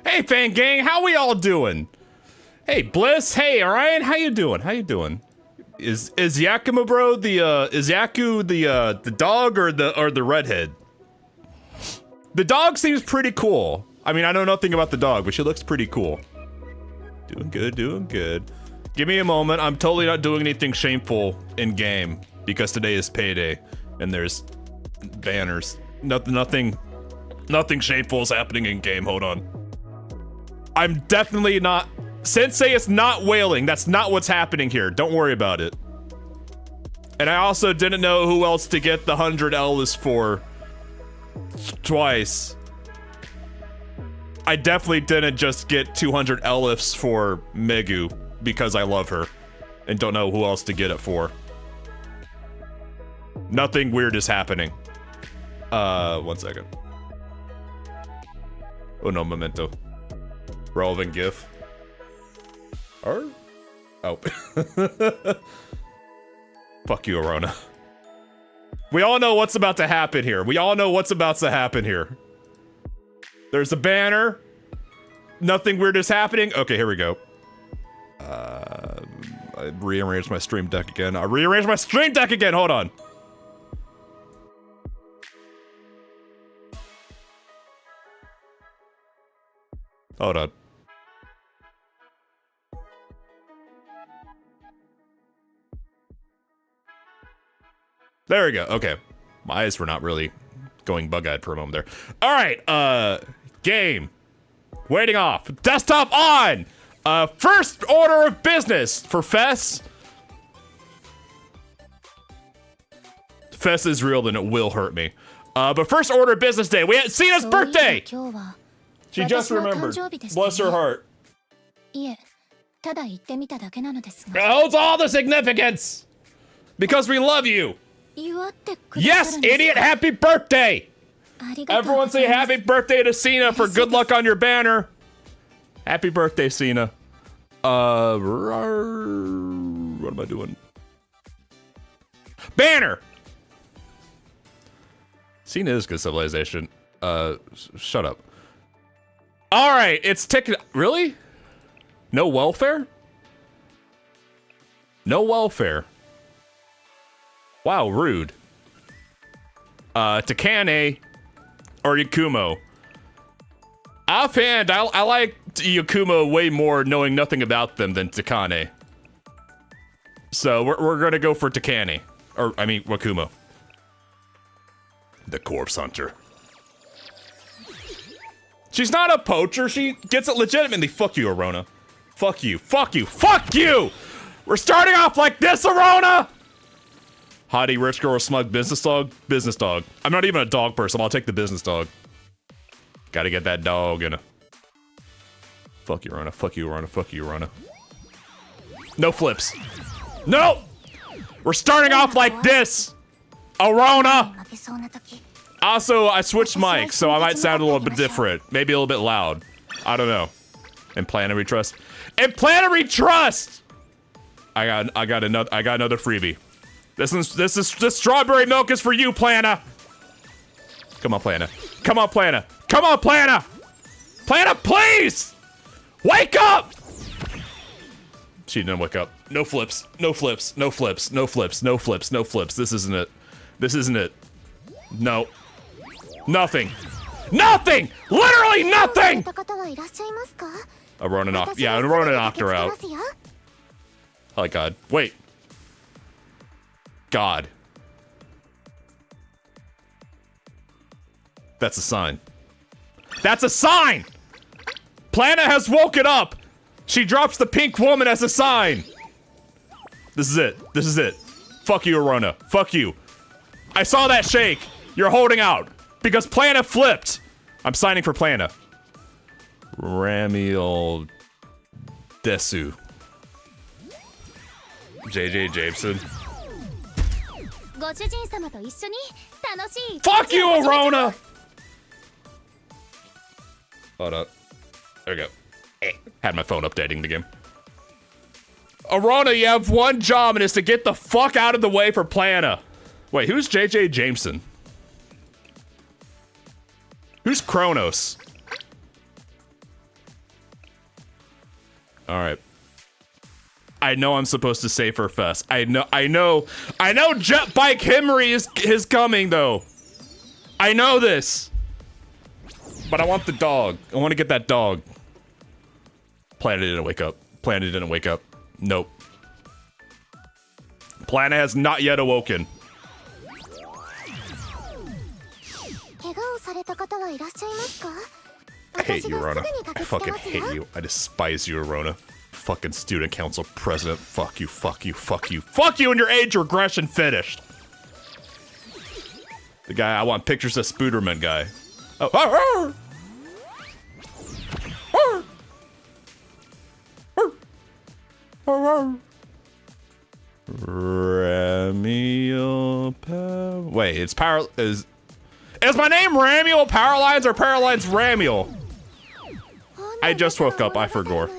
Hey, fan gang, how we all doing? Hey, Bliss. Hey, Orion, how you doing? How you doing? Is Yakima bro is Yaku the dog or the redhead? The dog seems pretty cool. I mean, I know nothing about the dog, but she looks pretty cool. Doing good, doing good. Give me a moment. I'm totally not doing anything shameful in game because today is payday and there's banners. Nothing shameful is happening in game. Hold on. I'm definitely not. Sensei is not wailing. That's not what's happening here. Don't worry about it. And I also didn't know who else to get the 100 Ellis for twice. I definitely didn't just get 200 Elifs for Megu because I love her and don't know who else to get it for. Nothing weird is happening. 1 second. Oh no, memento. Relevant GIF. Or Oh. Fuck you, Arona. We all know what's about to happen here. We all know what's about to happen here. There's a banner. Nothing weird is happening. Okay, here we go. I rearranged my stream deck again. Hold on. Hold on. There we go. Okay. My eyes were not really going bug-eyed for a moment there. All right. Game. Waiting off. Desktop on. First order of business for Fess. Fess is real, then it will hurt me. But first order of business day. We had Cena's birthday. She just remembered. Bless her heart. It holds all the significance. Because we love you. Yes, idiot, happy birthday. Everyone say happy birthday to Cena for good luck on your banner. Happy birthday, Cena. What am I doing? Banner. Cena is good civilization. Shut up. All right, it's ticking. Really? No welfare? No welfare. Wow, rude. Takane or Yakumo. Offhand, I like Yakumo way more knowing nothing about them than Takane. So we're gonna go for Takane. Or, I mean, Wakumo. The corpse hunter. She's not a poacher, she gets it legitimately. Fuck you, Arona. Fuck you, fuck you, fuck you! We're starting off like this, Arona! Hottie, rich girl, smug, business dog? Business dog. I'm not even a dog person, I'll take the business dog. Gotta get that dog in a... Fuck you, Arona, fuck you, Arona, fuck you, Arona. No flips. No! We're starting off like this! Arona! Also, I switched mics, so I might sound a little bit different. Maybe a little bit loud. I don't know. Implanetary trust. Implanetary trust! I got another freebie. This strawberry milk is for you, Plana. Come on, Plana. Come on, Plana. Come on, Plana! Plana, please! Wake up! She didn't wake up. No flips. No flips. No flips. No flips. No flips. No flips. This isn't it. This isn't it. No. Nothing. Nothing! Literally nothing! Arona knocked. Yeah, Arona knocked her out. Oh, God. Wait. God. That's a sign. That's a sign! Plana has woken up! She drops the pink woman as a sign! This is it. This is it. Fuck you, Arona. Fuck you. I saw that shake. You're holding out. Because Plana flipped. I'm signing for Plana. Ramiel Desu. JJ Jameson. Fuck you, Arona! Hold up. There we go. Had my phone updating the game. Arona, you have one job and it's to get the fuck out of the way for Plana. Wait, who's JJ Jameson? Who's Kronos? Alright. I know I'm supposed to say for Fest. I know Jet Bike Henry is coming though. I know this. But I want the dog. I want to get that dog. Plana didn't wake up. Plana didn't wake up. Nope. Plana has not yet awoken. I hate you, Arona. I fucking hate you. I despise you, Arona. Fucking student council president. Fuck you, fuck you, fuck you. Fuck you and your age regression finished. The guy, I want pictures of Spooderman guy. Oh, arr, arr. Arr, arr. Ramiel wait, it's power is my name Ramiel Powerlines or Powerlines Ramiel? I just woke up, I forgot.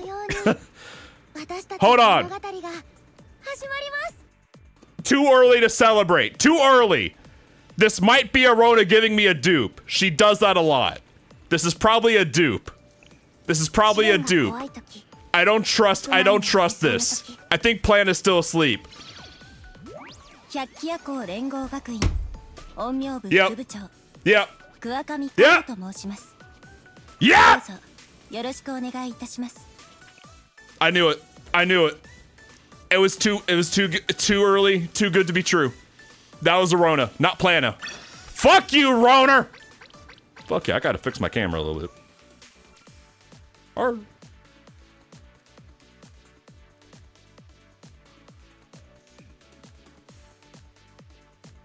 Hold on. Too early to celebrate. Too early. This might be Arona giving me a dupe. She does that a lot. This is probably a dupe. This is probably a dupe. I don't trust this. I think Plan is still asleep. Yep. Yep. Yep. Yeah! I knew it. I knew it. It was too early, too good to be true. That was Arona, not Plana. Fuck you, Roner! Fuck yeah, I gotta fix my camera a little bit. Or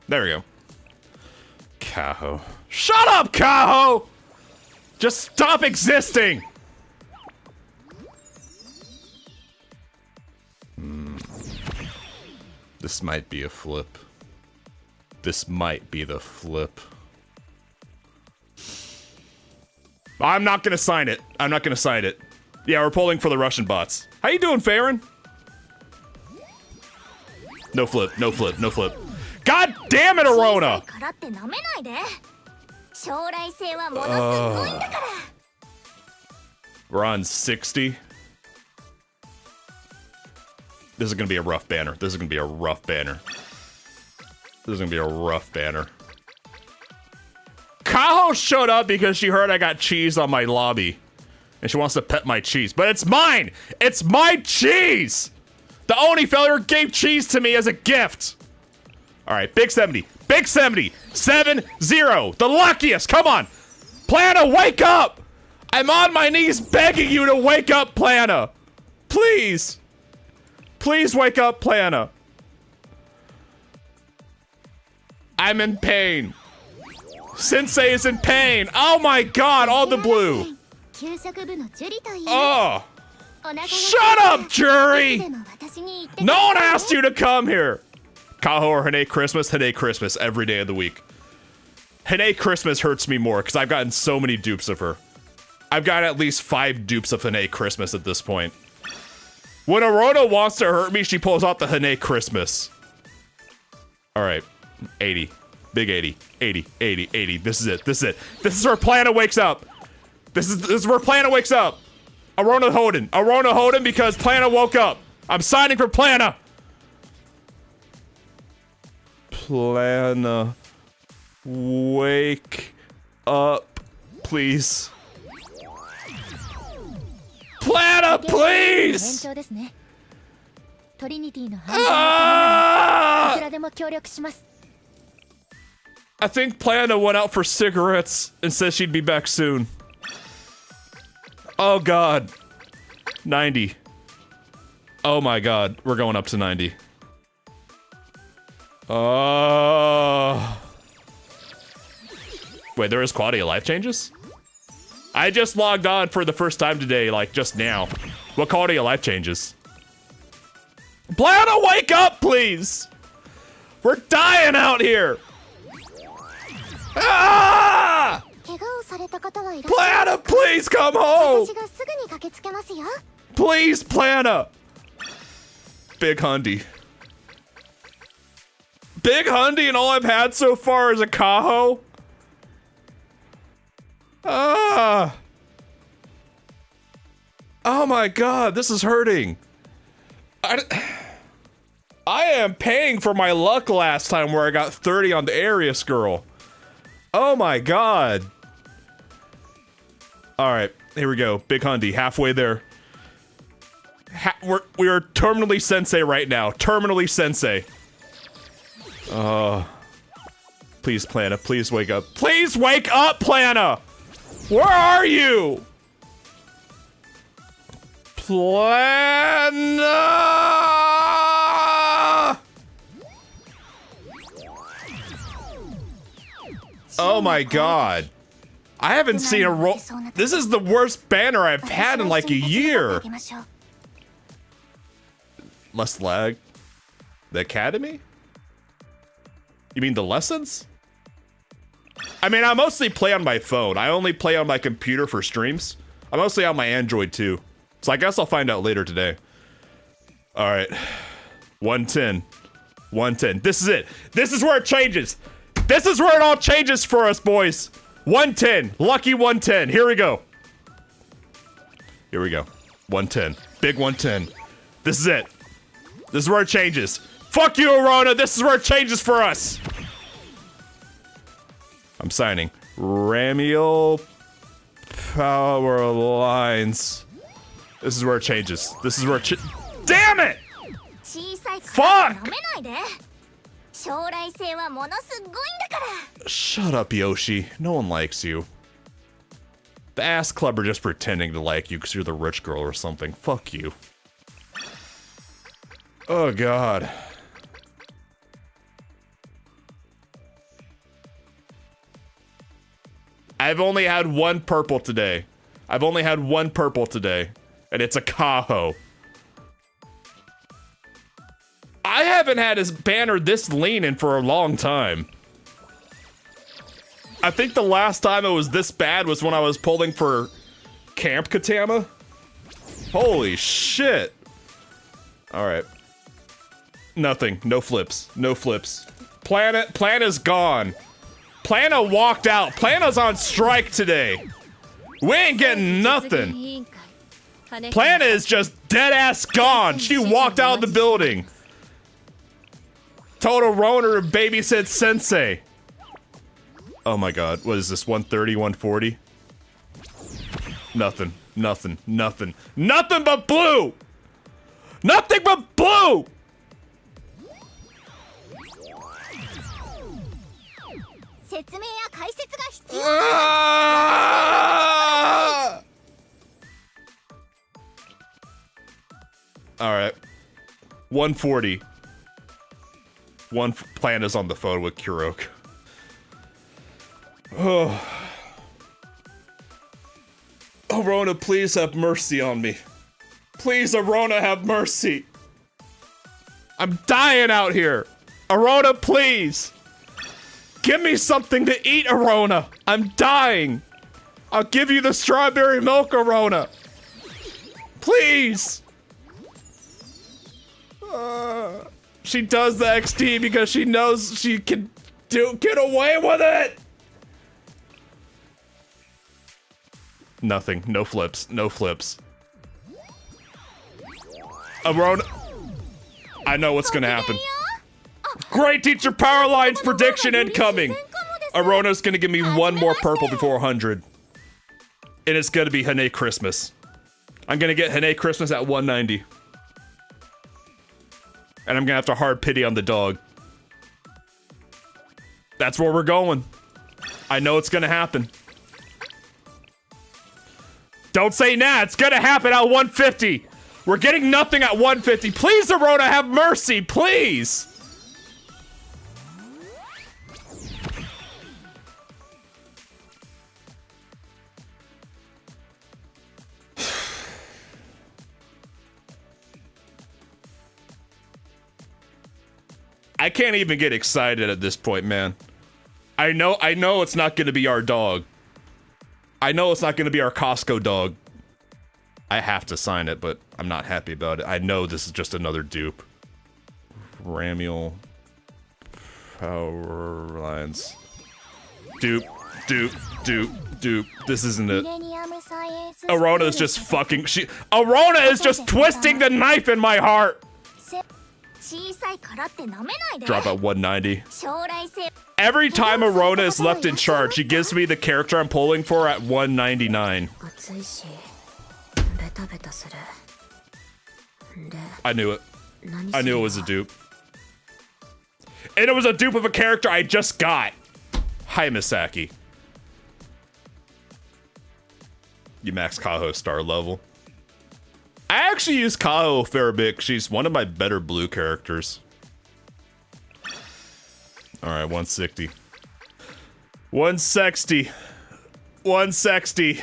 there we go. Kaho. Shut up, Kaho! Just stop existing! This might be a flip. This might be the flip. I'm not gonna sign it. I'm not gonna sign it. Yeah, we're polling for the Russian bots. How you doing, Farron? No flip, no flip, no flip. God damn it, Arona! We're on 60. This is gonna be a rough banner. This is gonna be a rough banner. This is gonna be a rough banner. Kaho showed up because she heard I got cheese on my lobby. And she wants to pet my cheese. But it's mine! It's my cheese! The Oni failure gave cheese to me as a gift! Alright, big 70. Big 70! 7-0! The luckiest! Come on! Plana, wake up! I'm on my knees begging you to wake up, Plana! Please! Please wake up, Plana. I'm in pain. Sensei is in pain. Oh my god, all the blue. Oh. Shut up, jury! No one asked you to come here. Kaho or Hane Christmas? Hane Christmas every day of the week. Hane Christmas hurts me more because I've gotten so many dupes of her. I've got at least 5 dupes of Hane Christmas at this point. When Arona wants to hurt me, she pulls out the Hane Christmas. Alright. 80. Big 80. 80. 80. 80. This is it. This is it. This is where Plana wakes up. This is where Plana wakes up. Arona Hoden. Arona Hoden because Plana woke up. I'm signing for Plana. Plana. Wake up. Please. Plana, please! Ah! I think Plana went out for cigarettes and says she'd be back soon. Oh god. 90. Oh my god, we're going up to 90. Oh. Wait, there is quality of life changes? I just logged on for the first time today, like just now. What quality of life changes? Plana, wake up, please! We're dying out here! Ah! Plana, please come home! Please, Plana! Big Hundy. Big Hundy and all I've had so far is a Kaho? Ah! Oh my god, this is hurting. I am paying for my luck last time where I got 30 on the Arius girl. Oh my god. Alright, here we go. Big Hundy, halfway there. We are terminally sensei right now. Terminally sensei. Please, Plana, please wake up. Please wake up, Plana! Where are you? Plana! Oh my god. I haven't seen a roll. This is the worst banner I've had in like a year. Less lag. The Academy? You mean the lessons? I mean, I mostly play on my phone. I only play on my computer for streams. I'm mostly on my Android too. So I guess I'll find out later today. All right. 110. 110. This is it. This is where it changes. This is where it all changes for us, boys. 110. Lucky 110. Here we go. Here we go. 110. Big 110. This is it. This is where it changes. Fuck you, Arona. This is where it changes for us. I'm signing. Ramiel Powerlines. This is where it changes. This is where it damn it! Fuck! Shut up, Yoshi. No one likes you. The ass club are just pretending to like you because you're the rich girl or something. Fuck you. Oh, God. I've only had one purple today. I've only had one purple today. And it's a Kaho. I haven't had his banner this lean in for a long time. I think the last time it was this bad was when I was pulling for Camp Katama. Holy shit. Alright. Nothing. No flips. No flips. Plana's gone. Plana walked out. Plana's on strike today. We ain't getting nothing. Plana is just dead ass gone. She walked out of the building. Total Roner babysit sensei. Oh my god. What is this? 130, 140? Nothing. Nothing. Nothing. Nothing but blue! Nothing but blue! Alright. 140. One plan is on the phone with Kurok. Oh. Arona, please have mercy on me. Please, Arona, have mercy. I'm dying out here. Arona, please. Give me something to eat, Arona. I'm dying. I'll give you the strawberry milk, Arona. Please. She does the XD because she knows she can get away with it. Nothing. No flips. No flips. Arona. I know what's gonna happen. Great teacher Powerlines prediction incoming. Arona's gonna give me one more purple before 100. And it's gonna be Hane Christmas. I'm gonna get Hane Christmas at 190. And I'm gonna have to hard pity on the dog. That's where we're going. I know it's gonna happen. Don't say nah, it's gonna happen at 150. We're getting nothing at 150. Please, Arona, have mercy, please. I can't even get excited at this point, man. I know it's not gonna be our dog. I know it's not gonna be our Costco dog. I have to sign it, but I'm not happy about it. I know this is just another dupe. Ramiel Powerlines. Dupe, dupe, dupe, dupe. This isn't it. Arona is just fucking Arona is just twisting the knife in my heart. Drop at 190. Every time Arona is left in charge, she gives me the character I'm pulling for at 199. I knew it. I knew it was a dupe. And it was a dupe of a character I just got. Hi, Misaki. You max Kaho star level. I actually use Kaho a fair bit. She's one of my better blue characters. Alright, 160. 160. 160.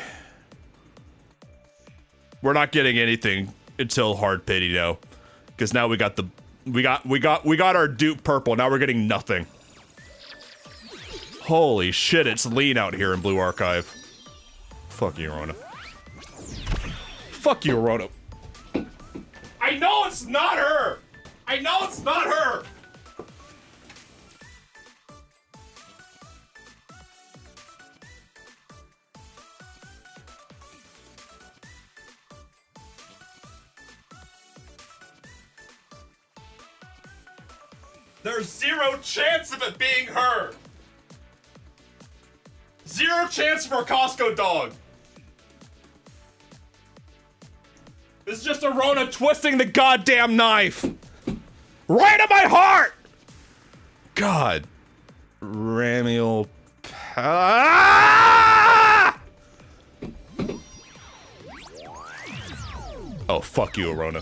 We're not getting anything until hard pity now. Because now we got the we got our dupe purple. Now we're getting nothing. Holy shit, it's lean out here in Blue Archive. Fuck you, Arona. Fuck you, Arona. I I know it's not her! I know it's not her! There's zero chance of it being her! Zero chance for a Costco dog! This is just a Rona twisting the goddamn knife! Right at my heart! God. Ramiel... Ah! Oh, fuck you, Rona.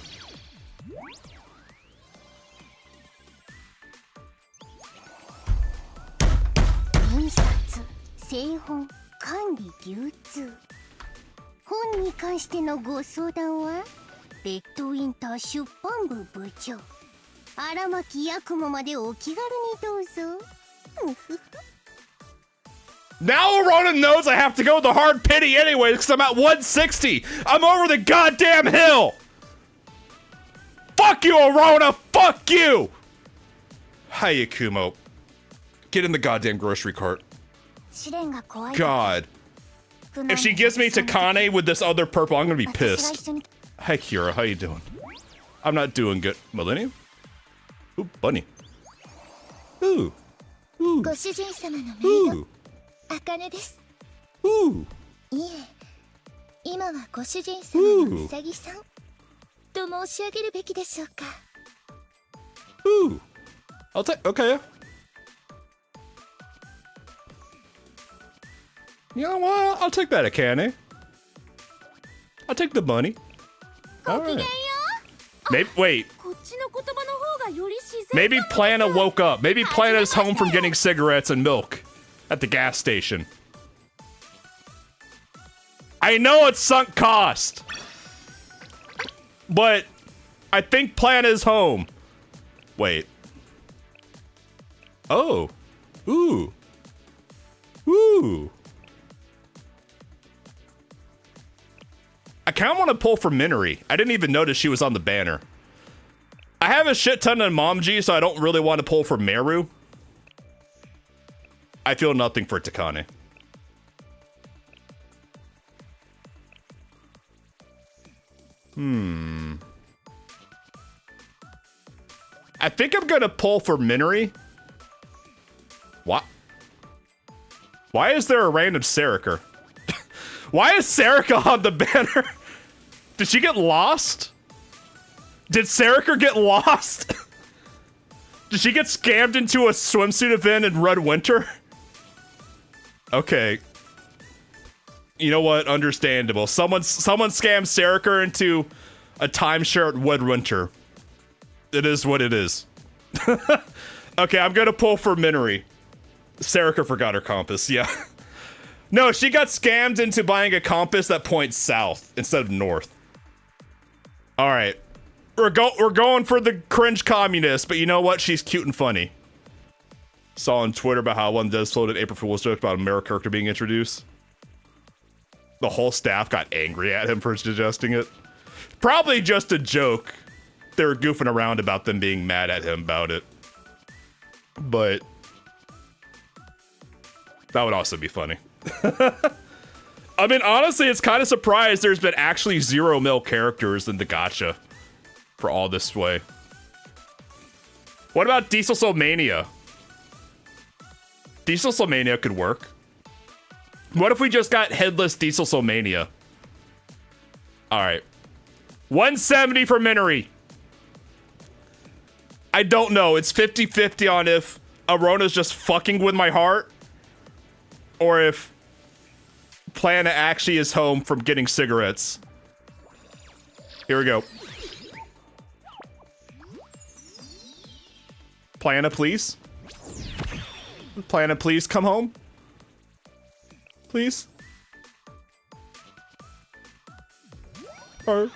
製本管理流通本に関してのご相談はレッドウィンター出版部部長荒牧八雲までお気軽にどうぞNow Arona knows I have to go with the hard pity anyway because I'm at 160. I'm over the goddamn hill. Fuck you, Arona. Fuck you. Hiya, Kumo. Get in the goddamn grocery cart. God. If she gives me Takane with this other purple, I'm gonna be pissed. Hey, Kira, how you doing? I'm not doing good. Millennium? Ooh, bunny. Ooh. Ooh. Ooh. 茜です。いえ、今はご主人様のうさぎさんと申し上げるべきでしょうか。I'll take. Okay. You know what? I'll take that, Akane. I'll take the money. All right. Maybe wait. Maybe Plana woke up. Maybe Plana's home from getting cigarettes and milk at the gas station. I know it's sunk cost, but I think Plana's home. Wait. Oh. Ooh. Ooh. I kind of want to pull for Minori. I didn't even notice she was on the banner. I have a shit ton of Momji, so I don't really want to pull for Meru. I feel nothing for Takane. I think I'm gonna pull for Minori. What? Why is there a random Serica? Why is Serica on the banner? Did she get lost? Did Serica get lost? Did she get scammed into a swimsuit event in Red Winter? Okay. You know what? Understandable. Someone scammed Serica into a timeshare at Red Winter. It is what it is. Okay, I'm gonna pull for Minori. Serica forgot her compass, yeah. No, she got scammed into buying a compass that points south instead of north. Alright. We're going for the cringe communist, but you know what? She's cute and funny. Saw on Twitter about how one does floated April Fool's joke about a Mara character being introduced. The whole staff got angry at him for suggesting it. Probably just a joke. They were goofing around about them being mad at him about it. But that would also be funny. I mean, honestly, it's kind of surprised there's been actually 0 male characters in the gacha for all this way. What about Diesel Soulmania? Diesel Soulmania could work. What if we just got headless Diesel Soulmania? Alright. 170 for Minori. I don't know. It's 50-50 on if Arona's just fucking with my heart or if Plana actually is home from getting cigarettes. Here we go. Plana, please. Plana, please come home. Please. Hi,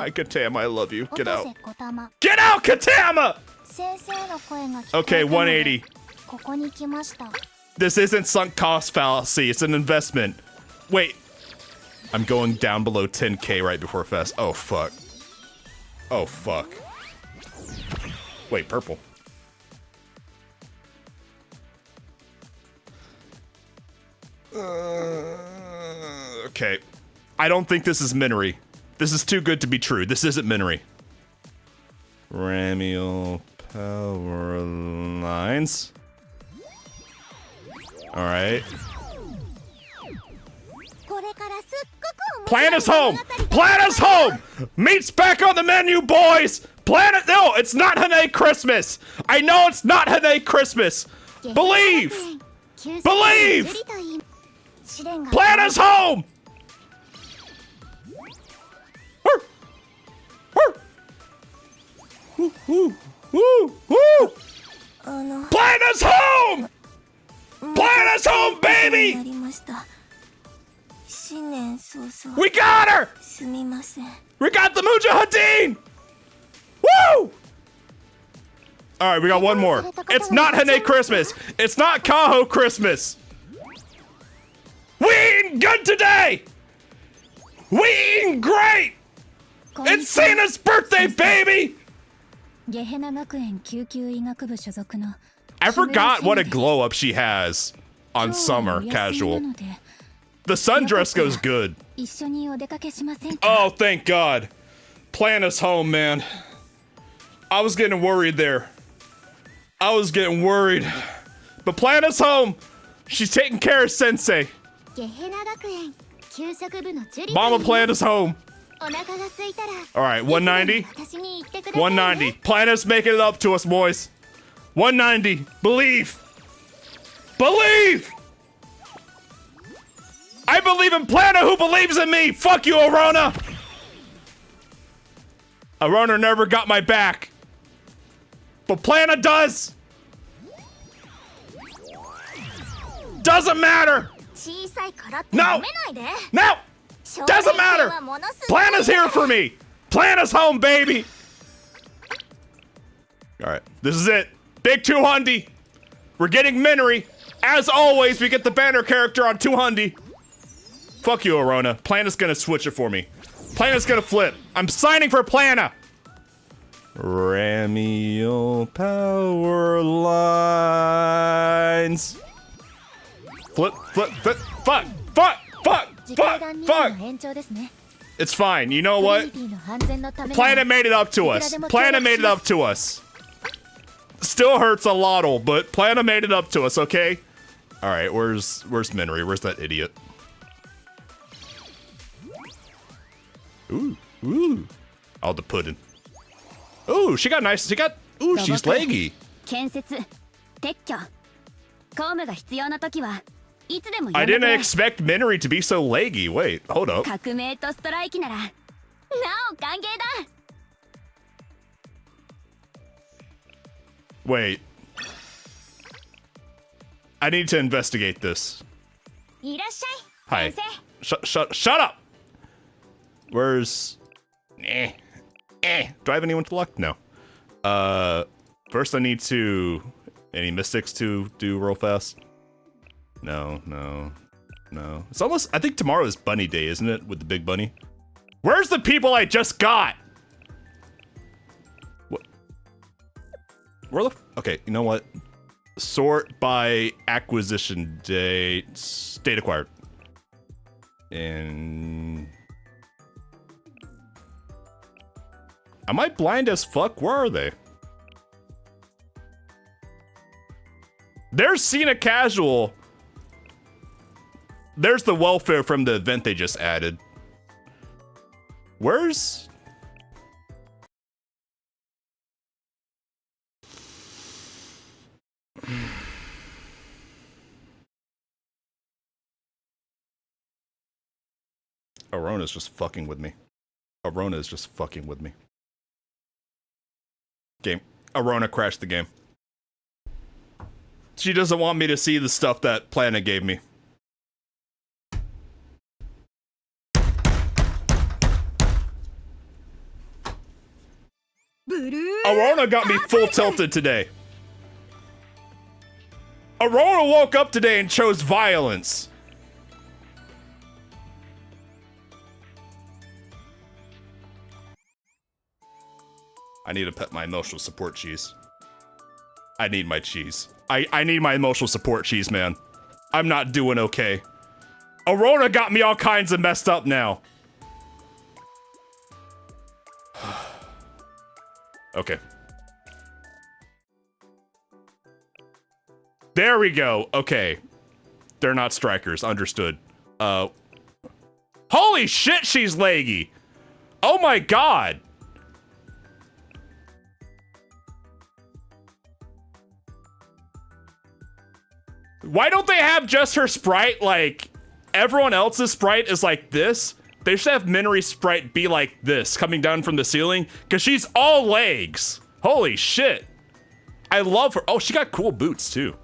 Katama, I love you. Get out. Get out, Katama! Okay, 180. This isn't sunk cost fallacy, it's an investment. Wait, I'm going down below 10k right before fest. Oh fuck. Oh fuck. Wait, purple. Okay. I don't think this is Minery. This is too good to be true. This isn't Minery. Ramiel Powerlines. Alright. Plan is home! Plan is home! Meat's back on the menu, boys! Planet. No, it's not Hane Christmas! I know it's not Hane Christmas! Believe! Believe! Plan is home! Woo, woo, woo, woo! Plan is home! Plan is home, baby! We got her! We got the Mujahideen! Woo! Alright, we got one more. It's not Hane Christmas. It's not Kaho Christmas. We eating good today! We eating great! It's Cena's birthday, baby! I forgot what a glow up she has on summer casual. The sundress goes good. Oh, thank God. Plan is home, man. I was getting worried there. I was getting worried. But Plan is home. She's taking care of Sensei. Mama Plan is home. Alright, 190. 190. Plan is making it up to us, boys. 190. Believe. Believe! I believe in Plana who believes in me! Fuck you, Arona! Arona never got my back. But Plana does! Doesn't matter! No! No! Doesn't matter! Plana's here for me! Plana's home, baby! Alright, this is it. Big 200. We're getting Minery. As always, we get the banner character on 200. Fuck you, Arona. Plana's gonna switch it for me. Plana's gonna flip. I'm signing for Plana. Ramiel Powerlines. Flip, flip, flip. Fuck, fuck, fuck, fuck, fuck. It's fine. You know what? Plana made it up to us. Plana made it up to us. Still hurts a lot, but Plana made it up to us, okay? Alright, where's Minery? Where's that idiot? Ooh, ooh. Oh, the pudding. Ooh, she got nice. Ooh, she's leggy. I didn't expect Minery to be so leggy. Wait, hold up. Wait. I need to investigate this. Hi. Shut up! Where's... Do I have anyone to luck? No. First I need to... Any mystics to do real fast? No. It's almost... I think tomorrow is Bunny Day, isn't it? With the big bunny? Where's the people I just got? What? Where the... Okay, you know what? Sort by acquisition date. Date acquired. And... Am I blind as fuck? Where are they? There's Cena Casual. There's the welfare from the event they just added. Where's... Arona's just fucking with me. Arona is just fucking with me. Game. Arona crashed the game. She doesn't want me to see the stuff that Plana gave me. Arona got me full tilted today. Arona woke up today and chose violence. I need to pet my emotional support cheese. I need my cheese. I need my emotional support cheese, man. I'm not doing okay. Aurora got me all kinds of messed up now. Okay. There we go. Okay. They're not strikers. Understood. Holy shit, she's leggy. Oh my god. Why don't they have just her sprite like everyone else's sprite is like this? They should have Minori's sprite be like this, coming down from the ceiling, because she's all legs. Holy shit. I love her. Oh, she got cool boots too.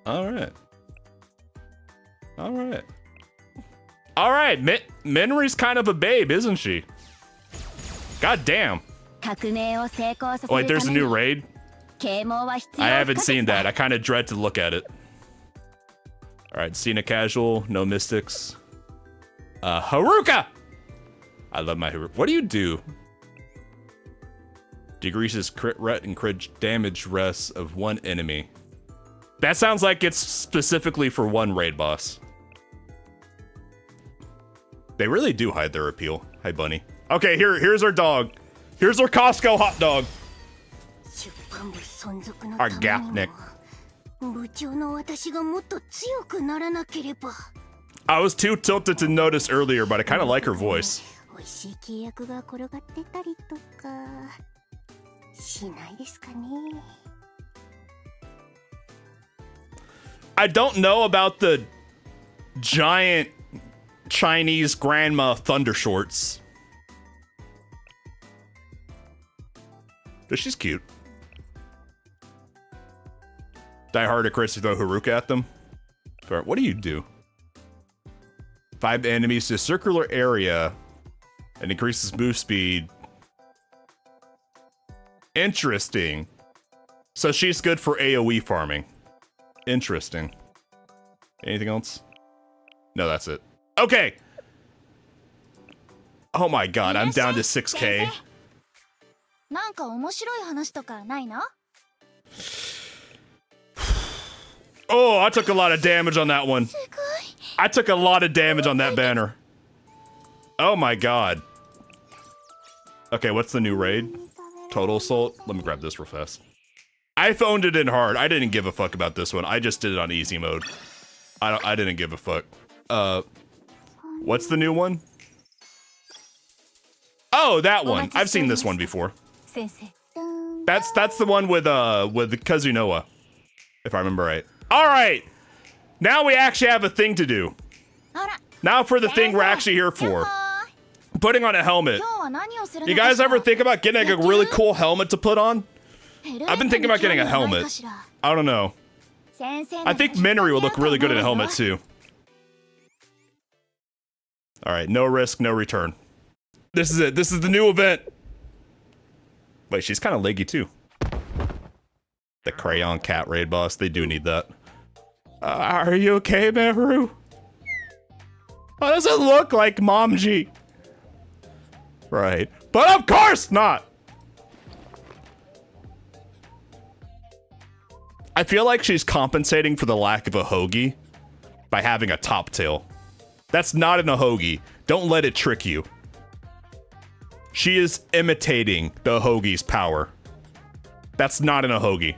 Alright. Alright. Alright, Minori's kind of a babe, isn't she? God damn. Oh, wait, there's a new raid? I haven't seen that. I kind of dread to look at it. Alright, Cena casual, no mystics. Haruka! I love my Haruka. What do you do? Decreases crit ret and crit damage res of one enemy. That sounds like it's specifically for one raid boss. They really do hide their appeal. Hi, bunny. Okay, here's our dog. Here's our Costco hot dog. Our Gapnik. I was too tilted to notice earlier, but I kind of like her voice. I don't know about the giant Chinese grandma thunder shorts. But she's cute. Die hard at Chris to throw Haruka at them. What do you do? 5 enemies to a circular area and increases move speed. Interesting. So she's good for AoE farming. Interesting. Anything else? No, that's it. Okay. Oh my god, I'm down to 6k. Oh, I took a lot of damage on that one. I took a lot of damage on that banner. Oh my god. Okay, what's the new raid? Total Assault? Let me grab this real fast. I phoned it in hard. I didn't give a fuck about this one. I just did it on easy mode. I didn't give a fuck. What's the new one? Oh, that one. I've seen this one before. That's the one with Kazunoa, if I remember right. All right. Now we actually have a thing to do. Now for the thing we're actually here for. Putting on a helmet. You guys ever think about getting like a really cool helmet to put on? I've been thinking about getting a helmet. I don't know. I think Minori will look really good in a helmet too. Alright, no risk, no return. This is it. This is the new event. Wait, she's kind of leggy too. The crayon cat raid boss. They do need that. Are you okay, Meru? Why does it look like Momji? Right. But of course not! I feel like she's compensating for the lack of a hoagie by having a top tail. That's not in a hoagie. Don't let it trick you. She is imitating the hoagie's power. That's not in a hoagie.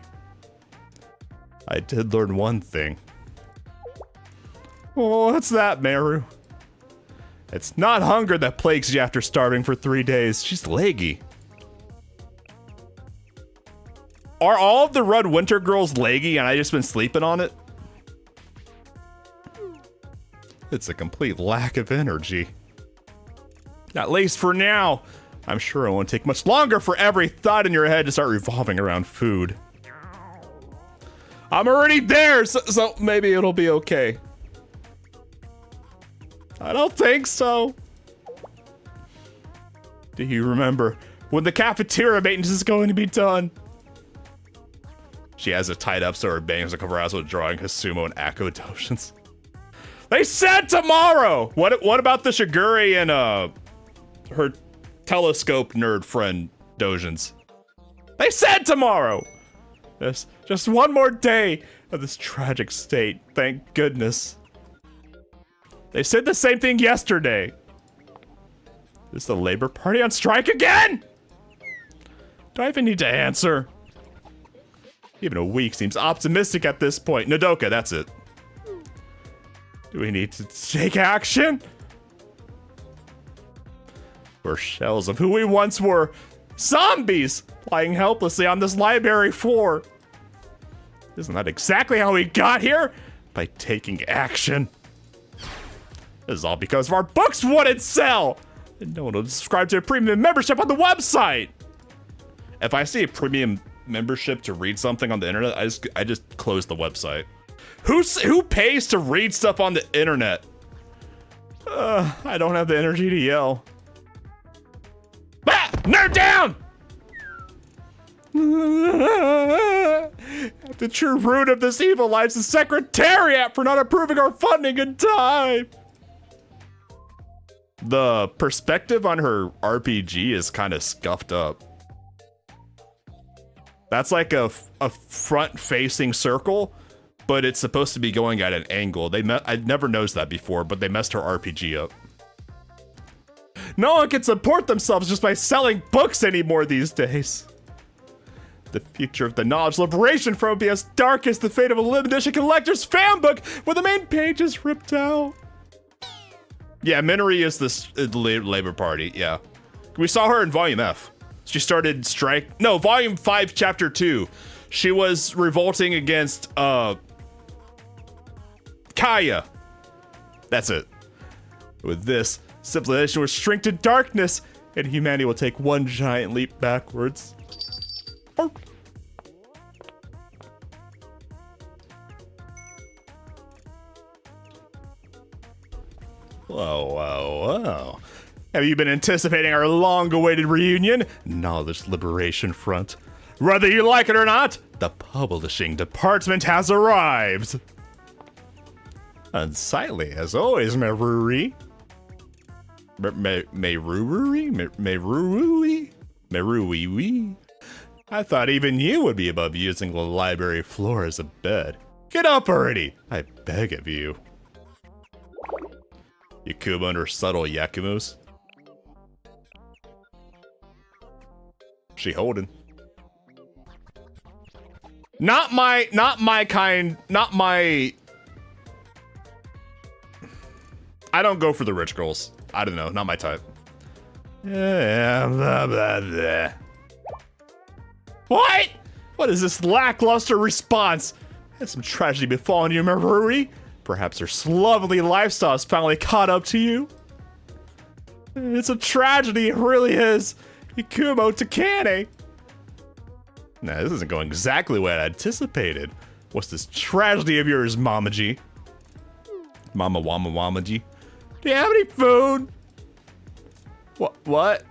I did learn one thing. Oh, what's that, Meru? It's not hunger that plagues you after starving for 3 days. She's leggy. Are all of the Red Winter girls leggy and I just been sleeping on it? It's a complete lack of energy. At least for now. I'm sure it won't take much longer for every thought in your head to start revolving around food. I'm already there, so maybe it'll be okay. I don't think so. Do you remember when the cafeteria maintenance is going to be done? She has it tied up so her bangs will cover eyes with drawing Hasumo and Akko Doshins. They said tomorrow! What about the Shiguri and her telescope nerd friend Dojins. They said tomorrow! There's just one more day of this tragic state, thank goodness. They said the same thing yesterday. Is the Labor Party on strike again? Do I even need to answer? Even a week seems optimistic at this point. Nodoka, that's it. Do we need to take action? We're shells of who we once were. Zombies lying helplessly on this library floor. Isn't that exactly how we got here? By taking action. This is all because of our books wouldn't sell. And no one will subscribe to a premium membership on the website. If I see a premium membership to read something on the internet, I just close the website. Who pays to read stuff on the internet? I don't have the energy to yell. Ah! Nerd down! The true root of this evil lies the Secretariat for not approving our funding in time. The perspective on her RPG is kind of scuffed up. That's like a front-facing circle, but it's supposed to be going at an angle. I'd never noticed that before, but they messed her RPG up. No one can support themselves just by selling books anymore these days. The future of the Knowledge Liberation Front will be as dark as the fate of a limited edition collector's fan book where the main page is ripped out. Yeah, Minori is the Labor Party, yeah. We saw her in Volume F. She started strike. No, Volume 5, Chapter 2. She was revolting against Kaya. That's it. With this, civilization will shrink to darkness, and humanity will take one giant leap backwards. Whoa, whoa, whoa. Have you been anticipating our long-awaited reunion? Knowledge Liberation Front. Whether you like it or not, the publishing department has arrived. Unsightly as always, Meruri. Meruri? I thought even you would be above using the library floor as a bed. Get up already, I beg of you. Yakumo and her subtle Yakumus. She holding. Not my kind, not my... I don't go for the rich girls. I don't know, not my type. Blah, blah, blah. What? What is this lackluster response? Has some tragedy befallen you, Maruri? Perhaps her slovenly lifestyle has finally caught up to you? It's a tragedy, it really is. Ikumo Takane. Nah, this isn't going exactly what I anticipated. What's this tragedy of yours, Mamaji? Mama Wama Wamaji? Do you have any food? What?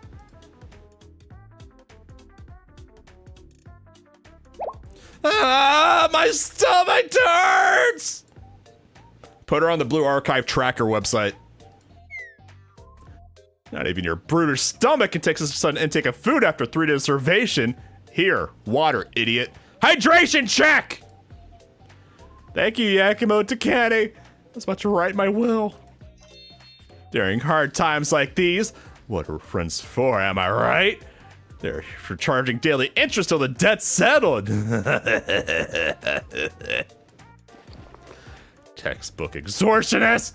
Ah, my stomach hurts! Put her on the Blue Archive Tracker website. Not even your brutish stomach can take such a sudden intake of food after 3 days of starvation. Here, water, idiot. Hydration check! Thank you, Yakumo Takane. I was about to write my will. During hard times like these, what are friends for, am I right? They're for charging daily interest till the debt's settled. Textbook extortionist!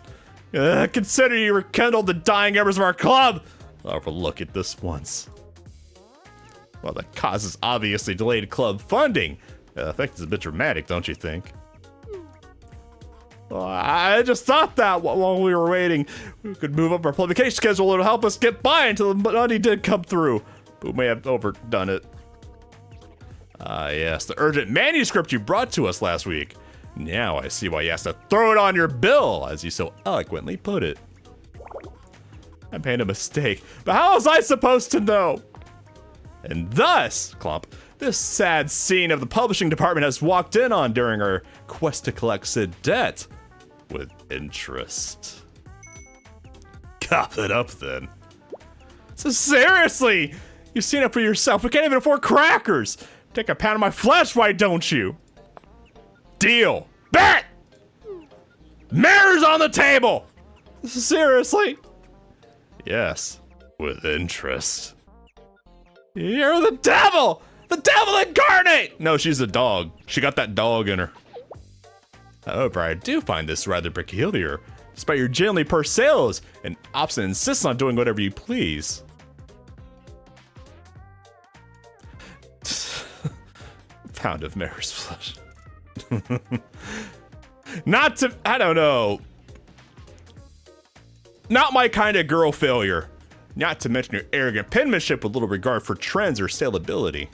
Consider you rekindled the dying embers of our club! I'll overlook it this once. Well, the cause is obviously delayed club funding. The effect is a bit dramatic, don't you think? Well, I just thought that while we were waiting, we could move up our publication schedule. It'll help us get by until the money did come through. But we may have overdone it. Yes, the urgent manuscript you brought to us last week. Now I see why you asked to throw it on your bill, as you so eloquently put it. I made a mistake, but how was I supposed to know? And thus, Clump, this sad scene of the publishing department has walked in on during our quest to collect said debt with interest. Cough it up then. So seriously, you've seen it for yourself. We can't even afford crackers. Take a pound of my flesh, why don't you? Deal. Bet! Mirrors on the table! Seriously? Yes, with interest. You're the devil! The devil incarnate! No, she's a dog. She got that dog in her. However, I do find this rather peculiar. Despite your genuinely poor sales and obstinate insistence on doing whatever you please. Pound of mare's flesh. Not to, I don't know. Not my kind of girl failure. Not to mention your arrogant penmanship with little regard for trends or saleability.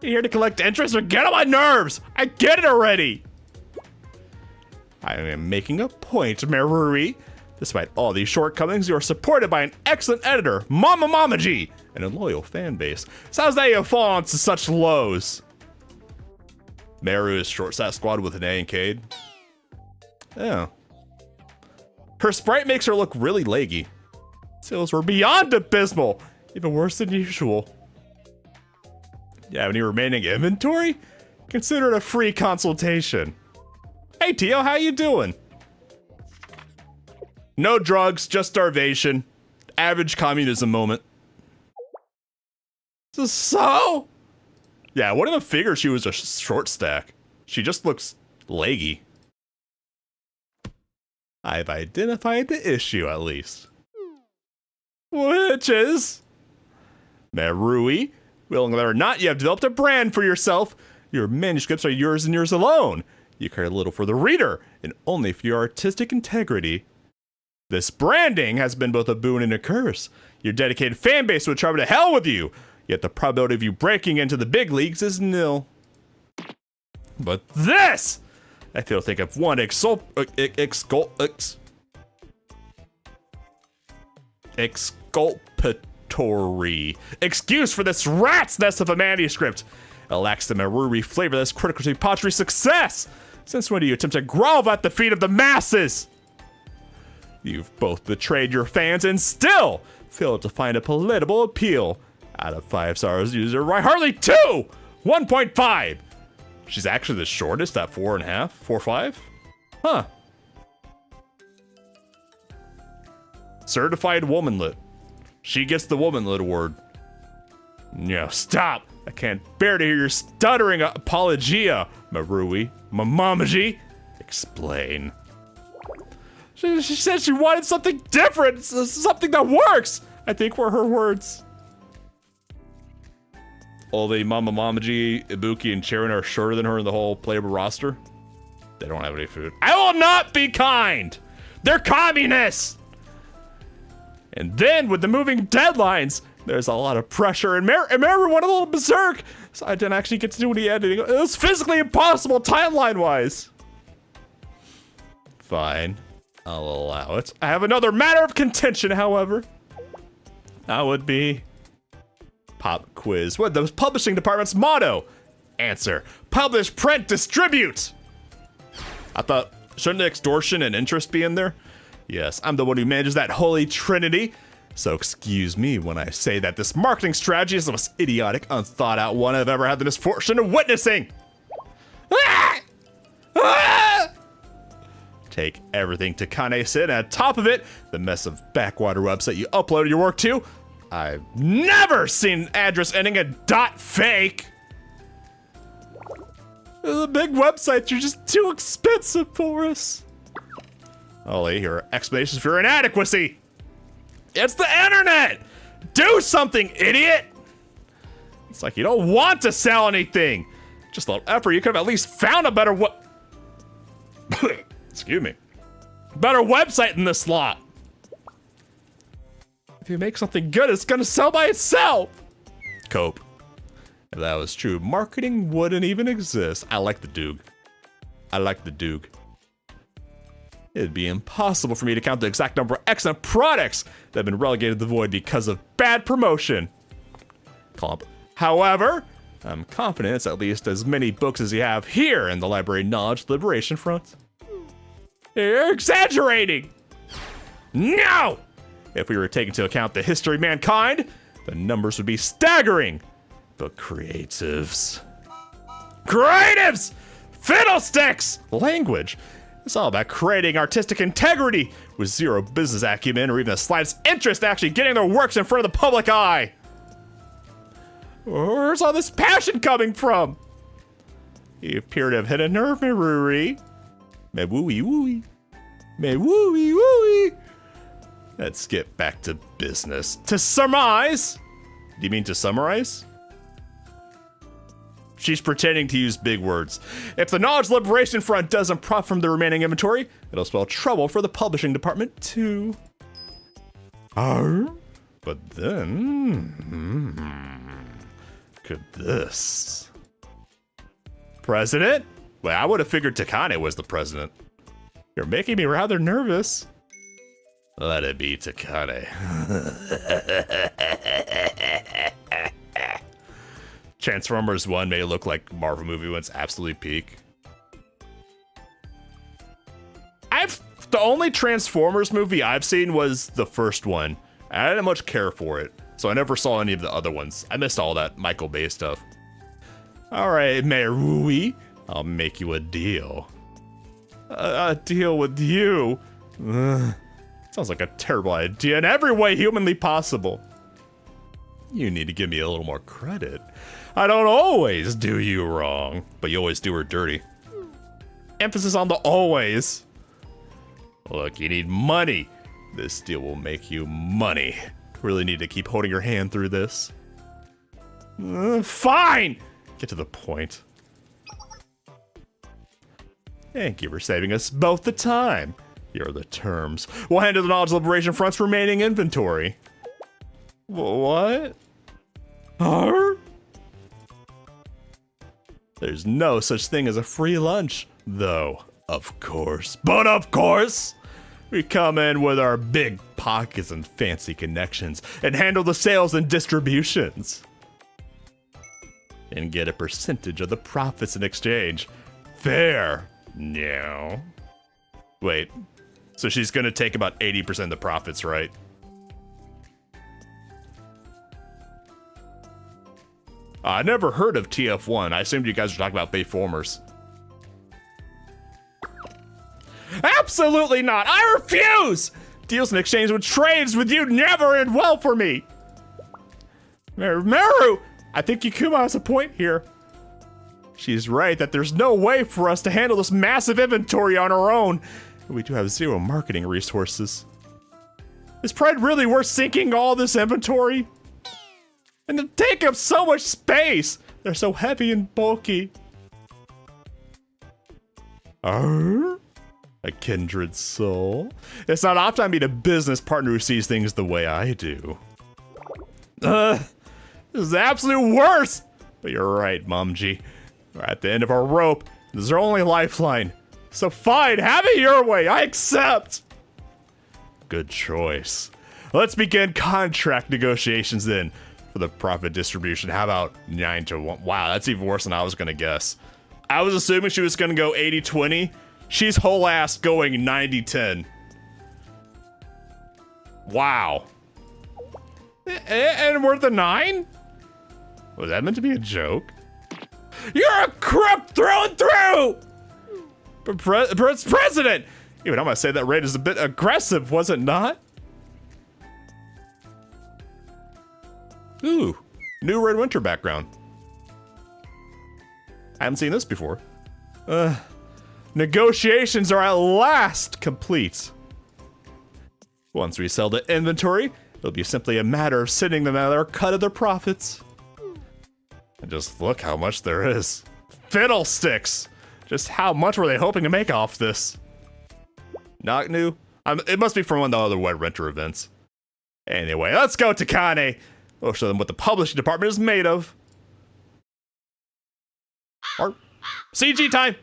You here to collect interest or get on my nerves? I get it already. I am making a point, Maruri. Despite all these shortcomings, you are supported by an excellent editor, Mama G, and a loyal fan base. So how's that you have fallen to such lows? Maru is short sat squad with an A and Cade. Oh. Her sprite makes her look really leggy. Sales were beyond abysmal, even worse than usual. You have any remaining inventory? Consider it a free consultation. Hey Tio, how you doing? No drugs, just starvation. Average communism moment. So? Yeah, one of them figured she was a short stack. She just looks leggy. I've identified the issue at least. Which is... Marui, willing or not, you have developed a brand for yourself. Your manuscripts are yours and yours alone. You care little for the reader, and only for your artistic integrity. This branding has been both a boon and a curse. Your dedicated fan base would travel to hell with you, yet the probability of you breaking into the big leagues is nil. But this! I feel to think of one exculpatory excuse for this rat's nest of a manuscript. It lacks the Maruri flavor that's critical to pottery success. Since when do you attempt to grovel at the feet of the masses? You've both betrayed your fans and still failed to find a palatable appeal. Out of 5 stars, user right hardly 2! 1.5! She's actually the shortest at 4.5? 4.5? Huh. Certified womanlit. She gets the womanlit award. No, stop! I can't bear to hear your stuttering apologia, Marui. Mamaji. Explain. She said she wanted something different, something that works, I think were her words. All the Mamaji, Ibuki, and Sharon are shorter than her in the whole playable roster. They don't have any food. I will not be kind! They're communists! And then with the moving deadlines, there's a lot of pressure, and Mary went a little berserk, so I didn't actually get to do any editing. It was physically impossible timeline-wise. Fine, I'll allow it. I have another matter of contention, however. That would be pop quiz. What the publishing department's motto? Answer: publish, print, distribute. I thought, shouldn't extortion and interest be in there? Yes, I'm the one who manages that holy trinity. So excuse me when I say that this marketing strategy is the most idiotic, unthought out one I've ever had the misfortune of witnessing. Ah! Ah! Take everything to Kane-san, and on top of it, the mess of backwater website you uploaded your work to. I've never seen an address ending in .fake. The big websites are just too expensive for us. Ollie, here are explanations for your inadequacy. It's the internet! Do something, idiot! It's like you don't want to sell anything. Just a little effort, you could have at least found a better excuse me. Better website than this lot. If you make something good, it's gonna sell by itself. Cope. If that was true, marketing wouldn't even exist. I like the Doog. I like the Doog. It'd be impossible for me to count the exact number of excellent products that have been relegated to the void because of bad promotion. Clump. However, I'm confident it's at least as many books as you have here in the Library Knowledge Liberation Front. You're exaggerating! No! If we were to take into account the history of mankind, the numbers would be staggering. But creatives. Fiddlesticks! Language. It's all about creating artistic integrity with zero business acumen or even the slightest interest in actually getting their works in front of the public eye. Where's all this passion coming from? You appear to have hit a nerve, Maruri. Me wooey wooey. Me wooey wooey. Let's get back to business. To surmise? Do you mean to summarize? She's pretending to use big words. If the Knowledge Liberation Front doesn't profit from the remaining inventory, it'll spell trouble for the publishing department, too. But then... could this... President? Well, I would have figured Takane was the president. You're making me rather nervous. Let it be Takane. Transformers 1 may look like Marvel movie when it's absolutely peak. The only Transformers movie I've seen was the first one. I didn't much care for it, so I never saw any of the other ones. I missed all that Michael Bay stuff. Alright, Marui, I'll make you a deal. A deal with you? Sounds like a terrible idea in every way humanly possible. You need to give me a little more credit. I don't always do you wrong, but you always do her dirty. Emphasis on the always. Look, you need money. This deal will make you money. Really need to keep holding your hand through this. Fine! Get to the point. Thank you for saving us both the time. Here are the terms. We'll handle the Knowledge Liberation Front's remaining inventory. What? There's no such thing as a free lunch, though, of course. But of course, we come in with our big pockets and fancy connections and handle the sales and distributions. And get a percentage of the profits in exchange. Fair. No. Wait, so she's gonna take about 80% of the profits, right? I never heard of TF1. I assumed you guys were talking about Bayformers. Absolutely not! I refuse! Deals in exchange with trades with you never end well for me! Meru! I think Yukuma has a point here. She's right that there's no way for us to handle this massive inventory on our own. We do have zero marketing resources. Is Pride really worth sinking all this inventory? And they take up so much space! They're so heavy and bulky. A kindred soul? It's not often I meet a business partner who sees things the way I do. This is the absolute worst! But you're right, Momji. We're at the end of our rope. This is our only lifeline. So fine, have it your way, I accept! Good choice. Let's begin contract negotiations then. For the profit distribution, how about 9-1? Wow, that's even worse than I was gonna guess. I was assuming she was gonna go 80-20. She's whole ass going 90-10. Wow. And we're the 9? Was that meant to be a joke? You're a crook through and through! President! Even I'm gonna say that rate is a bit aggressive, was it not? Ooh, new Red Winter background. I haven't seen this before. Negotiations are at last complete. Once we sell the inventory, it'll be simply a matter of sending them out their cut of their profits. And just look how much there is. Fiddlesticks! Just how much were they hoping to make off this? Not new? It must be from one of the other Red Winter events. Anyway, let's go to Kane. We'll show them what the publishing department is made of. Or CG time!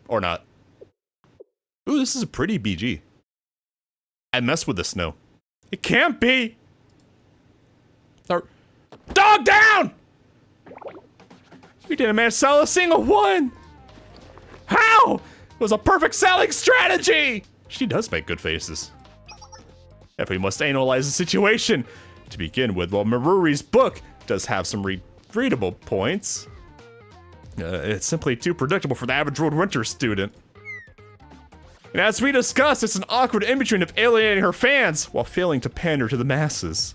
Or not. Ooh, this is a pretty BG. I mess with the snow. It can't be! Or dog down! We didn't manage to sell a single one! How? It was a perfect selling strategy! She does make good faces. If we must analyze the situation. To begin with, while Maruri's book does have some readable points, it's simply too predictable for the average Winter student. And as we discussed, it's an awkward in-between of alienating her fans while failing to pander to the masses.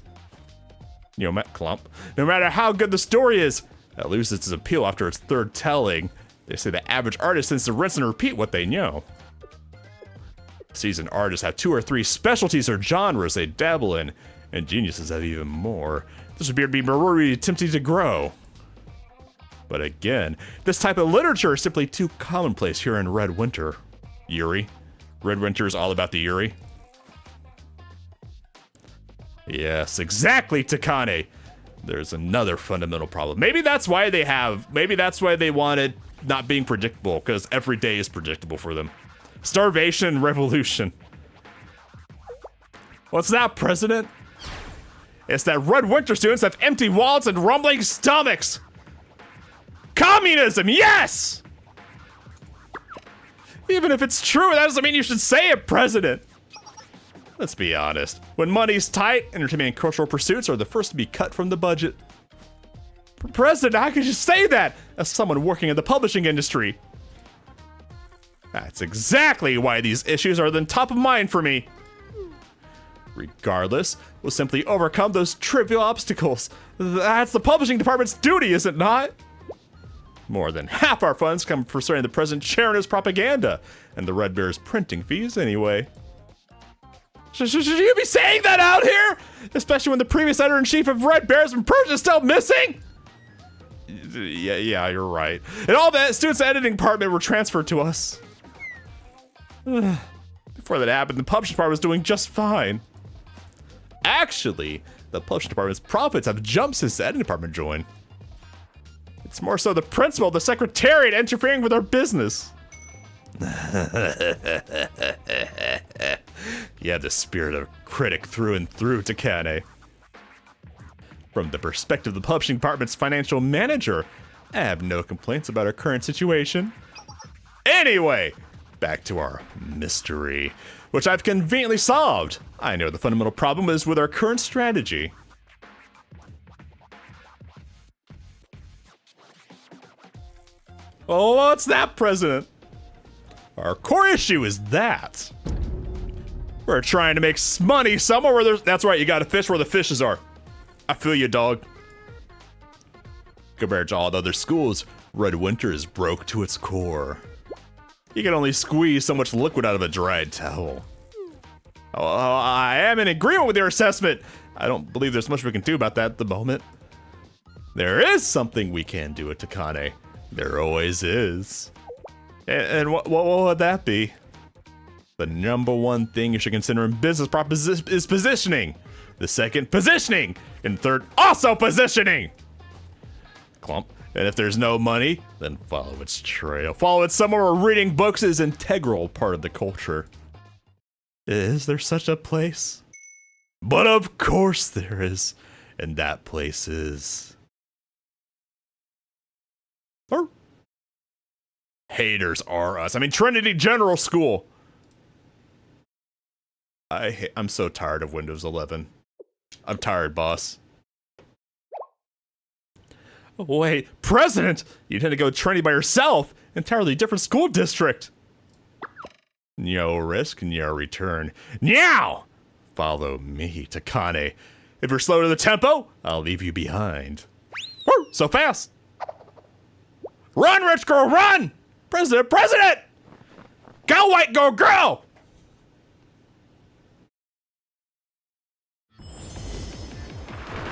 You know, Clump, no matter how good the story is, it loses its appeal after its third telling. They say the average artist tends to rinse and repeat what they know. Seasoned artists have 2 or 3 specialties or genres they dabble in, and geniuses have even more. This would appear to be Maruri attempting to grow. But again, this type of literature is simply too commonplace here in Red Winter. Yuri. Red Winter is all about the Yuri. Yes, exactly, Takane. There's another fundamental problem. Maybe that's why they wanted not being predictable, because every day is predictable for them. Starvation and revolution. What's that, President? It's that Red Winter students have empty wallets and rumbling stomachs. Communism, yes! Even if it's true, that doesn't mean you should say it, President. Let's be honest. When money's tight, entertainment and cultural pursuits are the first to be cut from the budget. President, how could you say that as someone working in the publishing industry? That's exactly why these issues are then top of mind for me. Regardless, we'll simply overcome those trivial obstacles. That's the publishing department's duty, is it not? More than half our funds come from starting the President sharing his propaganda, and the Red Bear's printing fees anyway. Should you be saying that out here? Especially when the previous editor-in-chief of Red Bear has been purged and still missing? Yeah, you're right. And all the students' editing department were transferred to us. Before that happened, the publishing department was doing just fine. Actually, the publishing department's profits have jumped since the editing department joined. It's more so the principal, the secretariat interfering with our business. You have the spirit of a critic through and through, Takane. From the perspective of the publishing department's financial manager, I have no complaints about our current situation. Anyway, back to our mystery, which I've conveniently solved. I know the fundamental problem is with our current strategy. Oh, what's that, President? Our core issue is that we're trying to make money somewhere where there's... That's right, you gotta fish where the fishes are. I feel you, dog. Compared to all the other schools, Red Winter is broke to its core. You can only squeeze so much liquid out of a dried towel. Oh, I am in agreement with your assessment. I don't believe there's much we can do about that at the moment. There is something we can do at Takane. There always is. And what would that be? The number one thing you should consider in business is positioning. The second, positioning. And third, also positioning. Clump. And if there's no money, then follow its trail. Follow it somewhere where reading books is an integral part of the culture. Is there such a place? But of course there is. And that place is... Haters are us. I mean, Trinity General School. I'm so tired of Windows 11. I'm tired, boss. Oh, wait, President! You tend to go to Trinity by yourself. Entirely different school district. No risk, no return. Now! Follow me, Takane. If you're slow to the tempo, I'll leave you behind. Woo, so fast! Run, rich girl, run! President, President! Go, white girl, girl!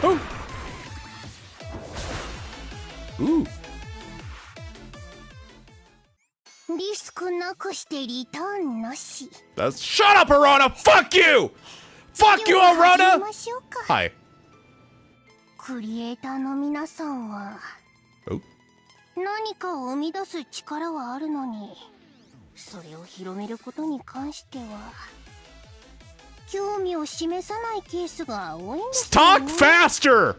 Ooh. Ooh. That's... Shut up, Arona! Fuck you! Fuck you, Arona! Hi. Oh. 何かを生み出す力はあるのに、それを広めることに関しては興味を示さないケースが多いんですよね。 Talk faster!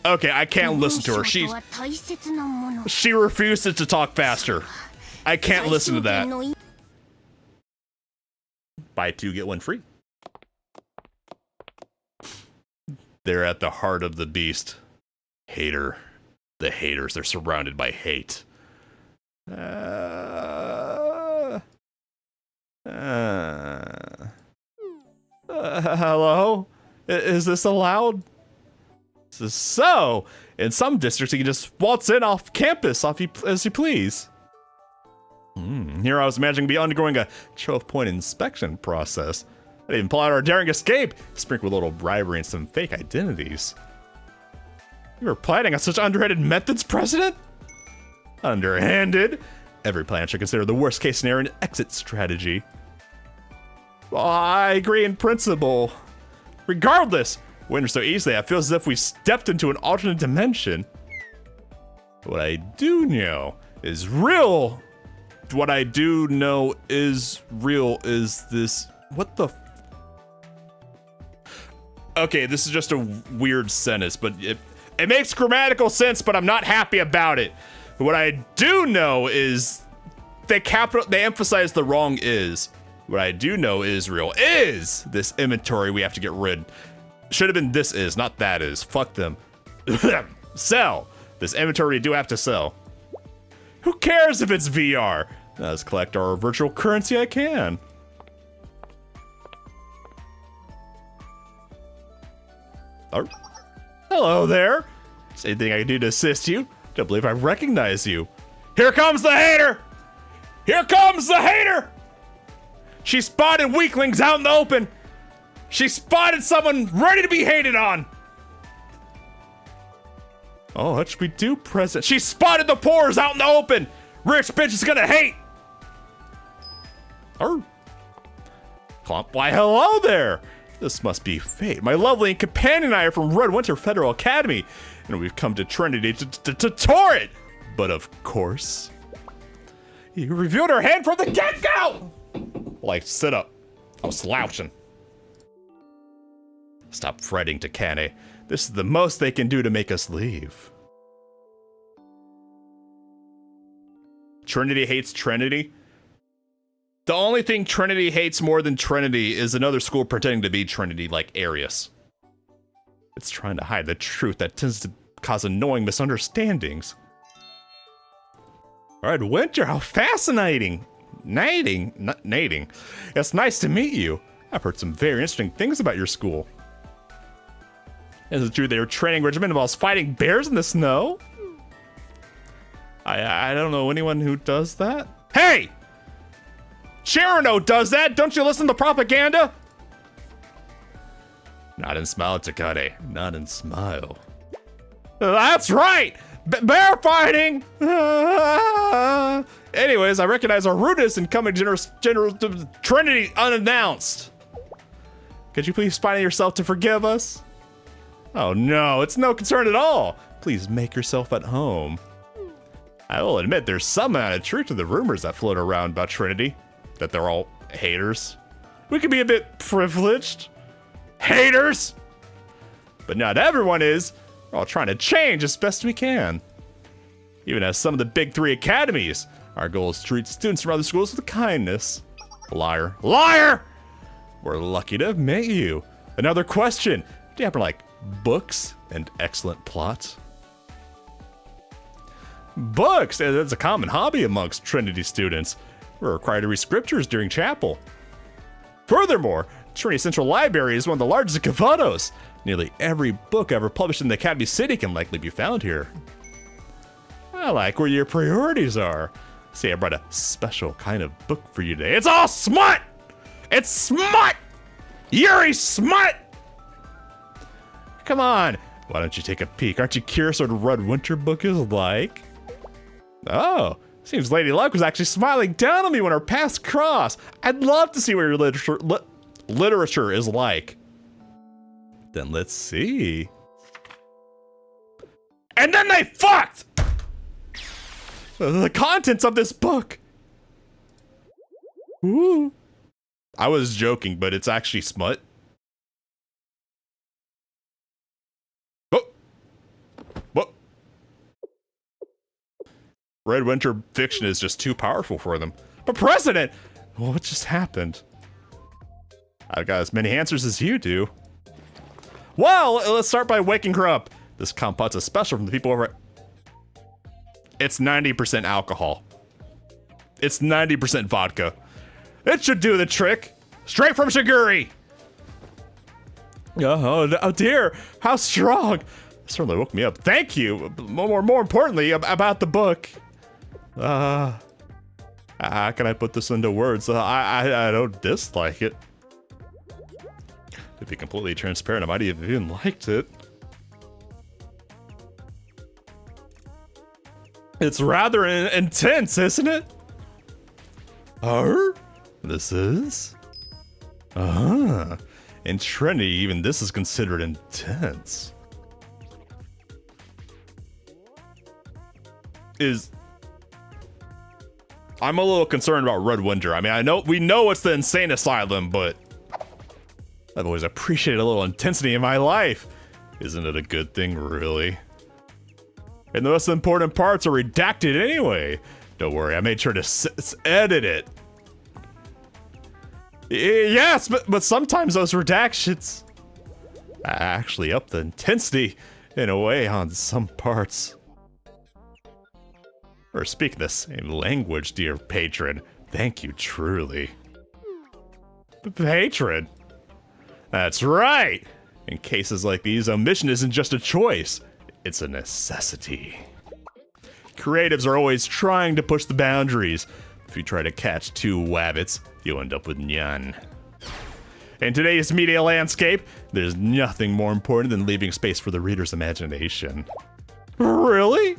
Okay, I can't listen to her. She refuses to talk faster. I can't listen to that. Buy 2, get 1 free. They're at the heart of the beast. Hater. The haters, they're surrounded by hate. Hello? Is this allowed? So, in some districts, you can just waltz in off campus as you please. Here I was imagining to be undergoing a 12-point inspection process. They even pull out our daring escape, sprinkled with a little bribery and some fake identities. You were planning on such underhanded methods, President? Underhanded? Every plan should consider the worst-case scenario an exit strategy. Well, I agree in principle. Regardless, winning so easily, I feel as if we stepped into an alternate dimension. What I do know is real. What I do know is real is this. What the? Okay, this is just a weird sentence, but it makes grammatical sense, but I'm not happy about it. What I do know is they emphasize the wrong is. What I do know is real is this inventory we have to get rid. Should have been this is, not that is. Fuck them. Sell. This inventory we do have to sell. Who cares if it's VR? Let's collect our virtual currency I can. Oh. Hello there. Is there anything I can do to assist you? Don't believe I recognize you. Here comes the hater! Here comes the hater! She spotted weaklings out in the open. She spotted someone ready to be hated on. Oh, what should we do, President? She spotted the poors out in the open. Rich bitch is gonna hate. Oh. Clump, why hello there. This must be fate. My lovely companion and I are from Red Winter Federal Academy, and we've come to Trinity to tour it. But of course, you revealed her hand from the get-go. Like, sit up. I was slouching. Stop fretting, Takane. This is the most they can do to make us leave. Trinity hates Trinity? The only thing Trinity hates more than Trinity is another school pretending to be Trinity, like Arius. It's trying to hide the truth that tends to cause annoying misunderstandings. Alright, Winter, how fascinating! Nating. It's nice to meet you. I've heard some very interesting things about your school. Is it true their training regimen involves fighting bears in the snow? I don't know anyone who does that. Hey! Chirano does that! Don't you listen to propaganda? Not in Smile, Takane. Not in Smile. That's right! Bear fighting! Anyways, I recognize our rudeness in coming general Trinity unannounced. Could you please find yourself to forgive us? Oh no, it's no concern at all. Please make yourself at home. I will admit there's some amount of truth to the rumors that float around about Trinity. That they're all haters. We could be a bit privileged. Haters! But not everyone is. We're all trying to change as best we can. Even as some of the big 3 academies, our goal is to treat students from other schools with kindness. Liar. Liar! We're lucky to have met you. Another question. Do you happen to like books and excellent plots? Books! That's a common hobby amongst Trinity students. We're required to read scriptures during chapel. Furthermore, Trinity Central Library is one of the largest in Kavados. Nearly every book ever published in the Academy City can likely be found here. I like where your priorities are. See, I brought a special kind of book for you today. It's all smut! It's smut! Yuri smut! Come on, why don't you take a peek? Aren't you curious what a Red Winter book is like? Oh, seems Lady Luck was actually smiling down on me when our paths crossed. I'd love to see what your literature is like. Then let's see. And then they fucked! The contents of this book. Ooh. I was joking, but it's actually smut. Oh. What? Red Winter fiction is just too powerful for them. But President! What just happened? I've got as many answers as you do. Well, let's start by waking her up. This compote's a special from the people over. It's 90% alcohol. It's 90% vodka. It should do the trick. Straight from Shiguri. Oh dear, how strong. Certainly woke me up. Thank you. More importantly, about the book. How can I put this into words? I don't dislike it. To be completely transparent, I might have even liked it. It's rather intense, isn't it? This is? In Trinity, even this is considered intense. I'm a little concerned about Red Winter. I mean, we know it's the insane asylum, but I've always appreciated a little intensity in my life. Isn't it a good thing, really? And the most important parts are redacted anyway. Don't worry, I made sure to edit it. Yes, but sometimes those redactions actually up the intensity in a way on some parts. Or speaking the same language, dear patron. Thank you, truly. Patron? That's right! In cases like these, omission isn't just a choice, it's a necessity. Creatives are always trying to push the boundaries. If you try to catch two wabbits, you'll end up with none. In today's media landscape, there's nothing more important than leaving space for the reader's imagination. Really?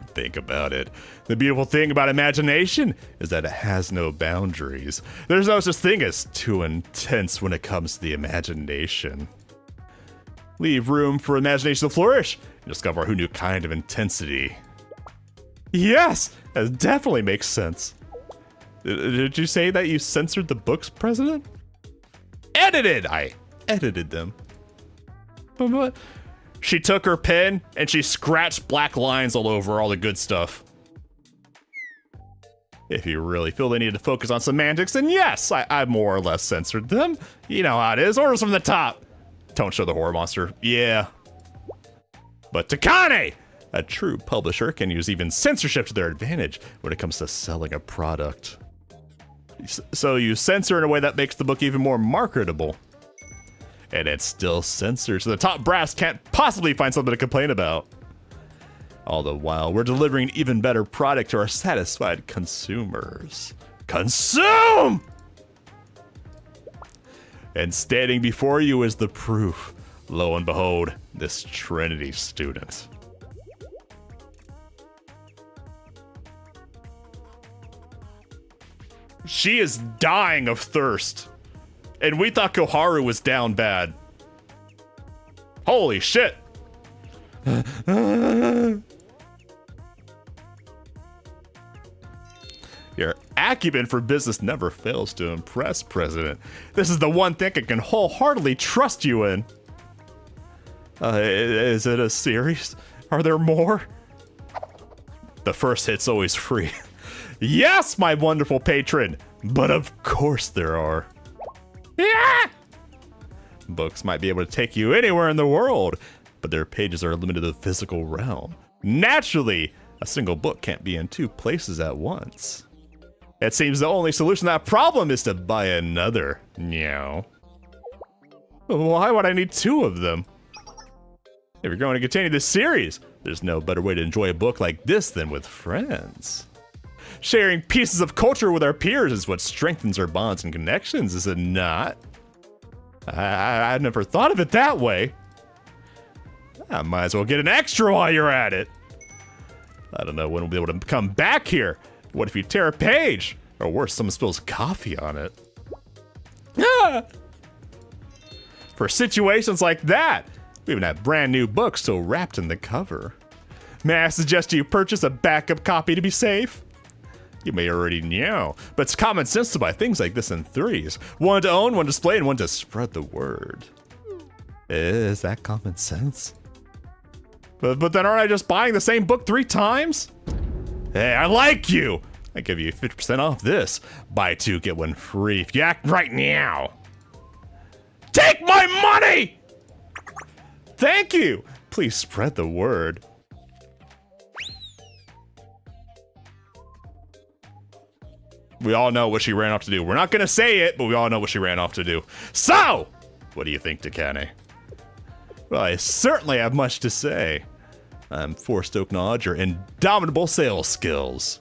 Think about it. The beautiful thing about imagination is that it has no boundaries. There's no such thing as too intense when it comes to the imagination. Leave room for imagination to flourish and discover a new kind of intensity. Yes, that definitely makes sense. Did you say that you censored the books, President? Edited! I edited them. But she took her pen and she scratched black lines all over all the good stuff. If you really feel they need to focus on semantics, then yes, I more or less censored them. You know how it is. Orders from the top. Don't show the horror monster. Yeah. But Takane! A true publisher can use even censorship to their advantage when it comes to selling a product. So you censor in a way that makes the book even more marketable. And it's still censored, so the top brass can't possibly find something to complain about. All the while, we're delivering an even better product to our satisfied consumers. Consume! And standing before you is the proof. Lo and behold, this Trinity student. She is dying of thirst. And we thought Koharu was down bad. Holy shit. Your acumen for business never fails to impress, President. This is the one thing I can wholeheartedly trust you in. Is it a series? Are there more? The first hit's always free. Yes, my wonderful patron, but of course there are. Yeah! Books might be able to take you anywhere in the world, but their pages are limited to the physical realm. Naturally, a single book can't be in two places at once. It seems the only solution to that problem is to buy another. Meow. Why would I need two of them? If you're going to continue this series, there's no better way to enjoy a book like this than with friends. Sharing pieces of culture with our peers is what strengthens our bonds and connections, is it not? I never thought of it that way. I might as well get an extra while you're at it. I don't know when we'll be able to come back here. What if you tear a page? Or worse, someone spills coffee on it. Ah! For situations like that, we even have brand new books still wrapped in the cover. May I suggest you purchase a backup copy to be safe? You may already know, but it's common sense to buy things like this in threes. One to own, one to display, and one to spread the word. Is that common sense? But then aren't I just buying the same book 3 times? Hey, I like you! I give you 50% off this. Buy 2, get 1 free if you act right now. Take my money! Thank you! Please spread the word. We all know what she ran off to do. We're not gonna say it, but we all know what she ran off to do. So! What do you think, Takane? Well, I certainly have much to say. I'm forced to acknowledge your indomitable sales skills.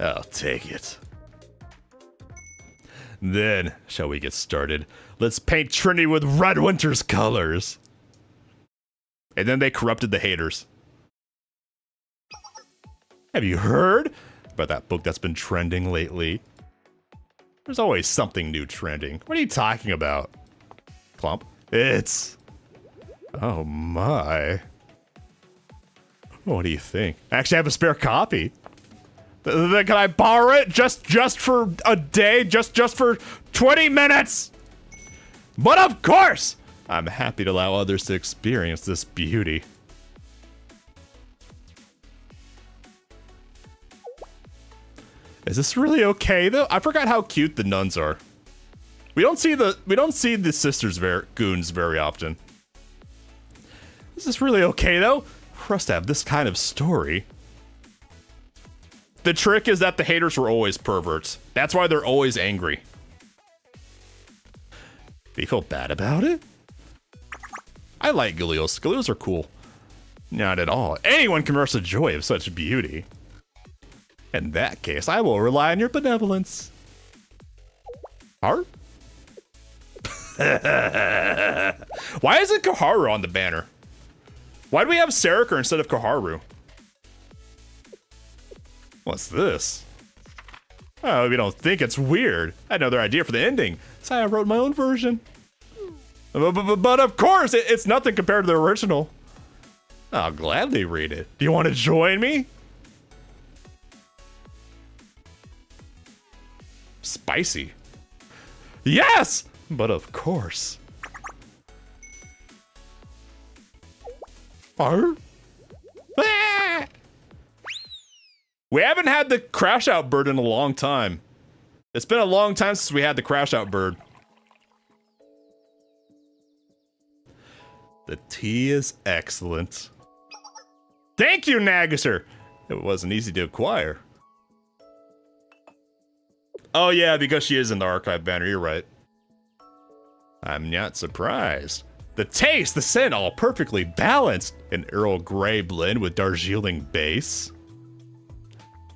I'll take it. Then, shall we get started? Let's paint Trinity with Red Winter's colors. And then they corrupted the haters. Have you heard about that book that's been trending lately? There's always something new trending. What are you talking about? Clump? It's... Oh my. What do you think? I actually have a spare copy. Then can I borrow it just for a day? Just for 20 minutes? But of course! I'm happy to allow others to experience this beauty. Is this really okay though? I forgot how cute the nuns are. We don't see the sisters goons very often. Is this really okay though? For us to have this kind of story. The trick is that the haters were always perverts. That's why they're always angry. Do you feel bad about it? I like Galeos. Galeos are cool. Not at all. Anyone can immerse the joy of such beauty. In that case, I will rely on your benevolence. Heart? Why isn't Koharu on the banner? Why do we have Seriker instead of Koharu? What's this? Oh, you don't think it's weird. I had another idea for the ending, so I wrote my own version. But of course, it's nothing compared to the original. I'll gladly read it. Do you want to join me? Spicy. Yes! But of course. Ah! We haven't had the crash out bird in a long time. It's been a long time since we had the crash out bird. The tea is excellent. Thank you, Nagasur. It wasn't easy to acquire. Oh yeah, because she is in the archive banner, you're right. I'm not surprised. The taste, the scent, all perfectly balanced. An Earl Grey blend with Darjeeling base.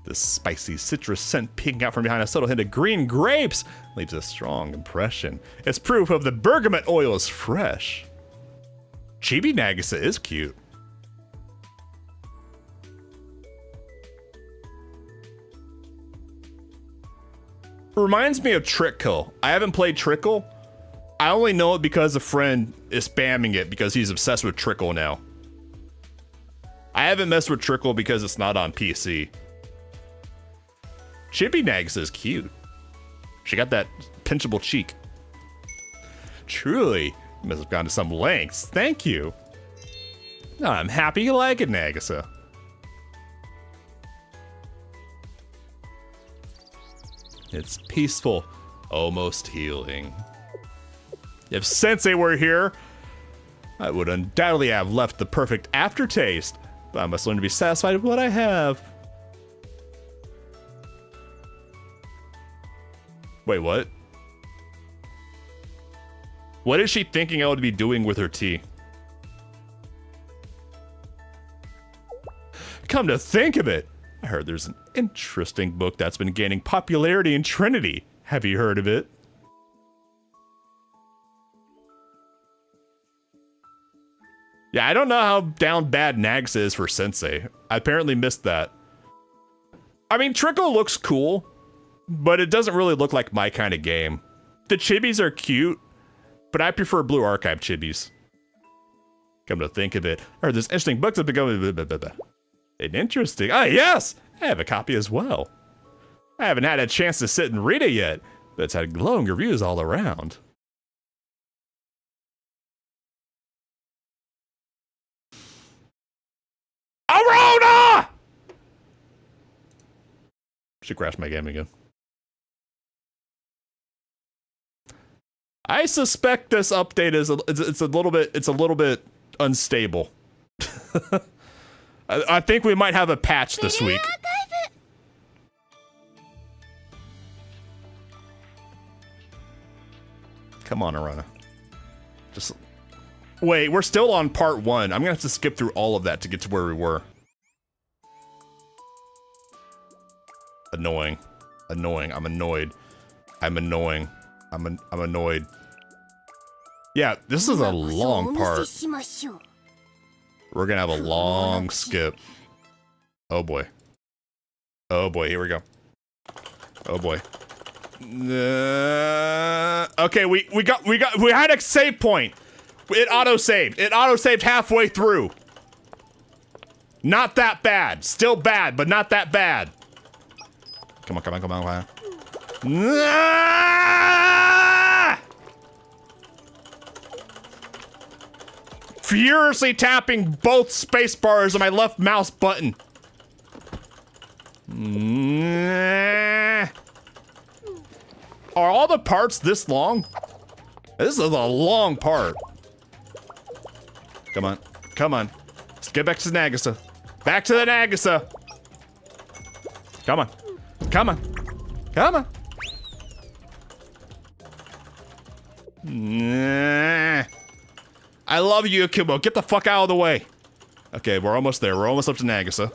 The spicy citrus scent peeking out from behind a subtle hint of green grapes leaves a strong impression. It's proof of the bergamot oil is fresh. Chibi Nagisa is cute. Reminds me of Trickle. I haven't played Trickle. I only know it because a friend is spamming it because he's obsessed with Trickle now. I haven't messed with Trickle because it's not on PC. Chibi Nagisa is cute. She got that pinchable cheek. Truly, you must have gone to some lengths. Thank you. No, I'm happy you like it, Nagisa. It's peaceful, almost healing. If Sensei were here, I would undoubtedly have left the perfect aftertaste, but I must learn to be satisfied with what I have. Wait, what? What is she thinking I would be doing with her tea? Come to think of it, I heard there's an interesting book that's been gaining popularity in Trinity. Have you heard of it? Yeah, I don't know how down bad Nags is for Sensei. I apparently missed that. I mean, Trickle looks cool, but it doesn't really look like my kind of game. The chibis are cute, but I prefer Blue Archive chibis. Come to think of it, I heard this interesting book that's been going... Interesting. Ah, yes! I have a copy as well. I haven't had a chance to sit and read it yet, but it's had glowing reviews all around. Arona! Should crash my game again. I suspect this update is it's a little bit unstable. I think we might have a patch this week. Come on, Arana. Just wait, we're still on part 1. I'm gonna have to skip through all of that to get to where we were. Annoying. Annoying. I'm annoyed. I'm annoying. I'm annoyed. Yeah, this is a long part. We're gonna have a long skip. Oh boy. Oh boy, here we go. Oh boy. Okay, we had a save point. It auto-saved. It auto-saved halfway through. Not that bad. Still bad, but not that bad. Come on, come on, come on, come on. Furiously tapping both space bars on my left mouse button. Are all the parts this long? This is a long part. Come on. Come on. Let's get back to Nagisa. Back to the Nagisa. Come on. Come on. Come on. I love you, Akumo. Get the fuck out of the way. Okay, we're almost there. We're almost up to Nagisa.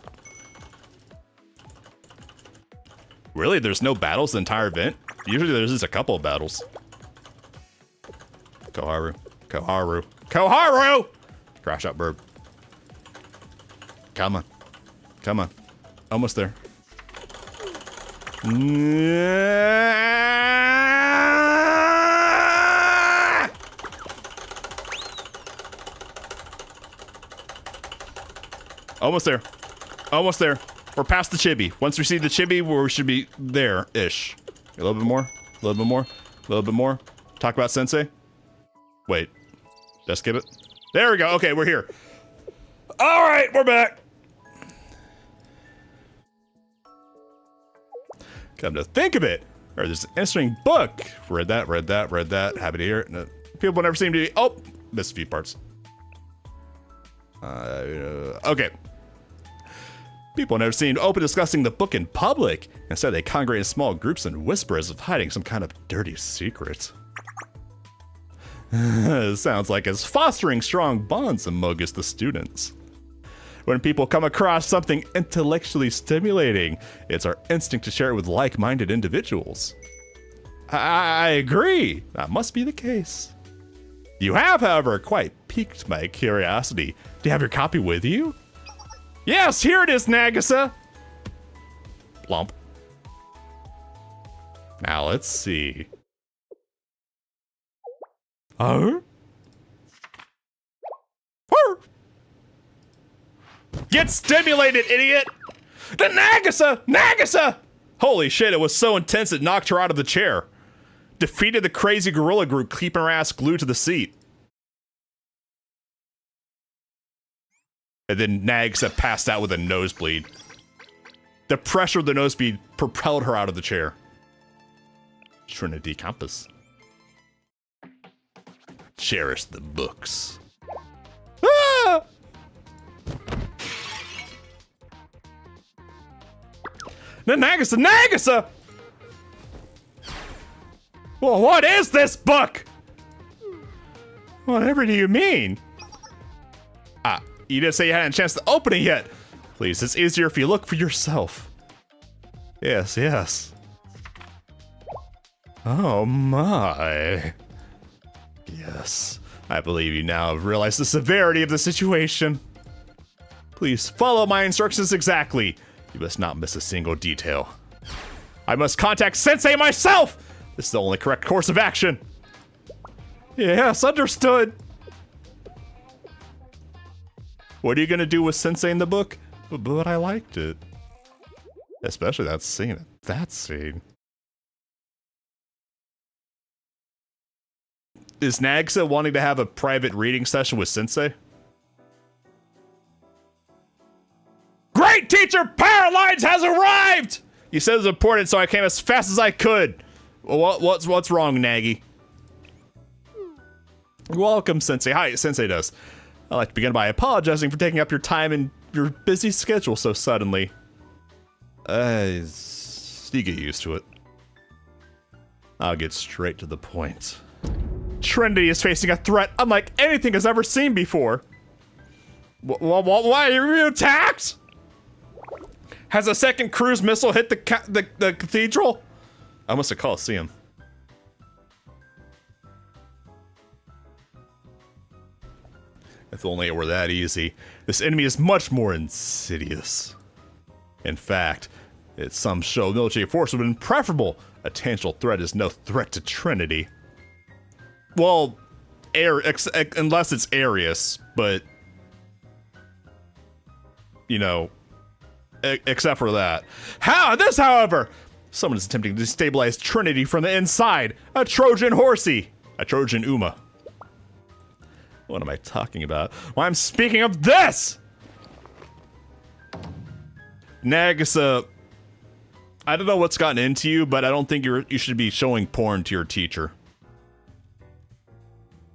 Really? There's no battles the entire event? Usually there's just a couple of battles. Koharu. Koharu. Koharu! Crash out, bird. Come on. Come on. Almost there. Almost there. Almost there. We're past the chibi. Once we see the chibi, we should be there-ish. A little bit more. A little bit more. A little bit more. Talk about Sensei. Wait. Did I skip it? There we go. Okay, we're here. All right, we're back. Come to think of it. Or there's an interesting book. Read that, read that, read that. Happy to hear it. No, people never seem to be... Oh! Missed a few parts. Okay. People never seem open discussing the book in public. Instead, they congregate in small groups and whisper as if hiding some kind of dirty secret. Sounds like it's fostering strong bonds among us, the students. When people come across something intellectually stimulating, it's our instinct to share it with like-minded individuals. I agree. That must be the case. You have, however, quite piqued my curiosity. Do you have your copy with you? Yes, here it is, Nagisa! Blump. Now let's see. Oh? Get stimulated, idiot! The Nagisa! Nagisa! Holy shit, it was so intense it knocked her out of the chair. Defeated the crazy gorilla group, keeping her ass glued to the seat. And then Nagisa passed out with a nosebleed. The pressure of the nosebleed propelled her out of the chair. Trinity Campus. Cherish the books. Ah! The Nagisa! Nagisa! Well, what is this book? Whatever do you mean? Ah, you didn't say you hadn't a chance to open it yet. Please, it's easier if you look for yourself. Yes, yes. Oh my. Yes, I believe you now have realized the severity of the situation. Please follow my instructions exactly. You must not miss a single detail. I must contact Sensei myself! This is the only correct course of action. Yes, understood. What are you gonna do with Sensei in the book? But I liked it. Especially that scene. That scene. Is Nagisa wanting to have a private reading session with Sensei? Great teacher! Powerlines has arrived! You said it was important, so I came as fast as I could. What's wrong, Nagi? Welcome, Sensei. Hi, Sensei does. I'd like to begin by apologizing for taking up your time and your busy schedule so suddenly. You get used to it. I'll get straight to the point. Trinity is facing a threat unlike anything it's ever seen before. Why are you attacked? Has a second cruise missile hit the cathedral? Almost a Coliseum. If only it were that easy. This enemy is much more insidious. In fact, it's some show military force would have been preferable. A tangential threat is no threat to Trinity. Well, unless it's Arius, but you know, except for that. This, however, someone is attempting to destabilize Trinity from the inside. A Trojan horsey, a Trojan Uma. What am I talking about? Well, I'm speaking of this! Nagisa, I don't know what's gotten into you, but I don't think you should be showing porn to your teacher.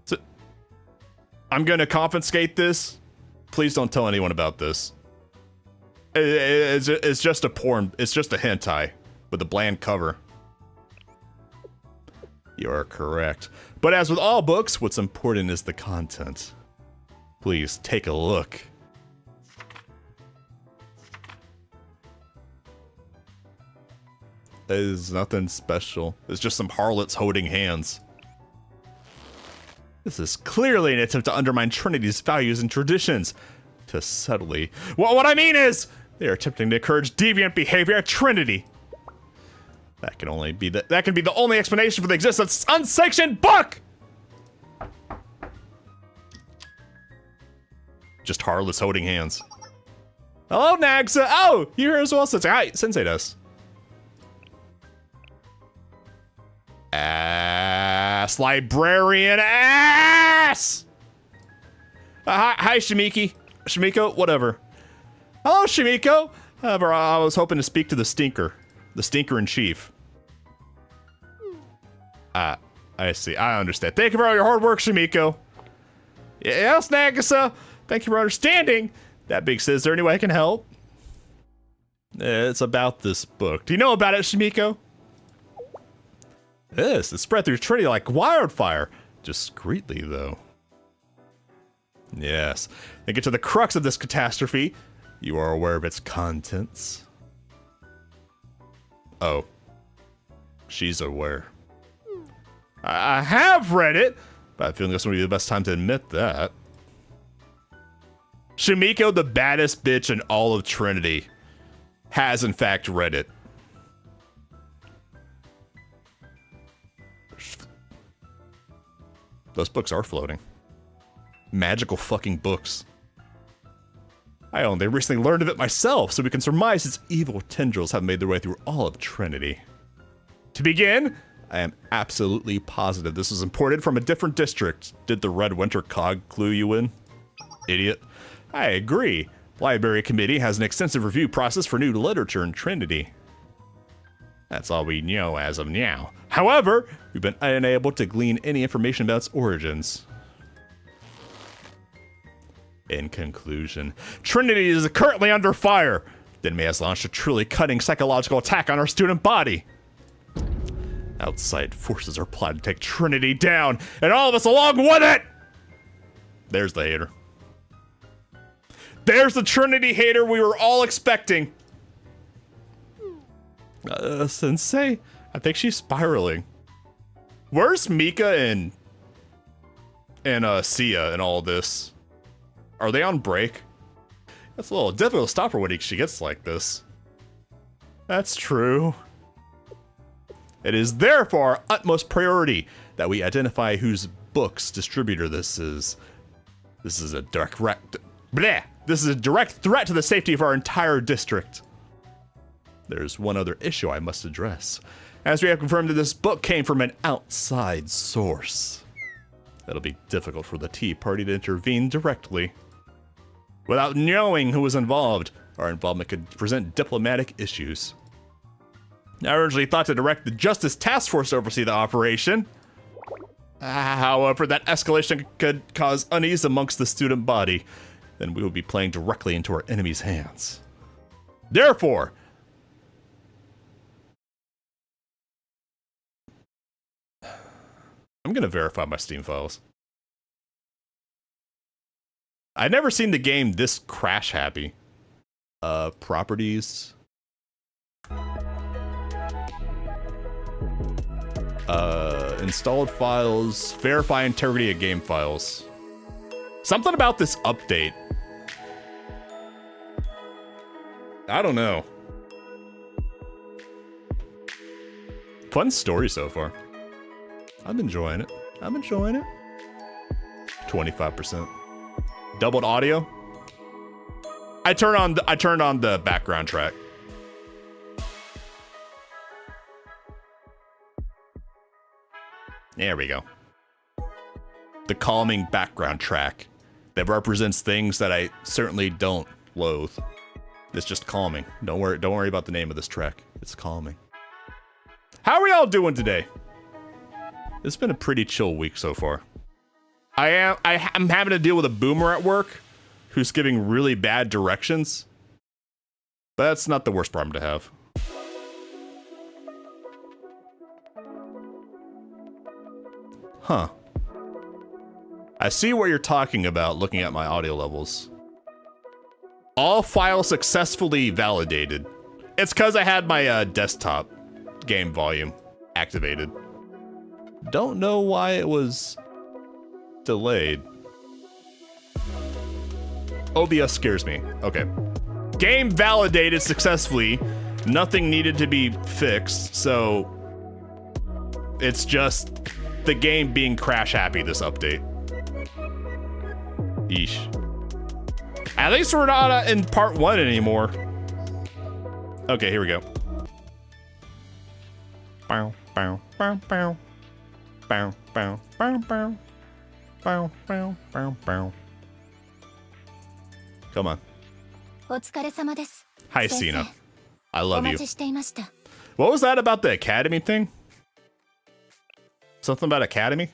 So, I'm gonna confiscate this. Please don't tell anyone about this. It's just a porn, it's just a hentai with a bland cover. You are correct. But as with all books, what's important is the content. Please take a look. There's nothing special. It's just some harlots holding hands. This is clearly an attempt to undermine Trinity's values and traditions. To subtly. Well, what I mean is, they are attempting to encourage deviant behavior at Trinity. That can be the only explanation for the existence of this unsanctioned book! Just harlots holding hands. Hello, Nagsa. Oh, you're here as well, Sensei. Hi, Sensei does. Ass librarian ass! Hi, Shimiki. Shimiko, whatever. Hello, Shimiko. However, I was hoping to speak to the stinker in chief. I see. I understand. Thank you for all your hard work, Shimiko. Yes, Nagisa. Thank you for understanding. That being said, is there any way I can help? It's about this book. Do you know about it, Shimiko? Yes, it spread through Trinity like wildfire. Discreetly, though. Yes. And get to the crux of this catastrophe. You are aware of its contents. Oh. She's aware. I have read it, but I feel this would be the best time to admit that. Shimiko, the baddest bitch in all of Trinity, has in fact read it. Those books are floating. Magical fucking books. I only recently learned of it myself, so we can surmise its evil tendrils have made their way through all of Trinity. To begin, I am absolutely positive this was imported from a different district. Did the Red Winter cog clue you in? Idiot. I agree. Library Committee has an extensive review process for new literature in Trinity. That's all we know as of now. However, we've been unable to glean any information about its origins. In conclusion, Trinity is currently under fire. The enemy has launched a truly cutting psychological attack on our student body. Outside forces are plotting to take Trinity down, and all of us along with it! There's the hater. There's the Trinity hater we were all expecting. Sensei? I think she's spiraling. Where's Mika and Sia in all this? Are they on break? That's a little difficult to stop her when she gets like this. That's true. It is therefore our utmost priority that we identify whose book's distributor this is. This is a direct threat to the safety of our entire district. There's one other issue I must address, as we have confirmed that this book came from an outside source. It'll be difficult for the Tea Party to intervene directly. Without knowing who was involved, our involvement could present diplomatic issues. I originally thought to direct the Justice Task Force to oversee the operation. However, that escalation could cause unease amongst the student body. Then we would be playing directly into our enemy's hands. Therefore, I'm gonna verify my Steam files. I've never seen the game this crash happy. Properties. Installed files. Verify integrity of game files. Something about this update. I don't know. Fun story so far. I'm enjoying it. 25%. Doubled audio. I turned on the background track. There we go. The calming background track that represents things that I certainly don't loathe. It's just calming. Don't worry about the name of this track. It's calming. How are we all doing today? It's been a pretty chill week so far. I'm having to deal with a boomer at work who's giving really bad directions. But that's not the worst problem to have. Huh. I see what you're talking about looking at my audio levels. All files successfully validated. It's because I had my desktop game volume activated. Don't know why it was delayed. OBS scares me. Okay. Game validated successfully. Nothing needed to be fixed, so it's just the game being crash happy this update. Yeesh. At least we're not in part 1 anymore. Okay, here we go. Bow, bow, bow, bow. Bow, bow, bow, bow. Bow, bow, bow, bow. Come on. Hi, Cena. I love you. What was that about the Academy thing? Something about Academy?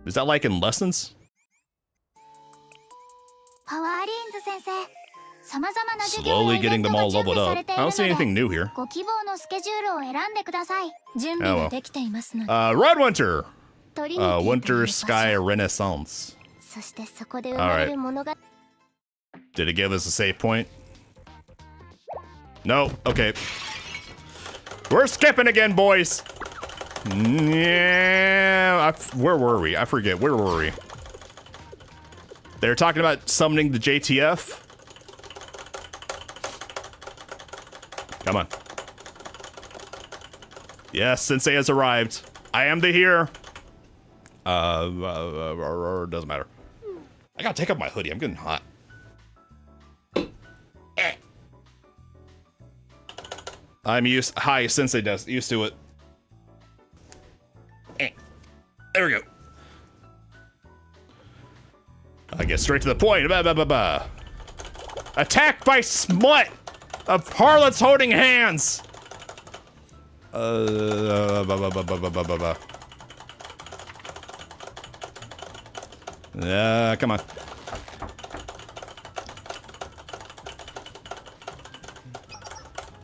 Is that like in lessons? Slowly getting them all leveled up. I don't see anything new here. Oh well. Red Winter! Winter Sky Renaissance. Alright. Did it give us a save point? No. Okay. We're skipping again, boys! Yeah. Where were we? I forget. Where were we? They were talking about summoning the JTF. Come on. Yes, Sensei has arrived. I am the here. Doesn't matter. I gotta take off my hoodie. I'm getting hot. I'm used. Hi, Sensei does. Used to it. There we go. I get straight to the point. Attacked by smut of harlots holding hands. Come on.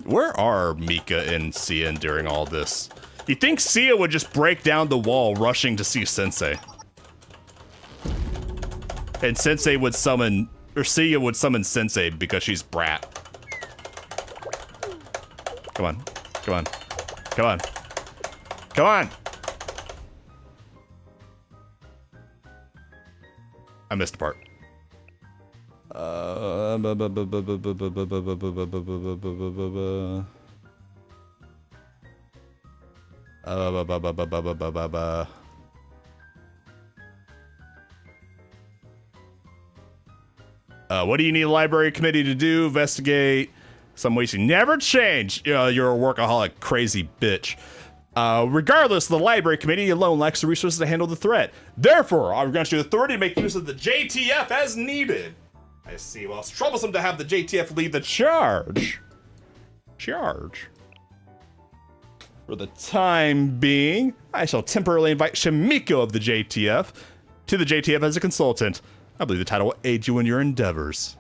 Where are Mika and Sia during all this? You think Sia would just break down the wall rushing to see Sensei? And Sensei would summon, or Sia would summon Sensei because she's brat. Come on. Come on. Come on. Come on! I missed a part. What do you need a library committee to do? Investigate some ways you never change. You're a workaholic, crazy bitch. Regardless, the library committee alone lacks the resources to handle the threat. Therefore, I'm going to the authority to make use of the JTF as needed. I see. Well, it's troublesome to have the JTF lead the charge. For the time being, I shall temporarily invite Shimiko of the JTF to the JTF as a consultant. I believe the title will aid you in your endeavors.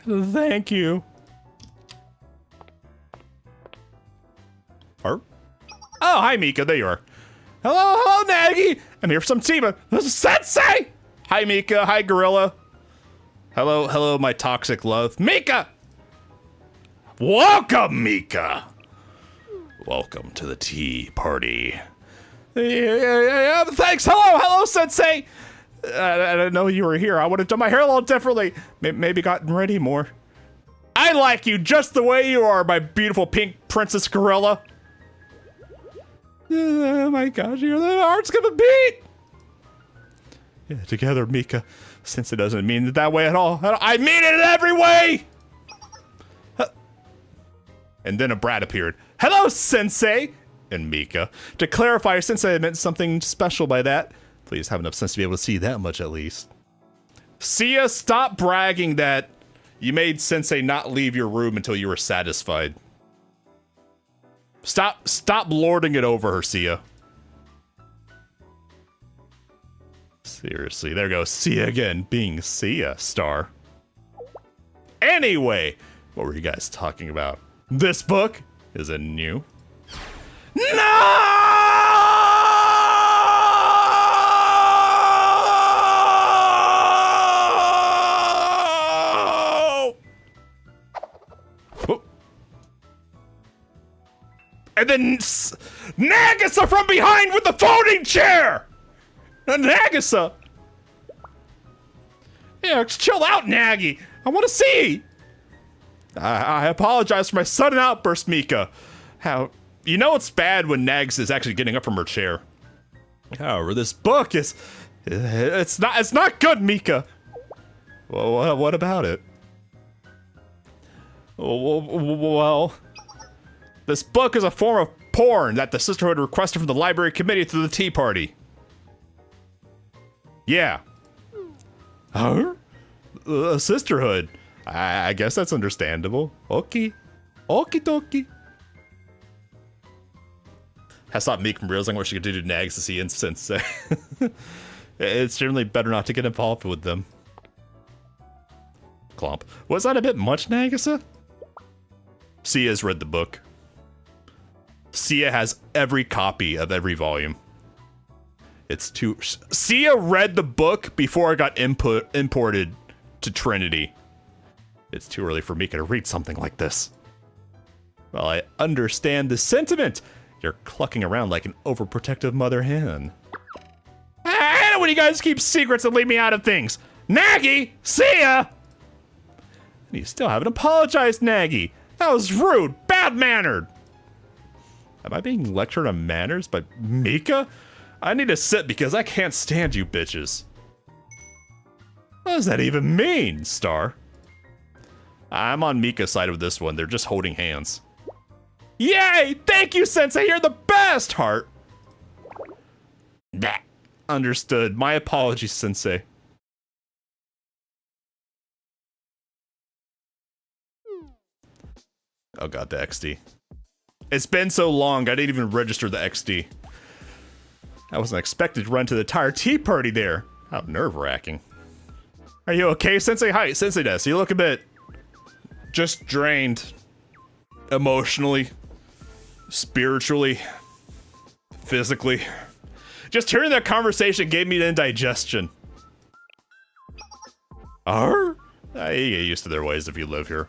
Thank you. Oh, hi, Mika. There you are. Hello, Nagi. I'm here for some Tima. Sensei! Hi, Mika. Hi, Gorilla. Hello, my toxic love. Mika! Welcome, Mika. Welcome to the tea party. Yeah, thanks. Hello, Sensei. I didn't know you were here. I would have done my hair a little differently. Maybe gotten ready more. I like you just the way you are, my beautiful pink princess gorilla. Oh my gosh, your heart's gonna beat. Yeah, together, Mika. Since it doesn't mean it that way at all. I mean it in every way! And then a brat appeared. Hello, Sensei! And Mika. To clarify, Sensei meant something special by that. Please have enough sense to be able to see that much at least. Sia, stop bragging that you made Sensei not leave your room until you were satisfied. Stop lording it over her, Sia. Seriously, there goes Sia again, being Sia star. Anyway, what were you guys talking about? This book isn't new. No! And then Nagisa from behind with the folding chair! Nagisa! Yeah, just chill out, Nagi. I want to see. I apologize for my sudden outburst, Mika. How you know it's bad when Nags is actually getting up from her chair. However, this book is it's not good, Mika. Well, what about it? Well, this book is a form of porn that the Sisterhood requested from the Library Committee through the Tea Party. Yeah. Huh? Sisterhood. I guess that's understandable. Okay. Okie dokie. Has stopped Meek from realizing what she could do to Nags to see in Sensei. It's generally better not to get involved with them. Clomp. Was that a bit much, Nagisa? Sia's read the book. Sia has every copy of every volume. It's too... Sia read the book before it got imported to Trinity. It's too early for Mika to read something like this. Well, I understand the sentiment. You're clucking around like an overprotective mother hen. I hate it when you guys keep secrets and leave me out of things. Nagi, Sia! And you still haven't apologized, Nagi. That was rude, bad-mannered. Am I being lectured on manners by Mika? I need to sit because I can't stand you bitches. What does that even mean, Star? I'm on Mika's side with this one. They're just holding hands. Yay! Thank you, Sensei! You're the best, Heart! Bah. Understood. My apologies, Sensei. Oh god, the XD. It's been so long, I didn't even register the XD. I wasn't expected to run to the entire tea party there. How nerve-wracking. Are you okay, Sensei? Hi, Sensei Des. You look a bit... just drained. Emotionally. Spiritually. Physically. Just hearing that conversation gave me indigestion. You get used to their ways if you live here.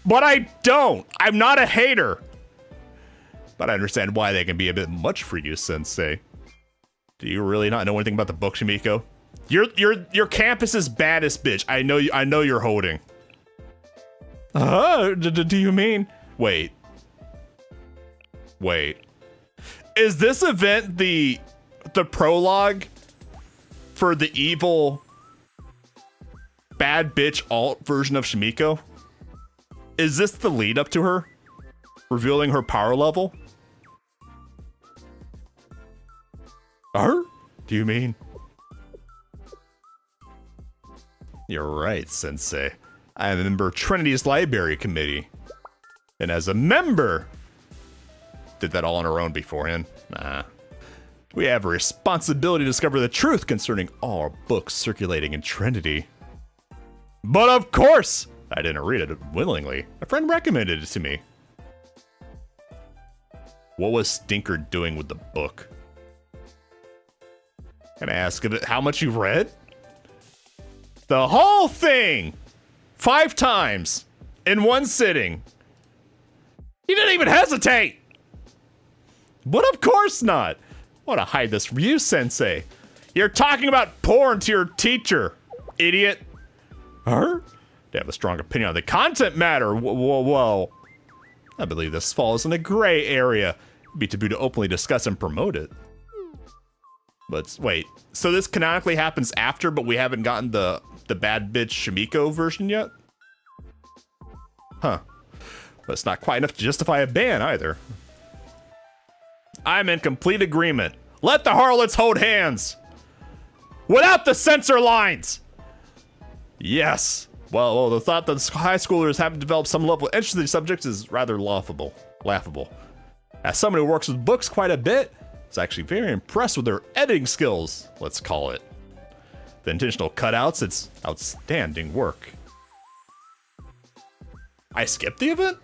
But I don't! I'm not a hater! But I understand why they can be a bit much for you, Sensei. Do you really not know anything about the book, Shimiko? Your campus's baddest bitch. I know you're holding. Do you mean? Wait. Is this event the prologue for the evil bad bitch alt version of Shimiko? Is this the lead up to her? Revealing her power level? Do you mean? You're right, Sensei. I am a member of Trinity's Library Committee. And as a member, did that all on our own beforehand. Nah. We have a responsibility to discover the truth concerning all books circulating in Trinity. But of course, I didn't read it willingly. A friend recommended it to me. What was Stinker doing with the book? Can I ask how much you read? The whole thing! 5 times! In one sitting. You didn't even hesitate! But of course not! I want to hide this from you, Sensei. You're talking about porn to your teacher, idiot. Her? They have a strong opinion on the content matter. Whoa. I believe this falls in a gray area. It'd be taboo to openly discuss and promote it. But wait, so this canonically happens after, but we haven't gotten the bad bitch Shimiko version yet? Huh. But it's not quite enough to justify a ban either. I'm in complete agreement. Let the harlots hold hands! Without the censor lines! Yes. Well, the thought that high schoolers haven't developed some level of interest in these subjects is rather laughable. As someone who works with books quite a bit, I was actually very impressed with their editing skills, let's call it. The intentional cutouts, it's outstanding work. I skipped the event?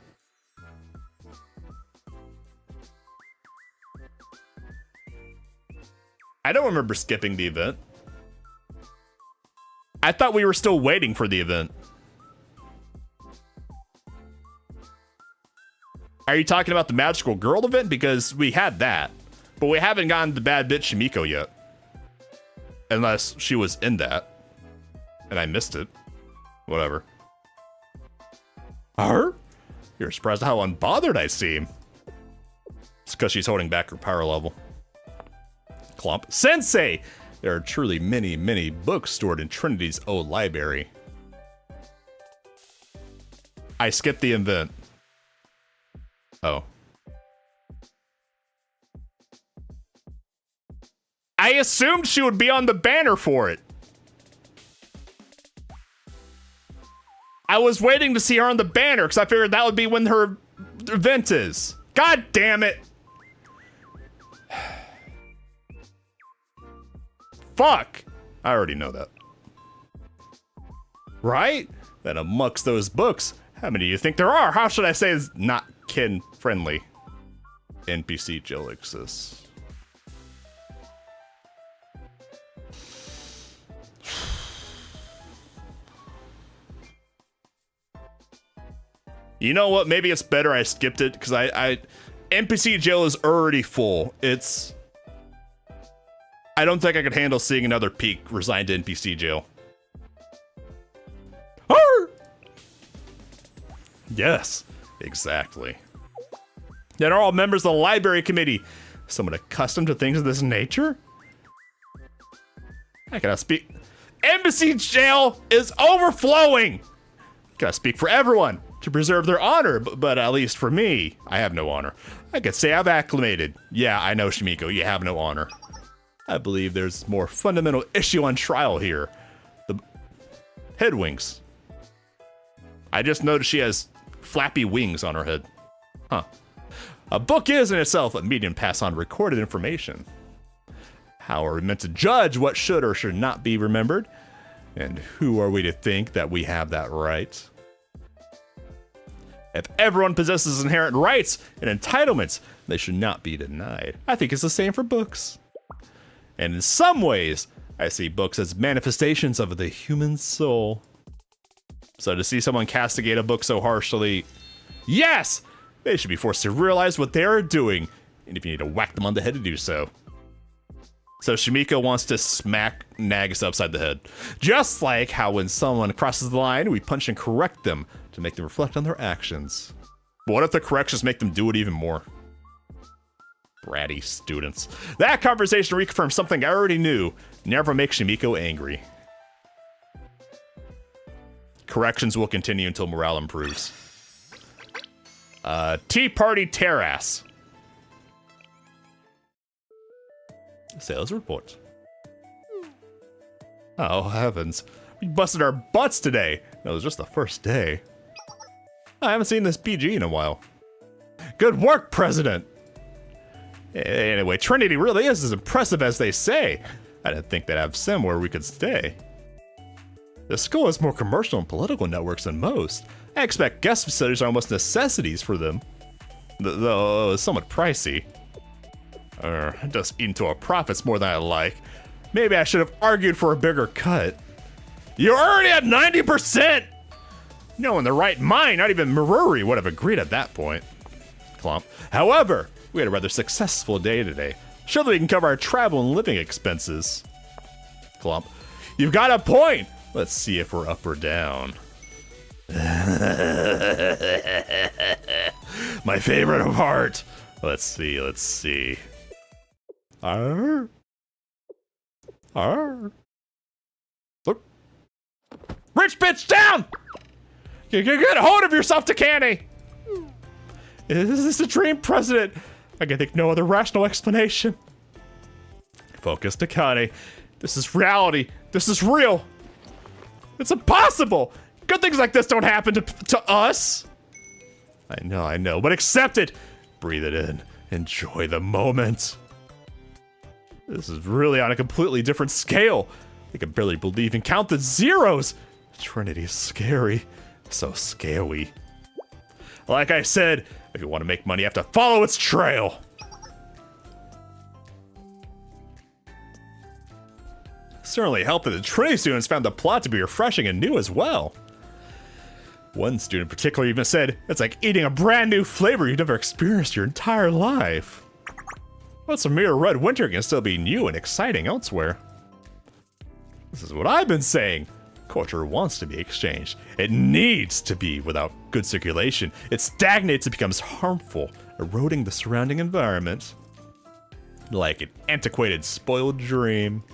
I don't remember skipping the event. I thought we were still waiting for the event. Are you talking about the magical girl event? Because we had that, but we haven't gotten the bad bitch Shimiko yet. Unless she was in that, and I missed it. Whatever. Her? You're surprised at how unbothered I seem. It's because she's holding back her power level. Clump. Sensei! There are truly many, many books stored in Trinity's old library. I skipped the event. Oh. I assumed she would be on the banner for it. I was waiting to see her on the banner because I figured that would be when her event is. God damn it. Fuck! I already know that. Right? Then amongst those books, how many do you think there are? How should I say is not kid-friendly? NPC Jill exists. You know what? Maybe it's better I skipped it, because NPC Jill is already full. I don't think I could handle seeing another peak resigned to NPC jail. Arr! Yes, exactly. They're all members of the library committee. Someone accustomed to things of this nature? I cannot speak. Embassy jail is overflowing! Gotta speak for everyone to preserve their honor, but at least for me, I have no honor. I could say I've acclimated. Yeah, I know, Shimiko, you have no honor. I believe there's more fundamental issue on trial here. The head wings. I just noticed she has flappy wings on her head. Huh. A book is in itself a medium pass on recorded information. How are we meant to judge what should or should not be remembered? And who are we to think that we have that right? If everyone possesses inherent rights and entitlements, they should not be denied. I think it's the same for books. And in some ways, I see books as manifestations of the human soul. So to see someone castigate a book so harshly, yes! They should be forced to realize what they are doing, and if you need to whack them on the head to do so. So Shimiko wants to smack Nagus upside the head. Just like how when someone crosses the line, we punch and correct them to make them reflect on their actions. But what if the corrections make them do it even more? Bratty students. That conversation reconfirms something I already knew. Never make Shimiko angry. Corrections will continue until morale improves. Tea Party Terrace. Sales report. Oh heavens. We busted our butts today. No, it was just the first day. I haven't seen this PG in a while. Good work, President. Anyway, Trinity really is as impressive as they say. I didn't think they'd have somewhere we could stay. The school has more commercial and political networks than most. I expect guest facilities are almost necessities for them. Though somewhat pricey. It does eat into our profits more than I like. Maybe I should have argued for a bigger cut. You're already at 90%! No, in the right mind, not even Maruri would have agreed at that point. Clump. However, we had a rather successful day today. Surely we can cover our travel and living expenses. Clump. You've got a point! Let's see if we're up or down. My favorite part. Let's see. Arr. Look. Rich bitch down! Get a hold of yourself, Takane! Is this a dream, President? I can think no other rational explanation. Focus, Takane. This is reality. This is real. It's impossible! Good things like this don't happen to us! I know, but accept it! Breathe it in. Enjoy the moment. This is really on a completely different scale. I can barely believe and count the zeros. Trinity's scary. So scary. Like I said, if you want to make money, you have to follow its trail. Certainly helped that the Trinity students found the plot to be refreshing and new as well. One student in particular even said, it's like eating a brand new flavor you've never experienced your entire life. What's a mere red winter can still be new and exciting elsewhere. This is what I've been saying. Culture wants to be exchanged. It needs to be. Without good circulation, it stagnates and becomes harmful, eroding the surrounding environment. Like an antiquated, spoiled dream.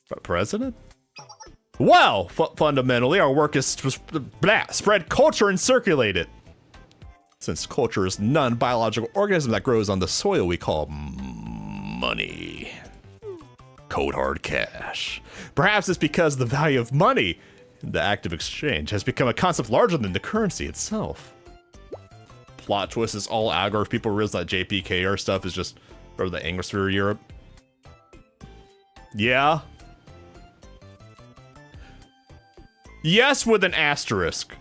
But President? Well, fundamentally, our work is to spread culture and circulate it. Since culture is non-biological organism that grows on the soil we call money. Cold hard cash. Perhaps it's because the value of money, the act of exchange, has become a concept larger than the currency itself. Plot twist is all aggro if people realize that JPKR stuff is just, or the Anglosphere Europe. Yeah. Yes, with an asterisk.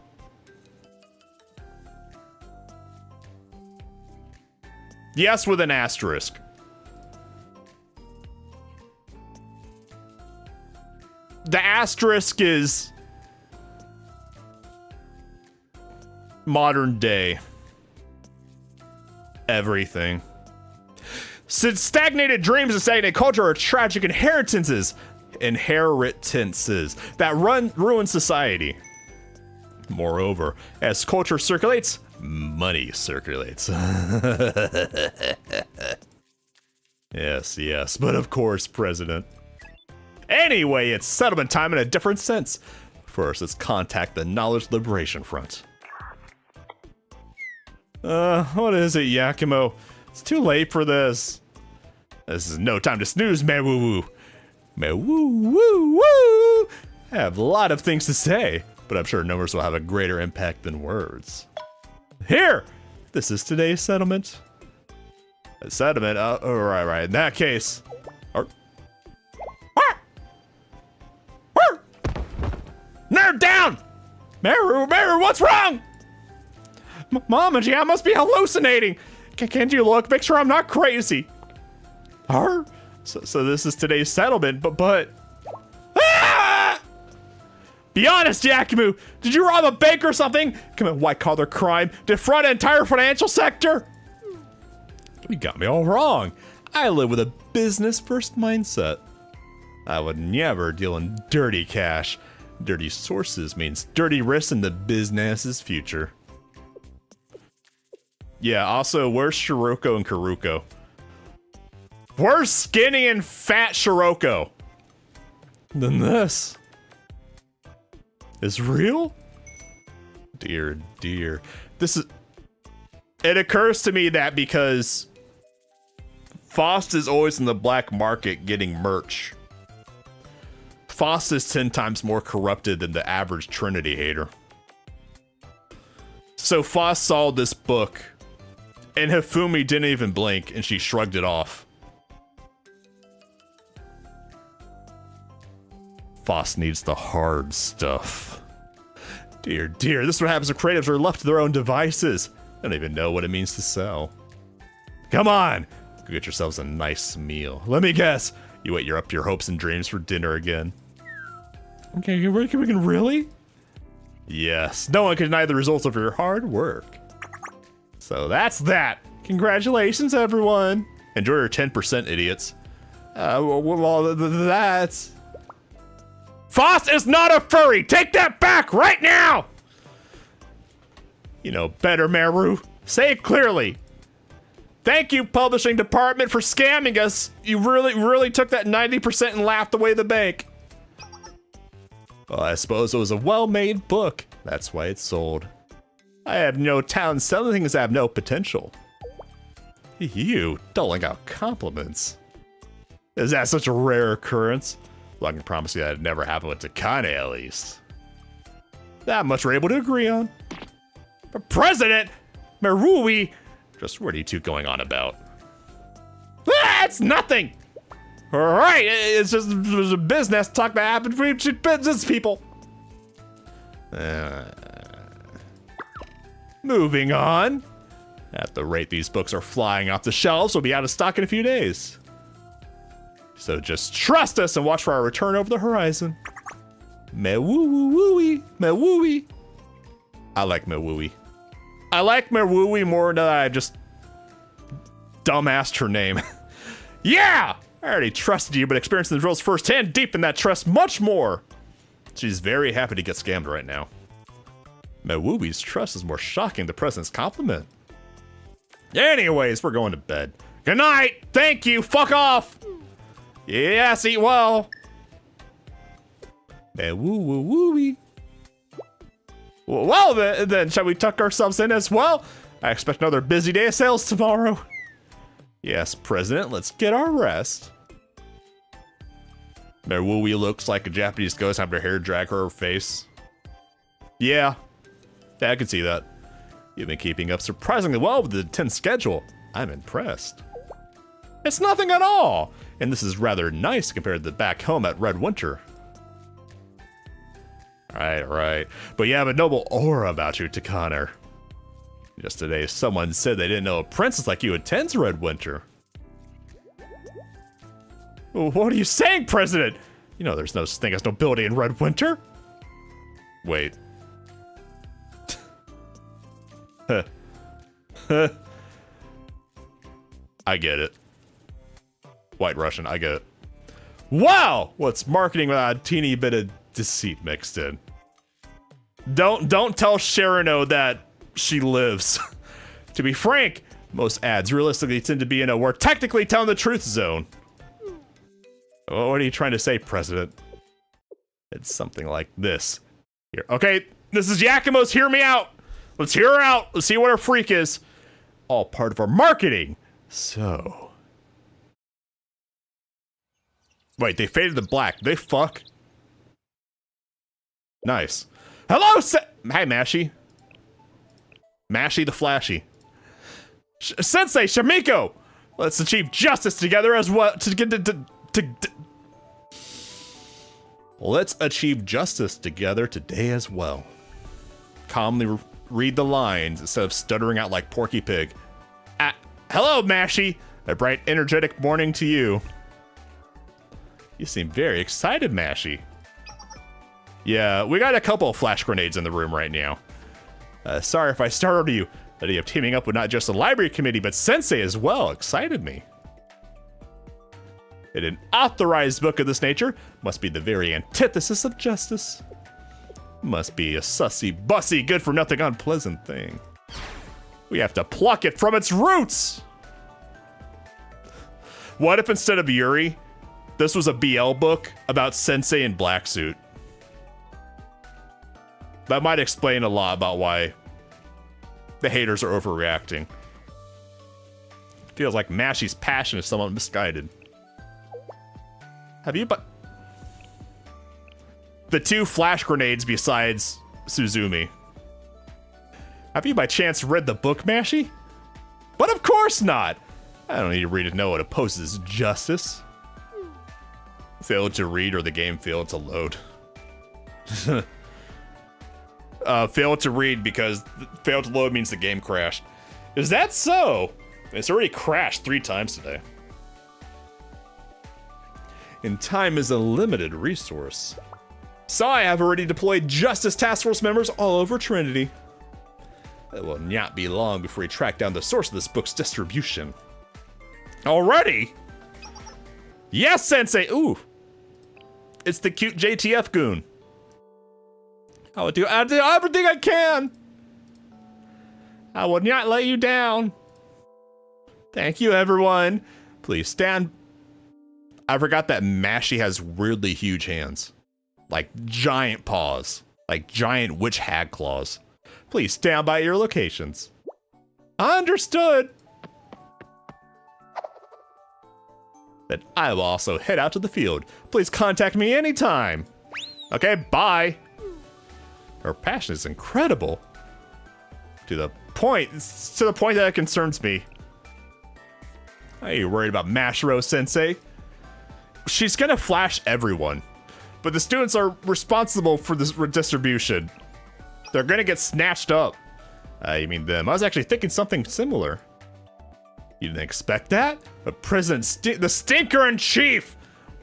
Yes, with an asterisk. The asterisk is modern day. Everything. Since stagnated dreams and stagnated culture are tragic inheritances that ruin society. Moreover, as culture circulates, money circulates. Yes, but of course, President. Anyway, it's settlement time in a different sense. First, let's contact the Knowledge Liberation Front. What is it, Yakumo? It's too late for this. This is no time to snooze, man-woo-woo. Man-woo-woo-woo! I have a lot of things to say, but I'm sure numbers will have a greater impact than words. Here! This is today's settlement. A settlement? Right. In that case... Nerd down! Meru, what's wrong? Mama G, I must be hallucinating. Can't you look? Make sure I'm not crazy. So this is today's settlement, but... Ah! Be honest, Yakumu. Did you rob a bank or something? Commit white-collar crime? Defraud an entire financial sector? You got me all wrong. I live with a business-first mindset. I would never deal in dirty cash. Dirty sources means dirty risks in the business's future. Yeah, also, where's Shiroko and Karuko? Where's skinny and fat Shiroko? Then this is real? Dear. This is... It occurs to me that because Faust is always in the black market getting merch, Faust is 10 times more corrupted than the average Trinity hater. So Faust saw this book And Hifumi didn't even blink, and she shrugged it off. Foss needs the hard stuff. Dear, dear, this is what happens when creatives are left to their own devices. They don't even know what it means to sell. Come on, go get yourselves a nice meal. Let me guess, you ate up your hopes and dreams for dinner again. Okay, we can really? Yes, no one can deny the results of your hard work. So that's that. Congratulations, everyone. Enjoy your 10%, idiots. Well, that's... Foss is not a furry! Take that back right now! You know better, Meru. Say it clearly. Thank you, publishing department, for scamming us. You really took that 90% and laughed away the bank. Well, I suppose it was a well-made book. That's why it sold. I have no talent selling things that have no potential. You, doling out compliments. Is that such a rare occurrence? Well, I can promise you that it never happened with Takane, at least. That much we're able to agree on. But President Marui, just what are you two going on about? It's nothing! Alright, it's just there's a business talk that happened between business people. Moving on. At the rate these books are flying off the shelves, we'll be out of stock in a few days. So just trust us and watch for our return over the horizon. Mewooey, Mewooey. I like Mewooey. I like Mewooey more than I just dumbassed her name. Yeah! I already trusted you, but experiencing the drills firsthand deepened that trust much more. She's very happy to get scammed right now. Mewooey's trust is more shocking than the president's compliment. Anyways, we're going to bed. Good night! Thank you! Fuck off! Yes, eat well! Mewooey. Well, then, shall we tuck ourselves in as well? I expect another busy day of sales tomorrow. Yes, President, let's get our rest. Mewooey looks like a Japanese ghost having her hair drag her face. Yeah, I can see that. You've been keeping up surprisingly well with the intense schedule. I'm impressed. It's nothing at all, and this is rather nice compared to back home at Red Winter. Right. But you have a noble aura about you, Takane. Just today, someone said they didn't know a princess like you attends Red Winter. What are you saying, President? You know there's no such thing as nobility in Red Winter. Wait. I get it. White Russian, I get it. Wow! What's marketing without a teeny bit of deceit mixed in? Don't tell Sharano that she lives. To be frank, most ads realistically tend to be in a we're technically telling the truth zone. What are you trying to say, President? It's something like this. Here, okay, this is Yakumo's Hear Me Out. Let's hear her out. Let's see what her freak is. All part of our marketing. So. Wait, they faded to black. They fuck. Nice. Hello, hi, Mashi. Mashi the Flashy. Sensei, Shamiko! Let's achieve justice together as well. Let's achieve justice together today as well. Calmly read the lines instead of stuttering out like Porky Pig. Hello, Mashi. A bright, energetic morning to you. You seem very excited, Mashi. Yeah, we got a couple of flash grenades in the room right now. Sorry if I startled you. The idea of teaming up with not just the library committee, but Sensei as well excited me. In an authorized book of this nature, must be the very antithesis of justice. Must be a sussy, bussy, good-for-nothing, unpleasant thing. We have to pluck it from its roots! What if instead of Yuri, this was a BL book about Sensei in black suit? That might explain a lot about why the haters are overreacting. Feels like Mashi's passion is somewhat misguided. Have you the two flash grenades besides Suzumi. Have you by chance read the book, Mashi? But of course not! I don't need to read to know what opposes justice. Failed to read or the game failed to load. Failed to read because failed to load means the game crashed. Is that so? It's already crashed 3 times today. And time is a limited resource. So I have already deployed Justice Task Force members all over Trinity. It will not be long before we track down the source of this book's distribution. Already? Yes, Sensei! Ooh. It's the cute JTF goon. I'll do everything I can. I will not let you down. Thank you, everyone. Please stand. I forgot that Mashy has weirdly huge hands. Like giant paws. Like giant witch hag claws. Please stand by your locations. Understood. Then I will also head out to the field. Please contact me anytime. Okay, bye. Her passion is incredible. To the point that it concerns me. Are you worried about Mashiro Sensei? She's gonna flash everyone. But the students are responsible for this redistribution. They're gonna get snatched up. You mean them? I was actually thinking something similar. You didn't expect that? But President the Stinker-in-Chief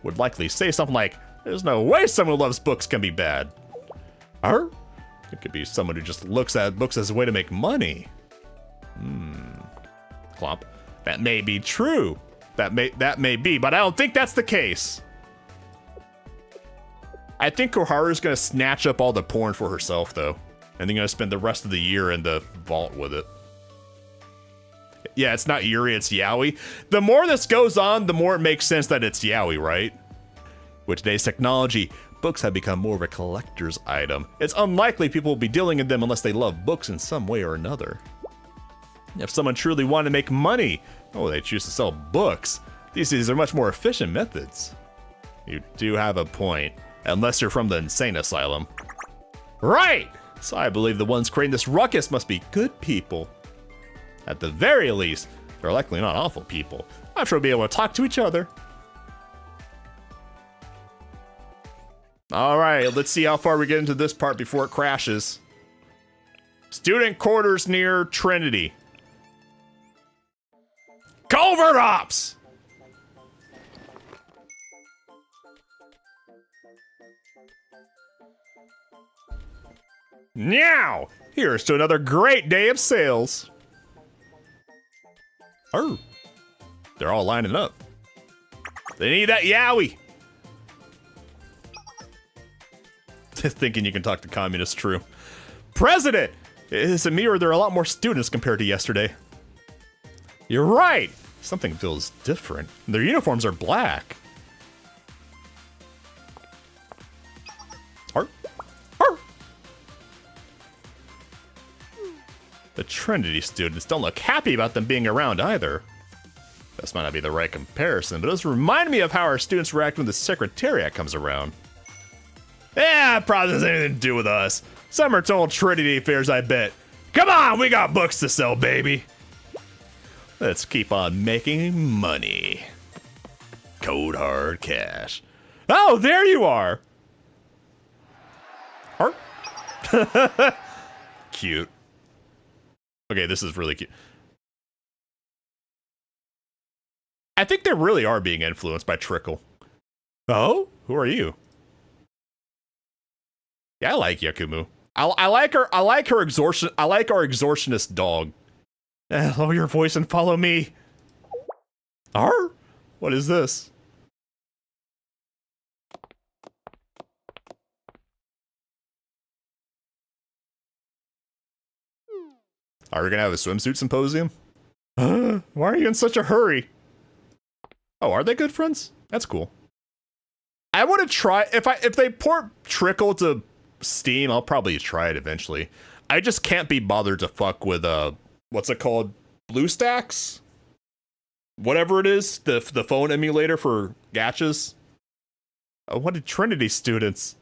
would likely say something like, there's no way someone who loves books can be bad. Or it could be someone who just looks at books as a way to make money. Clomp. That may be true. That may be, but I don't think that's the case. I think Koharu's gonna snatch up all the porn for herself, though. And then gonna spend the rest of the year in the vault with it. Yeah, it's not Yuri, it's Yaoi. The more this goes on, the more it makes sense that it's Yaoi, right? With today's technology, books have become more of a collector's item. It's unlikely people will be dealing in them unless they love books in some way or another. If someone truly wanted to make money, they choose to sell books. These are much more efficient methods. You do have a point, unless you're from the insane asylum. Right! So I believe the ones creating this ruckus must be good people. At the very least, they're likely not awful people. I'm sure we'll be able to talk to each other. Alright, let's see how far we get into this part before it crashes. Student quarters near Trinity. Covert Ops! Now, here's to another great day of sales. Oh, they're all lining up. They need that Yaoi. Thinking you can talk to communists, true. President! Is it me or there are a lot more students compared to yesterday? You're right. Something feels different. Their uniforms are black. Arr. Arr. The Trinity students don't look happy about them being around either. This might not be the right comparison, but it does remind me of how our students react when the Secretariat comes around. Yeah, it probably doesn't have anything to do with us. Some are total Trinity affairs, I bet. Come on, we got books to sell, baby. Let's keep on making money. Cold hard cash. Oh, there you are. Heart. Cute. Okay, this is really cute. I think they really are being influenced by Trickle. Oh, who are you? Yeah, I like Yakumu. I like her. I like her extortion. I like our extortionist dog. Lower your voice and follow me. Arr? What is this? Are we gonna have a swimsuit symposium? Why are you in such a hurry? Oh, are they good friends? That's cool. I want to try if they port Trickle to Steam, I'll probably try it eventually. I just can't be bothered to fuck with what's it called? BlueStacks? Whatever it is, the phone emulator for gachas. I wanted Trinity students.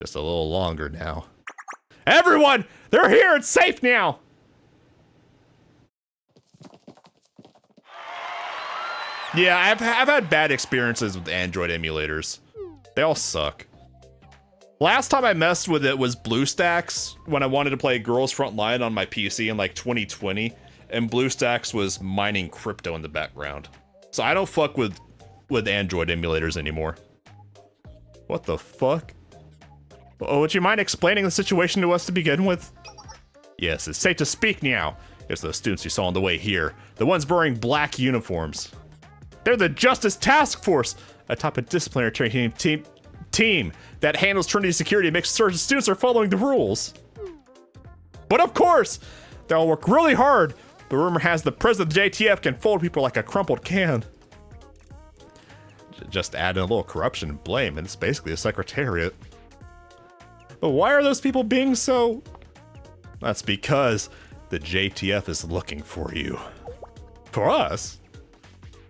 Just a little longer now. Everyone! They're here! It's safe now! Yeah, I've had bad experiences with Android emulators. They all suck. Last time I messed with it was BlueStacks when I wanted to play Girls Frontline on my PC in like 2020, and BlueStacks was mining crypto in the background. So I don't fuck with Android emulators anymore. What the fuck? Oh, would you mind explaining the situation to us to begin with? Yes, it's safe to speak now. It's those students you saw on the way here. The ones wearing black uniforms. They're the Justice Task Force, a type of disciplinary training team that handles Trinity security and makes certain students are following the rules. But of course, they all work really hard. The rumor has the president of the JTF can fold people like a crumpled can. Just add in a little corruption and blame, and it's basically a secretariat. But why are those people being so... That's because the JTF is looking for you. For us?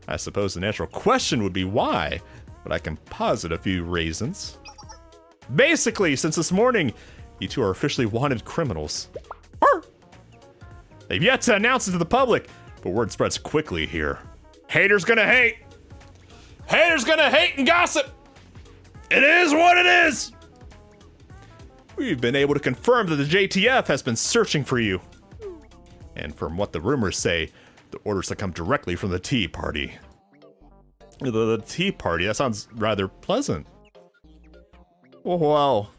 I suppose the natural question would be why, but I can posit a few reasons. Basically, since this morning, you two are officially wanted criminals. Arr! They've yet to announce it to the public, but word spreads quickly here. Haters gonna hate! Haters gonna hate and gossip! It is what it is! We've been able to confirm that the JTF has been searching for you. And from what the rumors say, the orders have come directly from the Tea Party. The Tea Party? That sounds rather pleasant. Well...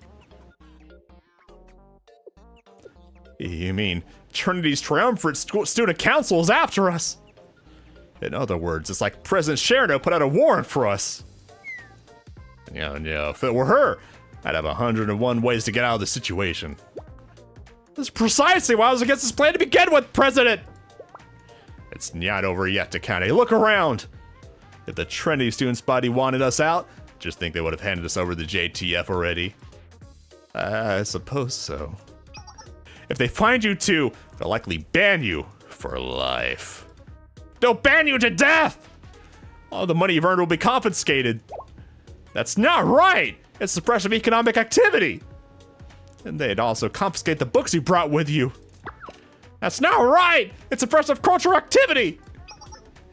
You mean Trinity's triumvirate student council is after us? In other words, it's like President Cherno put out a warrant for us. Yeah, if it were her, I'd have 101 ways to get out of the situation. That's precisely why I was against this plan to begin with, President! It's not over yet, Takane. Look around! If the Trinity students' body wanted us out, just think they would have handed us over to the JTF already. I suppose so. If they find you two, they'll likely ban you for life. They'll ban you to death! All the money you've earned will be confiscated. That's not right! It's suppression of economic activity! And they'd also confiscate the books you brought with you. That's not right! It's suppression of cultural activity!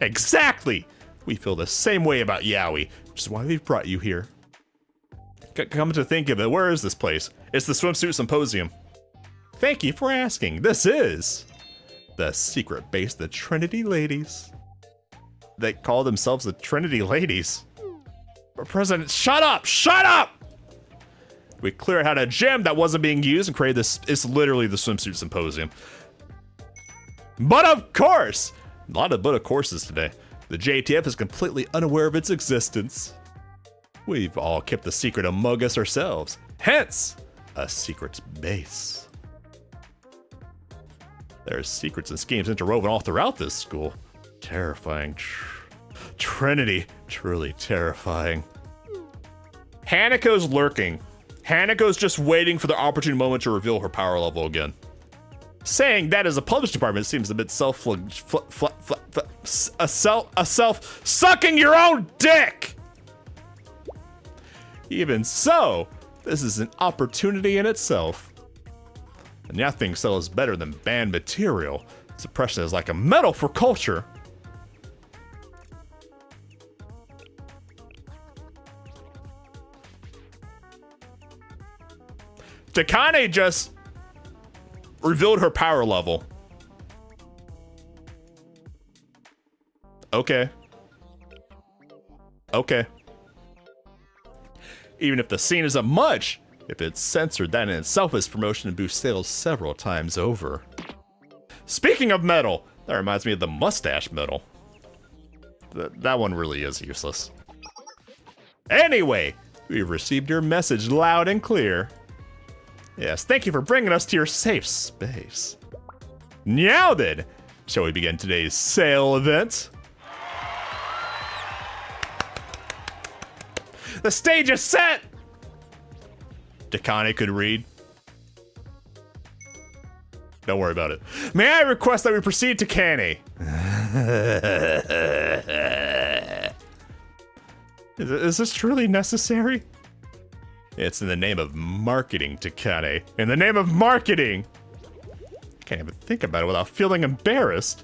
Exactly! We feel the same way about Yaoi, which is why we've brought you here. Come to think of it, where is this place? It's the Swimsuit Symposium. Thank you for asking. This is the secret base of the Trinity Ladies. They call themselves the Trinity Ladies. But President, shut up! Shut up! We cleared out a gem that wasn't being used and created this. It's literally the Swimsuit Symposium. But of course, a lot of but of courses today. The JTF is completely unaware of its existence. We've all kept the secret among us ourselves. Hence, a secret base. There's secrets and schemes interwoven all throughout this school. Terrifying. Trinity, truly terrifying. Hanako's lurking. Hanako's just waiting for the opportune moment to reveal her power level again. Saying that as a published department seems a bit sucking your own dick! Even so, this is an opportunity in itself. And nothing sells better than banned material. Suppression is like a medal for culture. Takane just revealed her power level. Okay. Okay. Even if the scene isn't much, if it's censored, that in itself is promotion to boost sales several times over. Speaking of metal, that reminds me of the mustache medal. That one really is useless. Anyway, we've received your message loud and clear. Yes, thank you for bringing us to your safe space. Now then, shall we begin today's sale event? The stage is set! Takane could read. Don't worry about it. May I request that we proceed to Kane? Is this truly necessary? It's in the name of marketing, Takane. In the name of marketing! Can't even think about it without feeling embarrassed.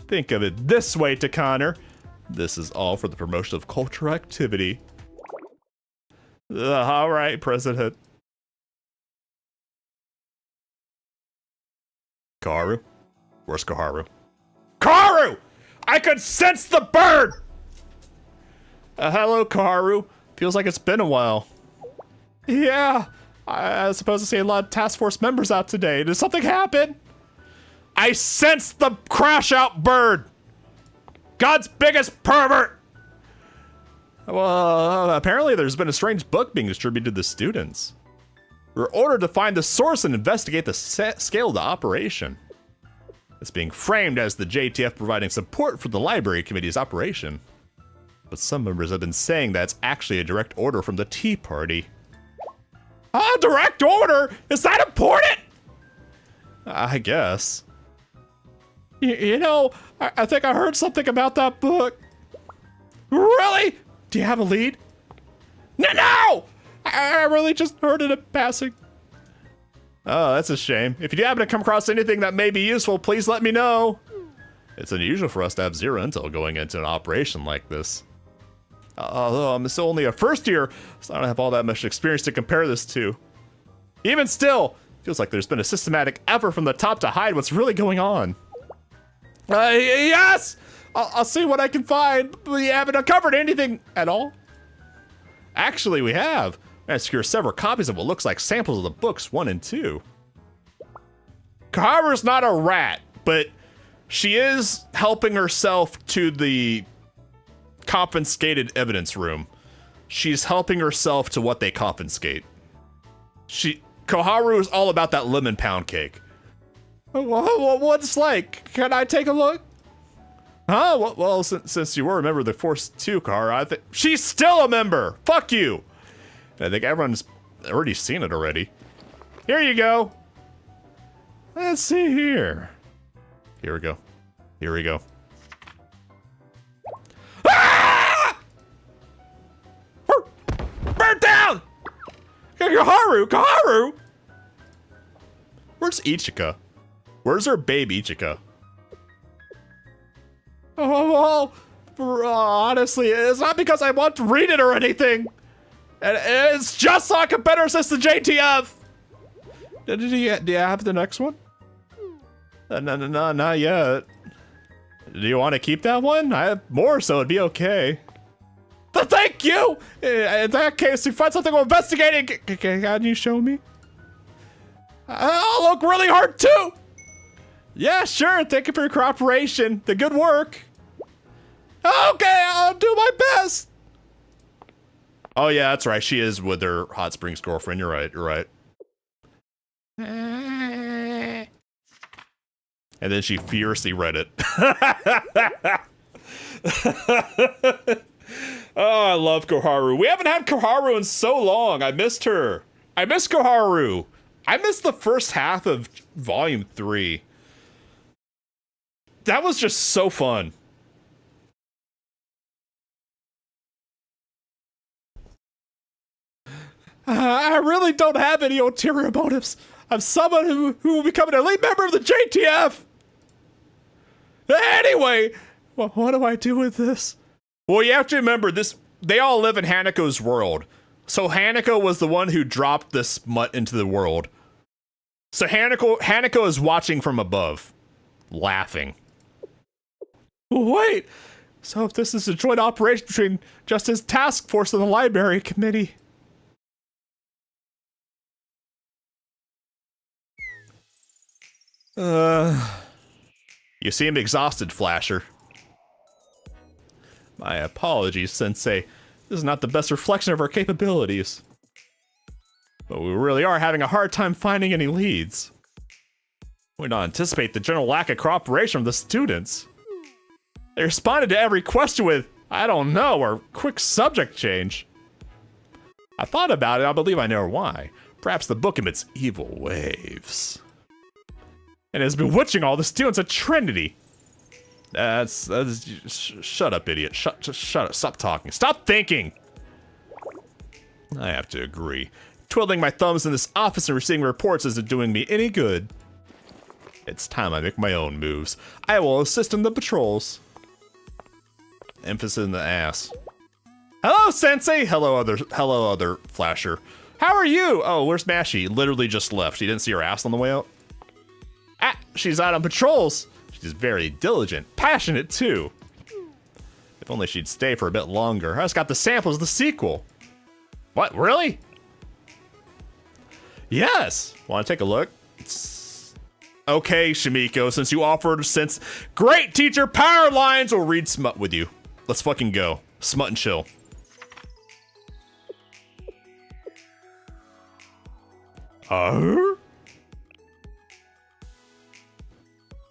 Think of it this way, Takane. This is all for the promotion of cultural activity. All right, President. Kaharu? Where's Kaharu? Kaharu! I could sense the bird! Hello, Kaharu. Feels like it's been a while. Yeah, I was supposed to see a lot of task force members out today. Did something happen? I sense the crash out bird! God's biggest pervert! Well, apparently there's been a strange book being distributed to the students. We're ordered to find the source and investigate the scale of the operation. It's being framed as the JTF providing support for the library committee's operation. But some members have been saying that it's actually a direct order from the Tea Party. A direct order? Is that important? I guess. You know, I think I heard something about that book. Really? Do you have a lead? No! I really just heard it in passing. Oh, that's a shame. If you happen to come across anything that may be useful, please let me know. It's unusual for us to have zero intel going into an operation like this. Although I'm still only a first year, so I don't have all that much experience to compare this to. Even still, feels like there's been a systematic effort from the top to hide what's really going on. Yes! I'll see what I can find. We haven't uncovered anything at all. Actually, we have. I secured several copies of what looks like samples of the books 1 and 2. Kaharu's not a rat, but she is helping herself to the confiscated evidence room. She's helping herself to what they confiscate. Kaharu is all about that lemon pound cake. What's like? Can I take a look? Huh? Well, since you were a member of the Force 2, Kaharu, I think she's still a member. Fuck you. I think everyone's already seen it already. Here you go. Let's see here. Here we go. Here we go. Ah! Burn down! Kaharu! Where's Ichika? Where's her babe Ichika? Oh, well, honestly, it's not because I want to read it or anything. It's just so I can better assist the JTF. Do you have the next one? No, not yet. Do you want to keep that one? I have more, so it'd be okay. Thank you! In that case, if you find something we're investigating, can you show me? I'll look really hard too! Yeah, sure, thank you for your cooperation. The good work. Okay, I'll do my best. Oh yeah, that's right, she is with her Hot Springs girlfriend. You're right. And then she fiercely read it. Oh, I love Kaharu. We haven't had Kaharu in so long. I missed her. I miss Kaharu. I missed the first half of Volume 3. That was just so fun. I really don't have any ulterior motives. I'm someone who will become an elite member of the JTF. Anyway, what do I do with this? Well, you have to remember this. They all live in Hanako's world. So Hanako was the one who dropped this mutt into the world. So Hanako is watching from above, laughing. Wait, so if this is a joint operation between Justice Task Force and the Library Committee. You seem exhausted, Flasher. My apologies, Sensei. This is not the best reflection of our capabilities. But we really are having a hard time finding any leads. We don't anticipate the general lack of cooperation from the students. They responded to every question with, I don't know, or quick subject change. I thought about it, I believe I know why. Perhaps the book emits evil waves. And has been bewitching all the students at Trinity. Shut up, idiot. Shut up. Stop talking. Stop thinking. I have to agree. Twiddling my thumbs in this office and receiving reports isn't doing me any good. It's time I make my own moves. I will assist in the patrols. Emphasis in the ass. Hello, Sensei. Hello, other flasher. How are you? Oh, where's Mashy? Literally just left. She didn't see her ass on the way out. Ah, she's out on patrols. She's very diligent, passionate too. If only she'd stay for a bit longer. I just got the samples of the sequel. What, really? Yes. Want to take a look? Okay, Shimiko, since you offered, since great teacher Powerlines will read smut with you. Let's fucking go. Smut and chill.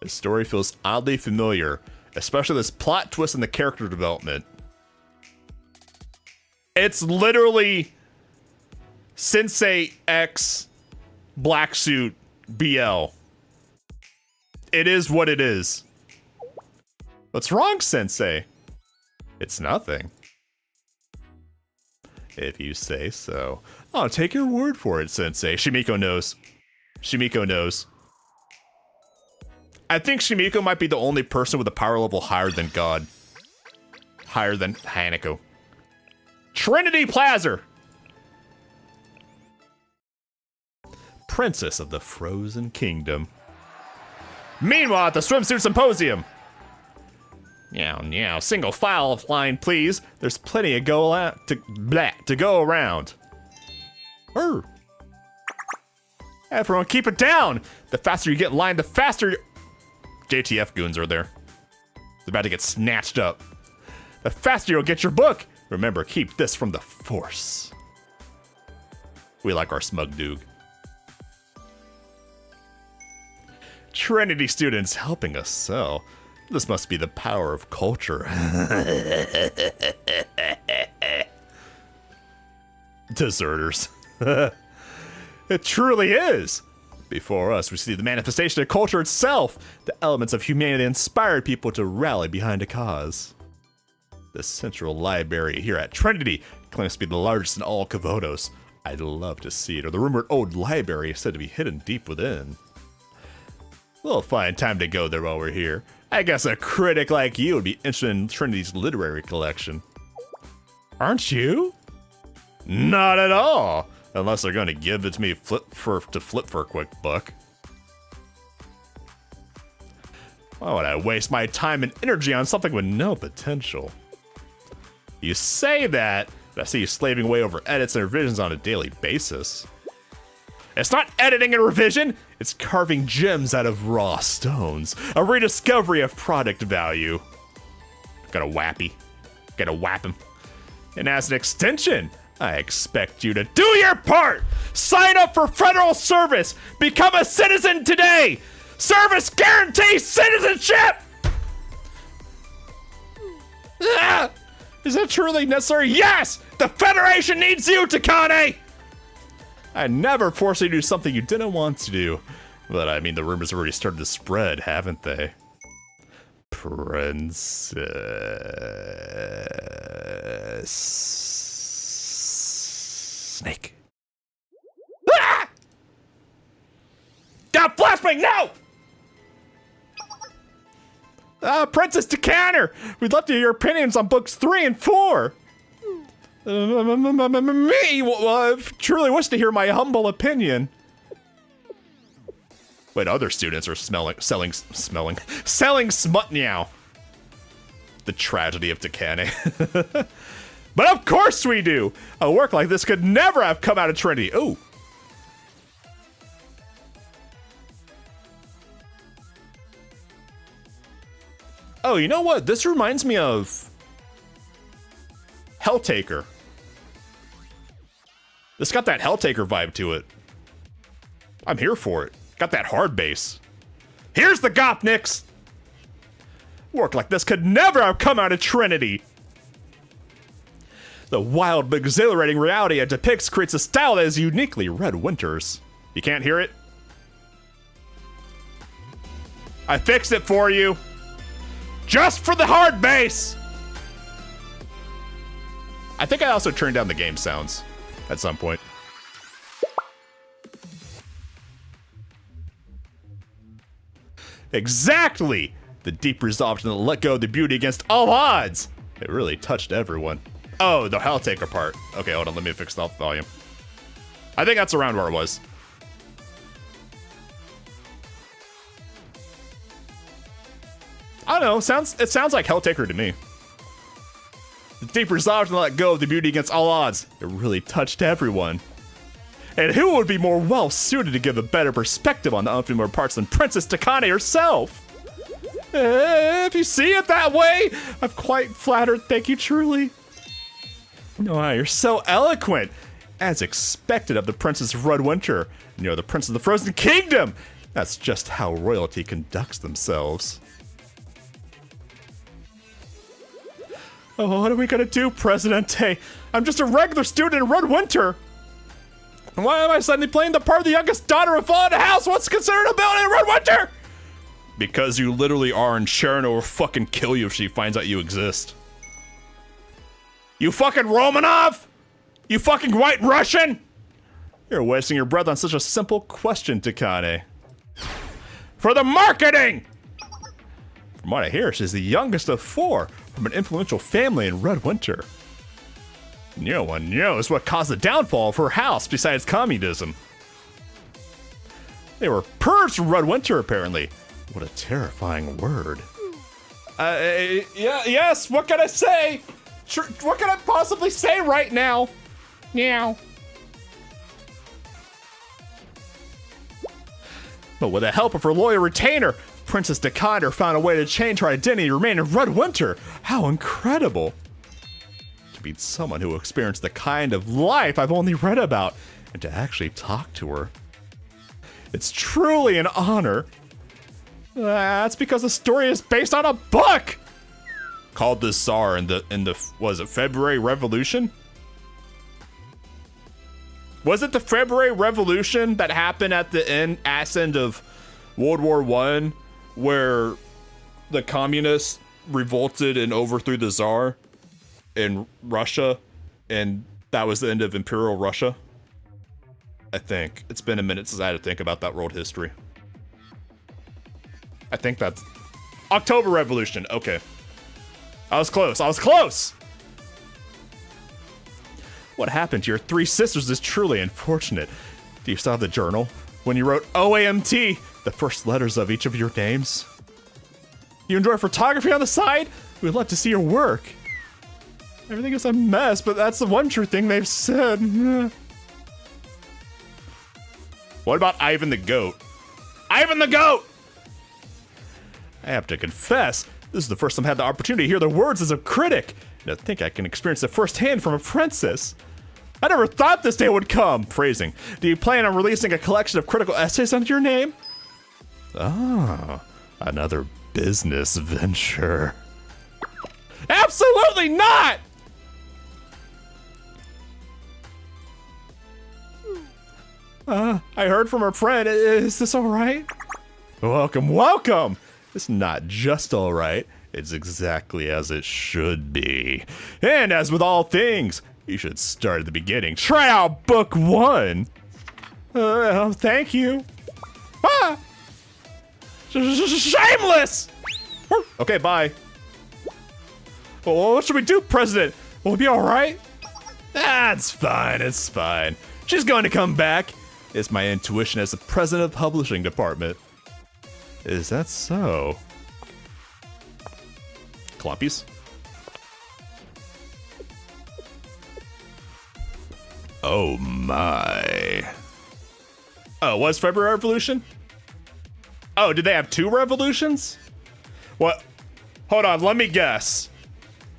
This story feels oddly familiar, especially this plot twist in the character development. It's literally Sensei X Black Suit BL. It is what it is. What's wrong, Sensei? It's nothing. If you say so. I'll take your word for it, Sensei. Shimiko knows. Shimiko knows. I think Shimiko might be the only person with a power level higher than God. Higher than Hanako. Trinity Plaza! Princess of the Frozen Kingdom. Meanwhile, at the swimsuit symposium. Meow, single file line, please. There's plenty of to go around. Everyone keep it down. The faster you get in line, the faster JTF goons are there. It's about to get snatched up. The faster you'll get your book. Remember, keep this from the Force. We like our smug dude. Trinity students helping us sell. This must be the power of culture. Deserters. It truly is. Before us, we see the manifestation of culture itself. The elements of humanity inspired people to rally behind a cause. The central library here at Trinity claims to be the largest in all Kavodos. I'd love to see it, or the rumored old library is said to be hidden deep within. We'll find time to go there while we're here. I guess a critic like you would be interested in Trinity's literary collection. Aren't you? Not at all. Unless they're going to give it to me to flip for a quick buck. Why would I waste my time and energy on something with no potential? You say that, but I see you slaving away over edits and revisions on a daily basis. It's not editing and revision, it's carving gems out of raw stones. A rediscovery of product value. Gotta whap him. And as an extension, I expect you to do your part! Sign up for federal service! Become a citizen today! Service guarantees citizenship! Ah! Is that truly necessary? Yes! The Federation needs you, Takane! I never forced you to do something you didn't want to do. But I mean, the rumors have already started to spread, haven't they? Princess... Snake. Ah! Stop flashbang, no! Princess Decanter! We'd love to hear your opinions on books 3 and 4. Me? Well, I truly wish to hear my humble opinion. Wait, other students are selling smut now. The tragedy of Takane. But of course we do! A work like this could never have come out of Trinity. Ooh. Oh, you know what? This reminds me of Helltaker. This got that Helltaker vibe to it. I'm here for it. Got that hard bass. Here's the Gopniks! Work like this could never have come out of Trinity. The wild but exhilarating reality it depicts creates a style that is uniquely Red Winters. You can't hear it? I fixed it for you. Just for the hard bass! I think I also turned down the game sounds at some point. Exactly! The deep resolve to let go of the beauty against all odds. It really touched everyone. Oh, the Helltaker part. Okay, hold on, let me fix the volume. I think that's around where it was. I don't know, it sounds like Helltaker to me. The deep resolve to let go of the beauty against all odds. It really touched everyone. And who would be more well-suited to give a better perspective on the unfamiliar parts than Princess Takane herself? If you see it that way, I'm quite flattered, thank you truly. Oh, you're so eloquent. As expected of the Princess of Redwinter. You're the Prince of the Frozen Kingdom. That's just how royalty conducts themselves. Oh, what are we gonna do, Presidente? I'm just a regular student in Redwinter. Why am I suddenly playing the part of the youngest daughter of all in the house? What's considered a ability in Redwinter? Because you literally are, and Sharon will fucking kill you if she finds out you exist. You fucking Romanov? You fucking white Russian? You're wasting your breath on such a simple question, Takane. For the marketing! From what I hear, she's the youngest of 4 from an influential family in Redwinter. No one knows what caused the downfall of her house besides communism. They were purged from Redwinter, apparently. What a terrifying word. Yes, what can I say? Sure, what can I possibly say right now? Meow. But with the help of her loyal retainer, Princess Takane found a way to change her identity and remain in Redwinter. How incredible. To meet someone who experienced the kind of life I've only read about, and to actually talk to her. It's truly an honor. That's because the story is based on a book called The Tsar in the was it February Revolution? Was it the February Revolution that happened at the end of World War I, where the communists revolted and overthrew the Tsar in Russia, and that was the end of Imperial Russia? I think. It's been a minute since I had to think about that world history. I think that's October Revolution. Okay. I was close. What happened to your 3 sisters is truly unfortunate. Do you still have the journal? When you wrote OAMT, the first letters of each of your names? You enjoy photography on the side? We'd love to see your work. Everything is a mess, but that's the one true thing they've said. What about Ivan the Goat? Ivan the Goat! I have to confess, this is the first time I had the opportunity to hear the words as a critic, and I think I can experience it firsthand from a princess. I never thought this day would come. Phrasing. Do you plan on releasing a collection of critical essays under your name? Ah, another business venture. Absolutely not! I heard from her friend. Is this all right? Welcome, welcome! It's not just all right. It's exactly as it should be. And as with all things, you should start at the beginning. Try out book 1. Thank you. Ah! Shameless! Okay, bye. Well, what should we do, President? Will it be all right? That's fine, it's fine. She's going to come back. It's my intuition as the president of the publishing department. Is that so? Clumpies? Oh my. Oh, was February Revolution? Oh, did they have 2 revolutions? What? Hold on, let me guess.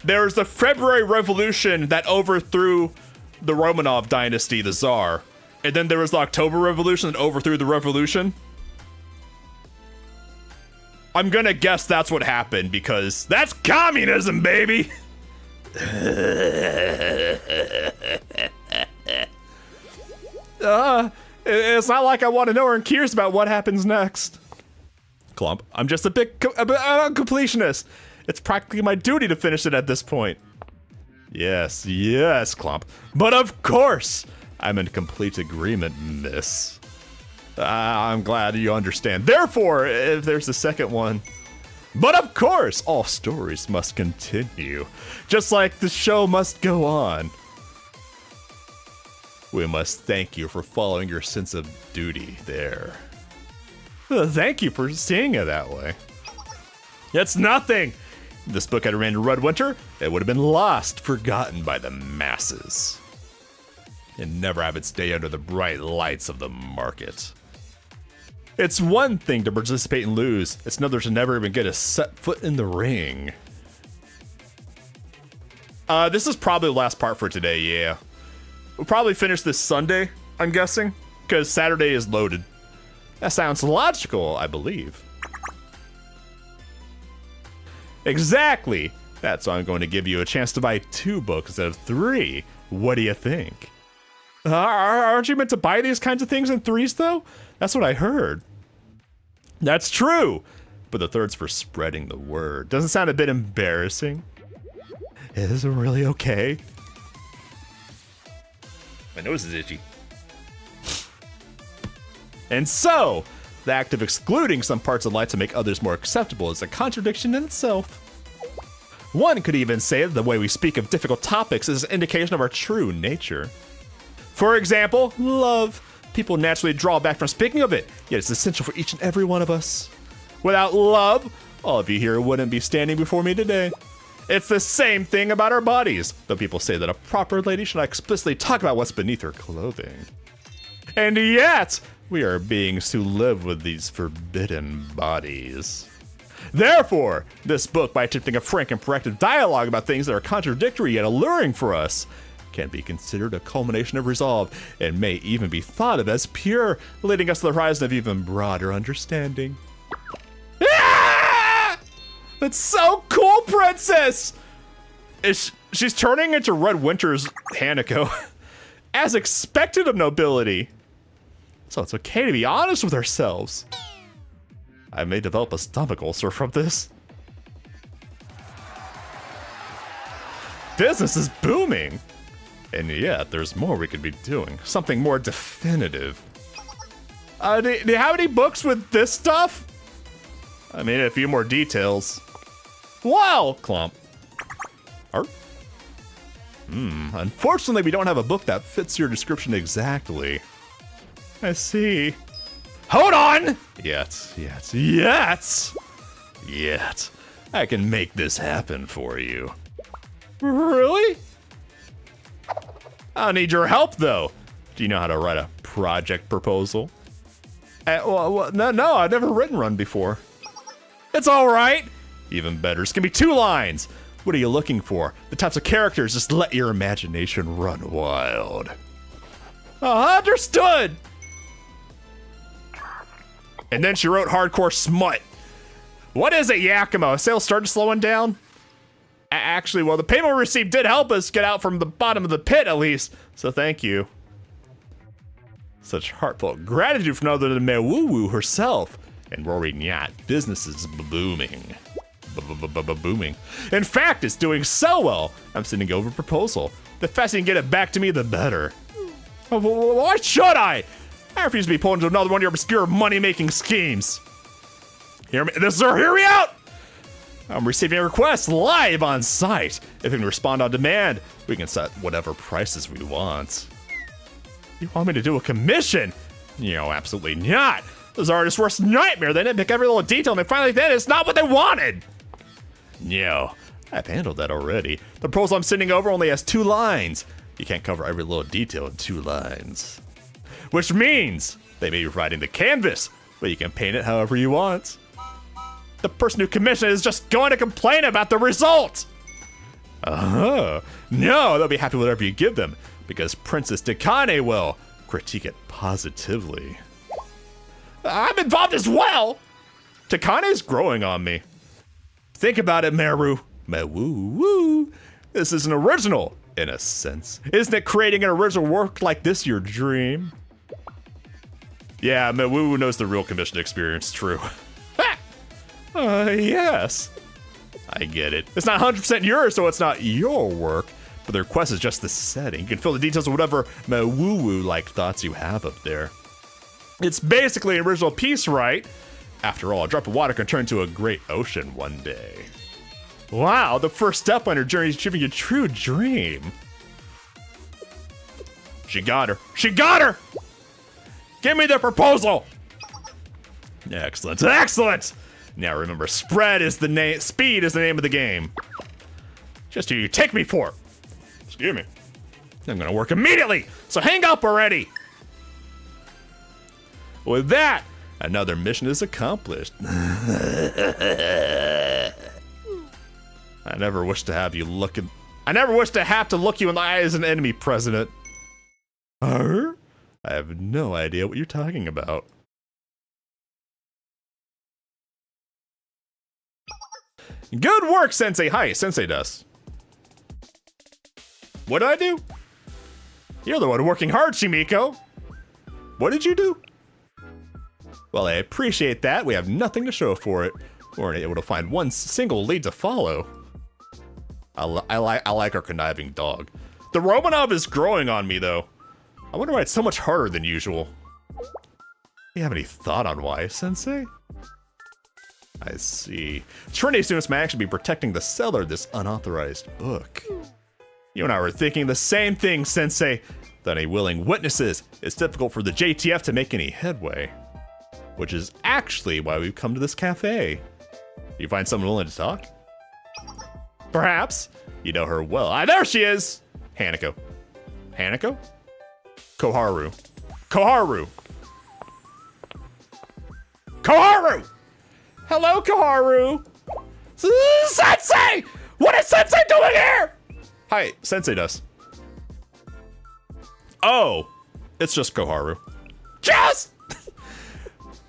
There's the February Revolution that overthrew the Romanov dynasty, the Tsar. And then there was the October Revolution that overthrew the revolution. I'm gonna guess that's what happened because that's communism, baby! It's not like I want to know or curious about what happens next. Clump, I'm just a completionist. It's practically my duty to finish it at this point. Yes, Clump. But of course, I'm in complete agreement, miss. I'm glad you understand. Therefore, if there's a second one, But of course, all stories must continue, just like the show must go on. We must thank you for following your sense of duty there. Thank you for seeing it that way. It's nothing! If this book had remained in Redwinter, it would have been lost, forgotten by the masses. And never have it stay under the bright lights of the market. It's one thing to participate and lose, it's another to never even get a set foot in the ring. This is probably the last part for today, yeah. We'll probably finish this Sunday, I'm guessing, because Saturday is loaded. That sounds logical, I believe. Exactly! That's why I'm going to give you a chance to buy 2 books instead of 3. What do you think? Aren't you meant to buy these kinds of things in 3s, though? That's what I heard. That's true! But the 3rd's for spreading the word. Doesn't sound a bit embarrassing? Is it really okay? My nose is itchy. And so, the act of excluding some parts of life to make others more acceptable is a contradiction in itself. One could even say that the way we speak of difficult topics is an indication of our true nature. For example, love. People naturally draw back from speaking of it, yet it's essential for each and every one of us. Without love, all of you here wouldn't be standing before me today. It's the same thing about our bodies, though people say that a proper lady should not explicitly talk about what's beneath her clothing. And yet, we are beings who live with these forbidden bodies. Therefore, this book, by attempting a frank and proactive dialogue about things that are contradictory yet alluring for us, can be considered a culmination of resolve and may even be thought of as pure, leading us to the horizon of even broader understanding. Ah! That's so cool, Princess! She's turning into Redwinter's Hanako, as expected of nobility. So it's okay to be honest with ourselves. I may develop a stomach ulcer from this. Business is booming. And yet, there's more we could be doing. Something more definitive. Do you have any books with this stuff? I mean, a few more details. Wow! Clump. Art? Unfortunately, we don't have a book that fits your description exactly. I see. Hold on! Yet. I can make this happen for you. Really? I don't need your help, though. Do you know how to write a project proposal? No, I've never written one before. It's all right. Even better, it's gonna be 2 lines. What are you looking for? The types of characters, just let your imagination run wild. Understood. And then she wrote hardcore smut. What is it, Yakimo? Sales started slowing down? Actually, well, the payment we received did help us get out from the bottom of the pit, at least. So thank you. Such heartfelt gratitude from none other than Mewoo herself. And Rory Nyat, business is booming. Booming. In fact, it's doing so well, I'm sending over a proposal. The faster you can get it back to me, the better. Why should I? I refuse to be pulled into another one of your obscure money-making schemes. Hear me out! I'm receiving a request live on site. If we can respond on demand, we can set whatever prices we want. You want me to do a commission? Absolutely not. Those artists' worst nightmare. They didn't pick every little detail and they finally did. It's not what they wanted. I've handled that already. The proposal I'm sending over only has 2 lines. You can't cover every little detail in 2 lines. Which means they may be providing the canvas, but you can paint it however you want. The person who commissioned it is just going to complain about the result. No, they'll be happy with whatever you give them, because Princess Takane will critique it positively. I'm involved as well. Takane's growing on me. Think about it, Meru. Mewoo. This is an original, in a sense. Isn't it creating an original work like this your dream? Yeah, Mewoo knows the real commission experience, true. Yes. I get it. It's not 100% yours, so it's not your work, but the request is just the setting. You can fill the details with whatever Mewoo-like thoughts you have up there. It's basically an original piece, right? After all, a drop of water can turn into a great ocean one day. Wow, the first step on her journey is achieving a true dream. She got her. She got her! Give me the proposal! Excellent, excellent! Now remember, speed is the name of the game. Just who you take me for. Excuse me. I'm gonna work immediately, so hang up already! With that, another mission is accomplished. I never wish to have to look you in the eye as an enemy, President. I have no idea what you're talking about. Good work, Sensei. Hi, Sensei does. What did I do? You're the one working hard, Shimiko. What did you do? Well, I appreciate that. We have nothing to show for it. We weren't able to find one single lead to follow. I like our conniving dog. The Romanov is growing on me, though. I wonder why it's so much harder than usual. Do you have any thought on why, Sensei? I see. Trinity students may actually be protecting the seller of this unauthorized book. You and I were thinking the same thing, Sensei. Without any willing witnesses, it's difficult for the JTF to make any headway. Which is actually why we've come to this cafe. Do you find someone willing to talk? Perhaps. You know her well. Ah, there she is! Hanako. Hanako? Koharu. Koharu! Koharu! Hello, Koharu! Sensei! What is Sensei doing here? Hi, Sensei does. Oh, it's just Koharu. Just!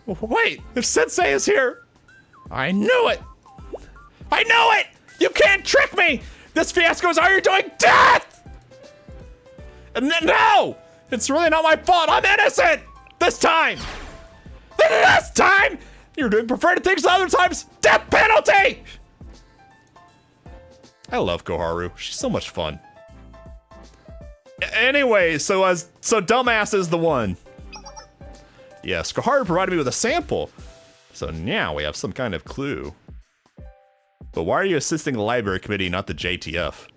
Wait, if Sensei is here, I knew it! I knew it! You can't trick me! This fiasco is how you're doing death! And no! It's really not my fault, I'm innocent! This time! This time! You're doing preferred things other times! Death penalty! I love Koharu, she's so much fun. Anyway, so dumbass is the one. Yes, Koharu provided me with a sample. So now we have some kind of clue. But why are you assisting the library committee, not the JTF?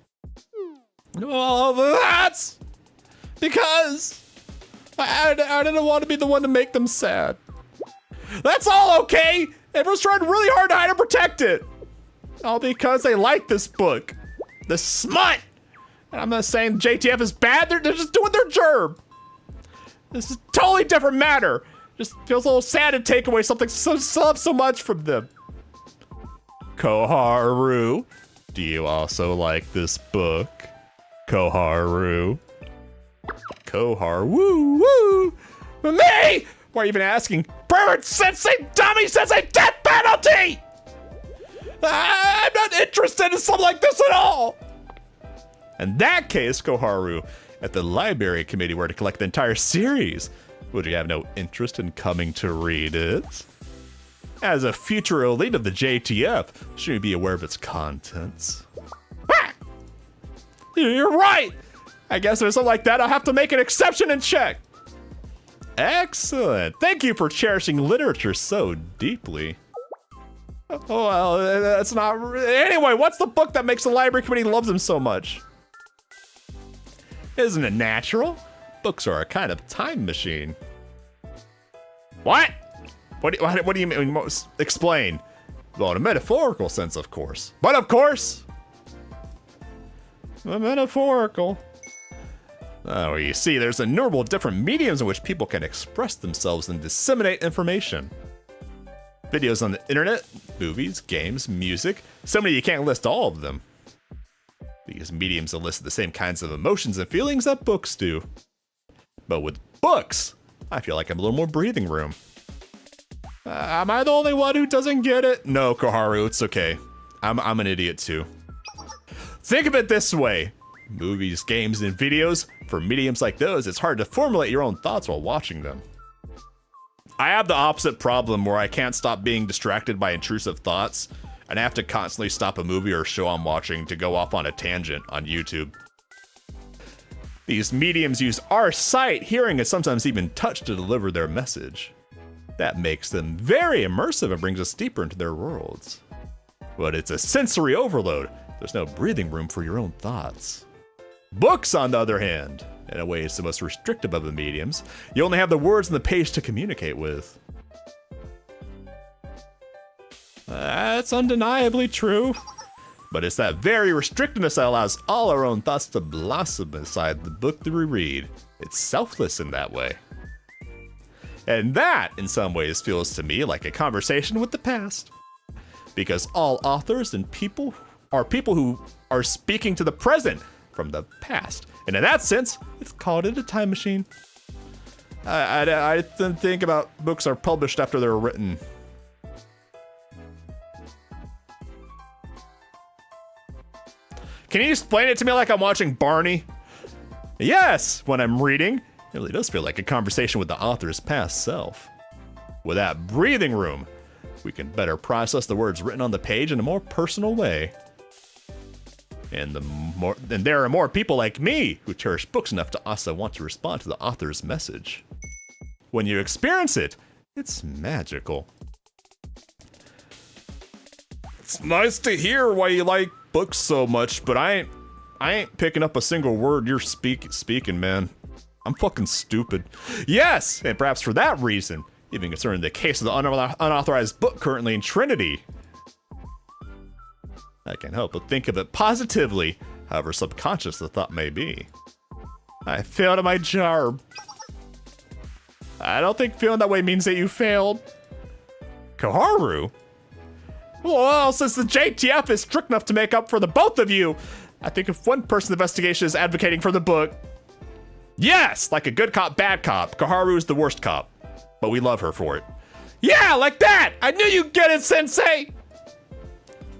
Well, that's because I didn't want to be the one to make them sad. That's all okay. Everyone's trying really hard to hide and protect it. All because they like this book. The smut. And I'm not saying JTF is bad. They're just doing their job. This is a totally different matter. Just feels a little sad to take away something so much from them. Koharu, do you also like this book? Koharu. Koharu, woo! Me? Why are you even asking? Pervert Sensei, dummy Sensei, death penalty! I'm not interested in something like this at all! In that case, Koharu, if the library committee were to collect the entire series, would you have no interest in coming to read it? As a future elite of the JTF, should you be aware of its contents? Ah! You're right! I guess if there's something like that, I'll have to make an exception and check. Excellent. Thank you for cherishing literature so deeply. Oh, well, that's not... Anyway, what's the book that makes the library committee love them so much? Isn't it natural? Books are a kind of time machine. What? What do you mean? Explain. Well, in a metaphorical sense, of course. But of course. Metaphorical. Oh, you see, there's innumerable different mediums in which people can express themselves and disseminate information. Videos on the internet, movies, games, music. So many you can't list all of them. These mediums elicit the same kinds of emotions and feelings that books do. But with books, I feel like I'm a little more breathing room. Am I the only one who doesn't get it? No, Koharu, it's okay. I'm an idiot too. Think of it this way. Movies, games, and videos, for mediums like those, it's hard to formulate your own thoughts while watching them. I have the opposite problem where I can't stop being distracted by intrusive thoughts, and I have to constantly stop a movie or show I'm watching to go off on a tangent on YouTube. These mediums use our sight, hearing, and sometimes even touch to deliver their message. That makes them very immersive and brings us deeper into their worlds. But it's a sensory overload. There's no breathing room for your own thoughts. Books, on the other hand, in a way is the most restrictive of the mediums. You only have the words on the page to communicate with. That's undeniably true. But it's that very restrictiveness that allows all our own thoughts to blossom inside the book that we read. It's selfless in that way. And that, in some ways, feels to me like a conversation with the past. Because all authors and people who are speaking to the present from the past. And in that sense, it's called it a time machine. I didn't think about books are published after they're written. Can you explain it to me like I'm watching Barney? Yes, when I'm reading, it really does feel like a conversation with the author's past self. With that breathing room, we can better process the words written on the page in a more personal way. And there are more people like me who cherish books enough to also want to respond to the author's message. When you experience it, it's magical. It's nice to hear why you like books so much, but I ain't picking up a single word you're speaking, man. I'm fucking stupid. Yes, and perhaps for that reason, even concerning the case of the unauthorized book currently in Trinity, I can't help but think of it positively, however subconscious the thought may be. I failed at my job. I don't think feeling that way means that you failed. Koharu? Well, since the JTF is strict enough to make up for the both of you, I think if one person in the investigation is advocating for the book, yes, like a good cop, bad cop, Koharu is the worst cop, but we love her for it. Yeah, like that! I knew you'd get it, Sensei!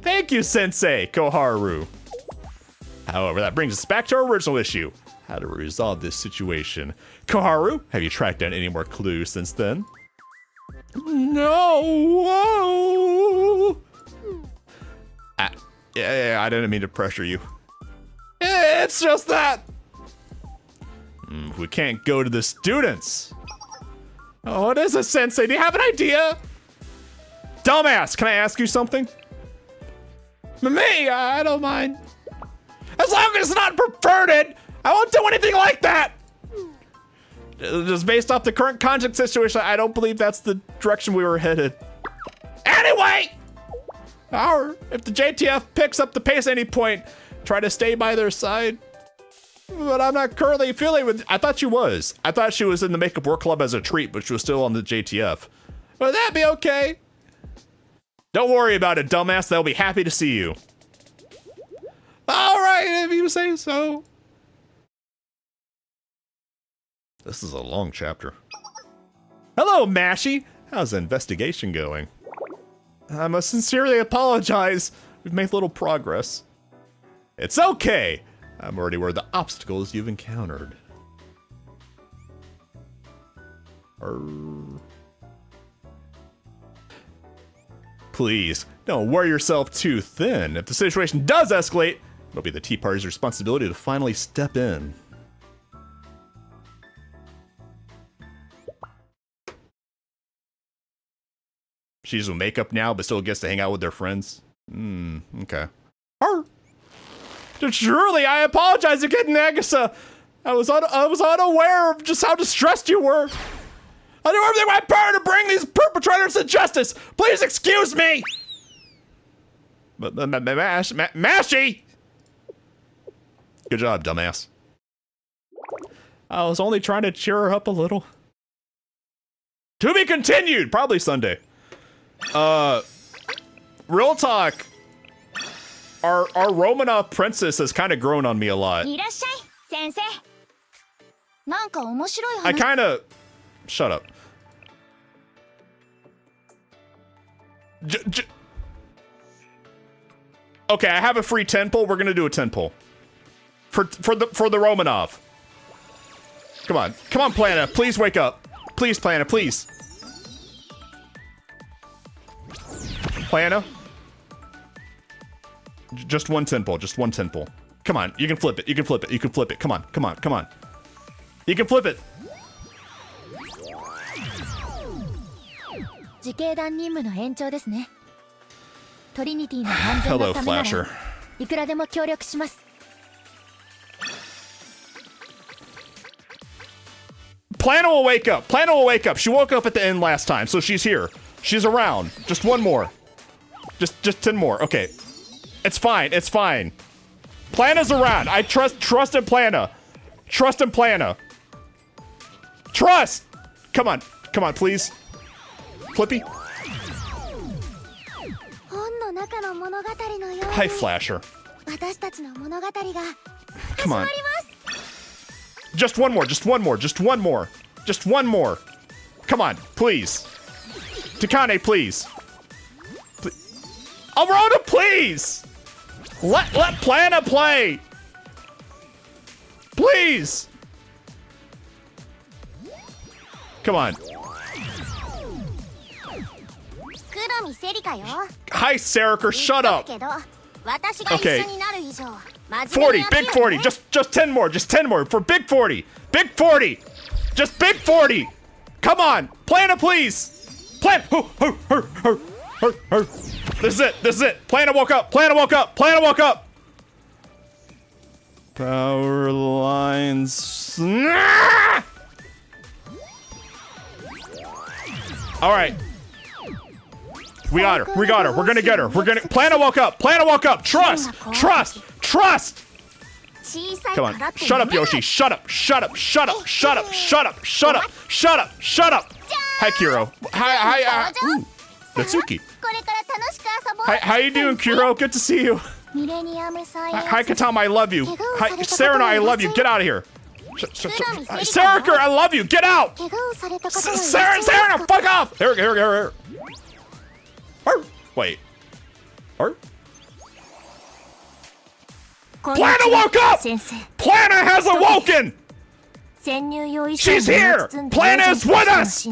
Thank you, Sensei, Koharu. However, that brings us back to our original issue. How to resolve this situation. Koharu, have you tracked down any more clues since then? No. Whoa. I didn't mean to pressure you. It's just that. We can't go to the students. Oh, what is it, Sensei? Do you have an idea? Dumbass, can I ask you something? Me, I don't mind. As long as it's not perverted, I won't do anything like that. Just based off the current context situation, I don't believe that's the direction we were headed. Anyway, if the JTF picks up the pace at any point, try to stay by their side. But I'm not currently feeling with. I thought she was. I thought she was in the Makeup Work Club as a treat, but she was still on the JTF. Would that be okay? Don't worry about it, dumbass. They'll be happy to see you. All right, if you say so. This is a long chapter. Hello, Mashy. How's the investigation going? I must sincerely apologize. We've made little progress. It's okay. I'm already aware of the obstacles you've encountered. Please, don't wear yourself too thin. If the situation does escalate, it'll be the Tea Party's responsibility to finally step in. She's with makeup now, but still gets to hang out with their friends. Okay. Truly, I apologize again, Nagisa. I was unaware of just how distressed you were. I do everything in my power to bring these perpetrators to justice. Please excuse me. But Mashy. Good job, dumbass. I was only trying to cheer her up a little. To be continued, probably Sunday. Real talk. Our Romanov princess has kind of grown on me a lot. I kind of... Shut up. Okay, I have a free 10 pull. We're gonna do a 10 pull. For the Romanov. Come on, Plana. Please wake up. Please, Plana, please. Plana. Just one 10 pull. Just one 10 pull. Come on, you can flip it. You can flip it. You can flip it. Come on. You can flip it. 自警団任務の延長ですね。トリニティの安全 Hello, のためな Flasher. らいくらでも協力します。 Plana will wake up. Plana will wake up. She woke up at the end last time, so she's here. She's around. Just one more. Just 10 more. Okay. It's fine. It's fine. Plana's around. I trust in Plana. Trust in Plana. Trust! Come on. Come on, please. Flippy. 本の中の物語のように Hi, Flasher. 私たちの物語が Come on. Just one more. Just one more. Just one more. Just one more. Come on, please. Takane, please. Arona, please! Let Plana play! Please! Come on. 黒見セリカよ Hi, Seriker, shut up! けど私が一 Okay. 緒になる以上真面目に 40, やって big よね 40, just 10 more, just 10 more for big 40! Big 40! Just big 40! Come on! Plana, please! Plana! This is it, this is it! Plana woke up! Plana woke up! Plana woke up! Power lines. Alright. We got her. We got her. We're gonna get her. We're gonna. Plana woke up. Plana woke up. Trust. Trust. Trust. 小さい Come から on. って Shut up, ね Yoshi. Shut up. Shut up. Shut up. Shut up. Shut up. Shut up. Shut up. Shut up. Hi, Kiro. Hi. Ooh. Natsuki. これから楽しく遊ぼう Hi. How you doing, Kiro? Good to see you. ミレニアムサイエンス Hi, Katama. I love you. Hi, Serena. I love you. Get out of here. Seriker, I love you. Get out. 怪我をされた方がいらっしゃい Serena, ます Serena, fuck off. Here. Wait. Plana woke up! 先生 Plana has awoken! 潜入用衣装 She's here! Plana is with us!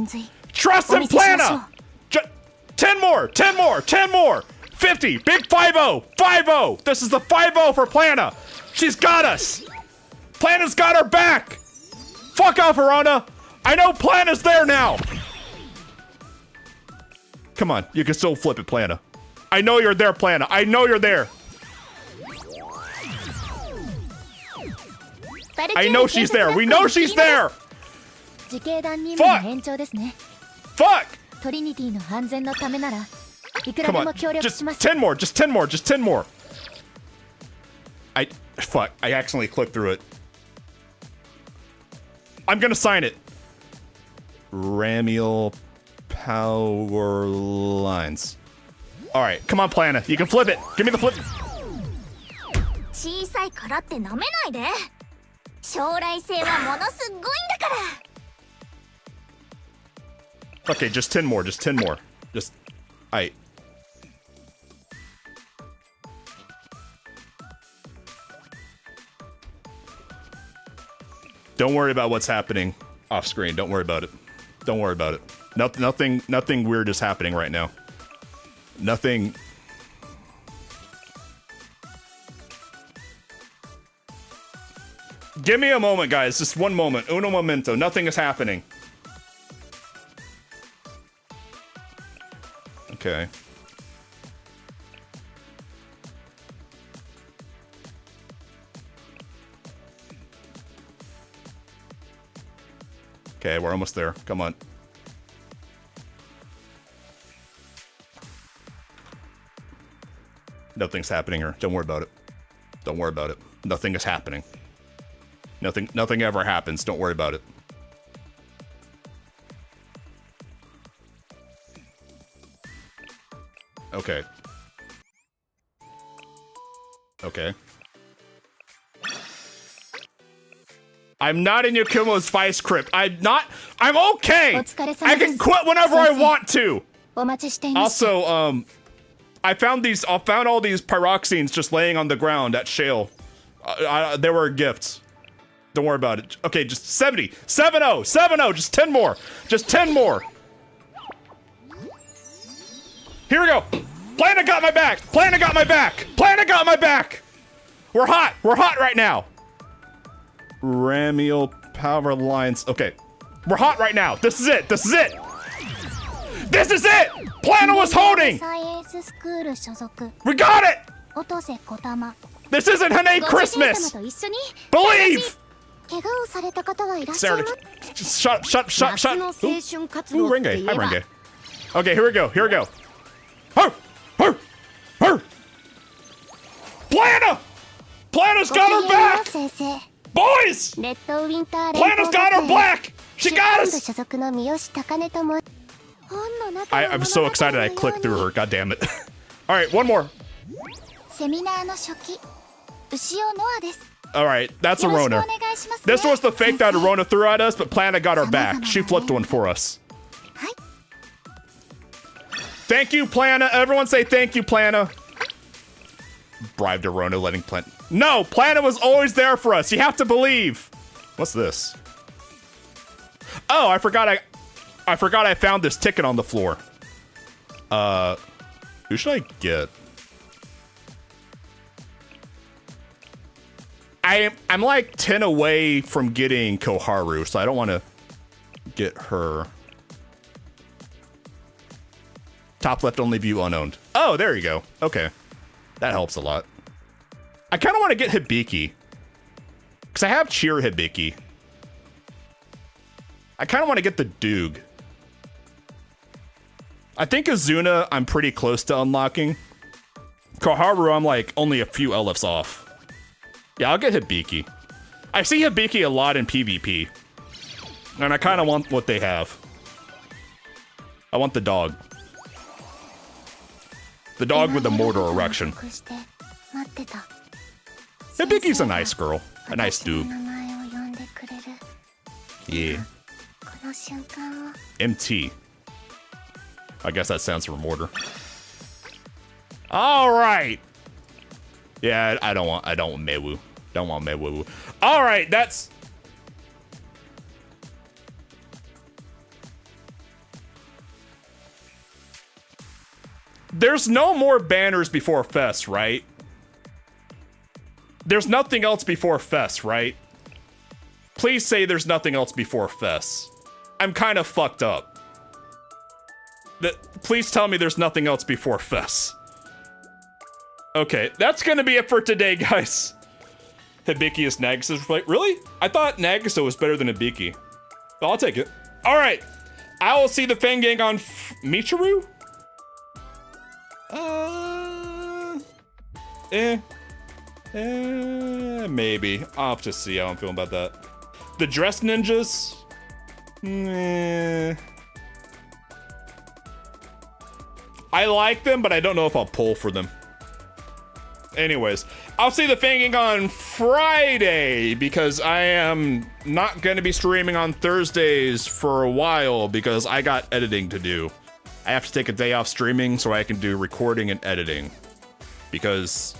Trust in Plana! 10 more! 10 more! 10 more! 50! Big 5-0! 5-0! This is the 5-0 for Plana! She's got us! Plana's got her back! Fuck off, Arona! I know Plana's there now! Come on, you can still flip it, Plana. I know you're there, Plana. I know you're there. I know she's there. We know she's there. 自警団任務の延長ですね。 Fuck! トリニティの安全のためならいくら Come で on. も協力 Just します。 10 more. Just 10 more. Just 10 more. Fuck. I accidentally clicked through it. I'm gonna sign it. Ramiel Powerlines. Alright. Come on, Plana. You can flip it. Give me the flip. 小さいからってなめないで将来性はものすごいんだから Okay, just 10 more. Just 10 more. Just. Alright. Don't worry about what's happening off screen. Don't worry about it. Don't worry about it. Nothing weird is happening right now. Nothing. Give me a moment, guys. Just one moment. Uno momento. Nothing is happening. Okay. Okay, we're almost there. Come on. Nothing's happening here. Don't worry about it. Don't worry about it. Nothing is happening. Nothing ever happens. Don't worry about it. Okay. Okay. I'm not in Yakumo's vice crypt. I'm okay! I can quit whenever I want to! お待ちしていました。 Also, I found all these pyroxenes just laying on the ground at Shale. They were gifts. Don't worry about it. Okay, just 70. 7-0. 7-0. Just 10 more. Just 10 more. Here we go. Plana got my back. Plana got my back. Plana got my back. We're hot. We're hot right now. Ramiel Powerlines. Okay. We're hot right now. This is it. This is it. This is it! Plana was holding! サイエンススクール所属 We got it! 音瀬小玉 This isn't Hane ご主人様 Christmas! と一緒に Believe! 怪我をされた方はいらっしゃい Sarah, ます shut. 夏の青 Ooh, 春活 ooh, 動って Renge. 言 Hi, えば Renge. Okay, here we go. Her! Plana! Plana's ご got き her げんよう back! 先生 Boys! レッドウィンター連 Plana's 邦 got her 学園 back! She 出 got 版部 us! 所属の三好高根とも本の中の I'm so excited I clicked through her. God damn it. All right, one more. セミナーの初期牛尾ノアです All right, that's よろしくお Arona. 願いしますね This was the fake that 先生 Arona threw at us, but Plana got our back. She flipped one for us. はい Thank you, Plana. Everyone say thank you, Plana. Bribed Arona letting Plana. No, Plana was always there for us. You have to believe. What's this? Oh, I forgot I found this ticket on the floor. Who should I get? I'm like 10 away from getting Koharu, so I don't want to get her. Top left only view unowned. Oh, there you go. Okay. That helps a lot. I kind of want to get Hibiki. Because I have Cheer Hibiki. I kind of want to get the Doog. I think Azuna I'm pretty close to unlocking. Koharu I'm like only a few LFs off. Yeah, I'll get Hibiki. I see Hibiki a lot in PvP. And I kind of want what they have. I want the dog. The dog with the mortar erection. 隠して待ってた Hibiki's a nice girl. A nice 私の dude. 名前を呼んでくれる Yeah. この瞬間を MT. I guess that stands for mortar. All right. Yeah, I don't want Mewu. Don't want Mewu. All right, that's. There's no more banners before Fest, right? There's nothing else before Fest, right? Please say there's nothing else before Fest. I'm kind of fucked up. Please tell me there's nothing else before Fest. Okay, that's gonna be it for today, guys. Hibiki is Nagisa. Really? I thought Nagisa was better than Hibiki. But I'll take it. All right, I will see the Fang Gang on Michiru. Maybe. I'll have to see how I'm feeling about that. The Dress Ninjas. I like them, but I don't know if I'll pull for them. Anyways, I'll see the Fanging on Friday because I am not going to be streaming on Thursdays for a while because I got editing to do. I have to take a day off streaming so I can do recording and editing because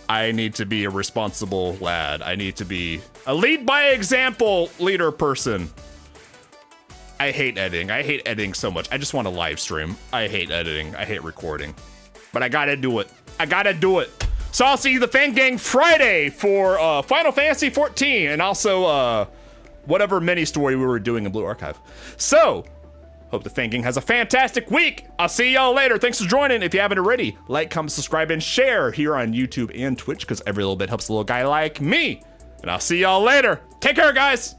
I need to be a responsible lad. I need to be a lead by example leader person. I hate editing. I hate editing so much. I just want to live stream. I hate editing. I hate recording. But I gotta do it. I gotta do it. So I'll see the Fan Gang Friday for Final Fantasy 14 and also whatever mini story we were doing in Blue Archive. So, hope the Fan Gang has a fantastic week. I'll see y'all later. Thanks for joining. If you haven't already, like, comment, subscribe, and share here on YouTube and Twitch because every little bit helps a little guy like me. And I'll see y'all later. Take care, guys.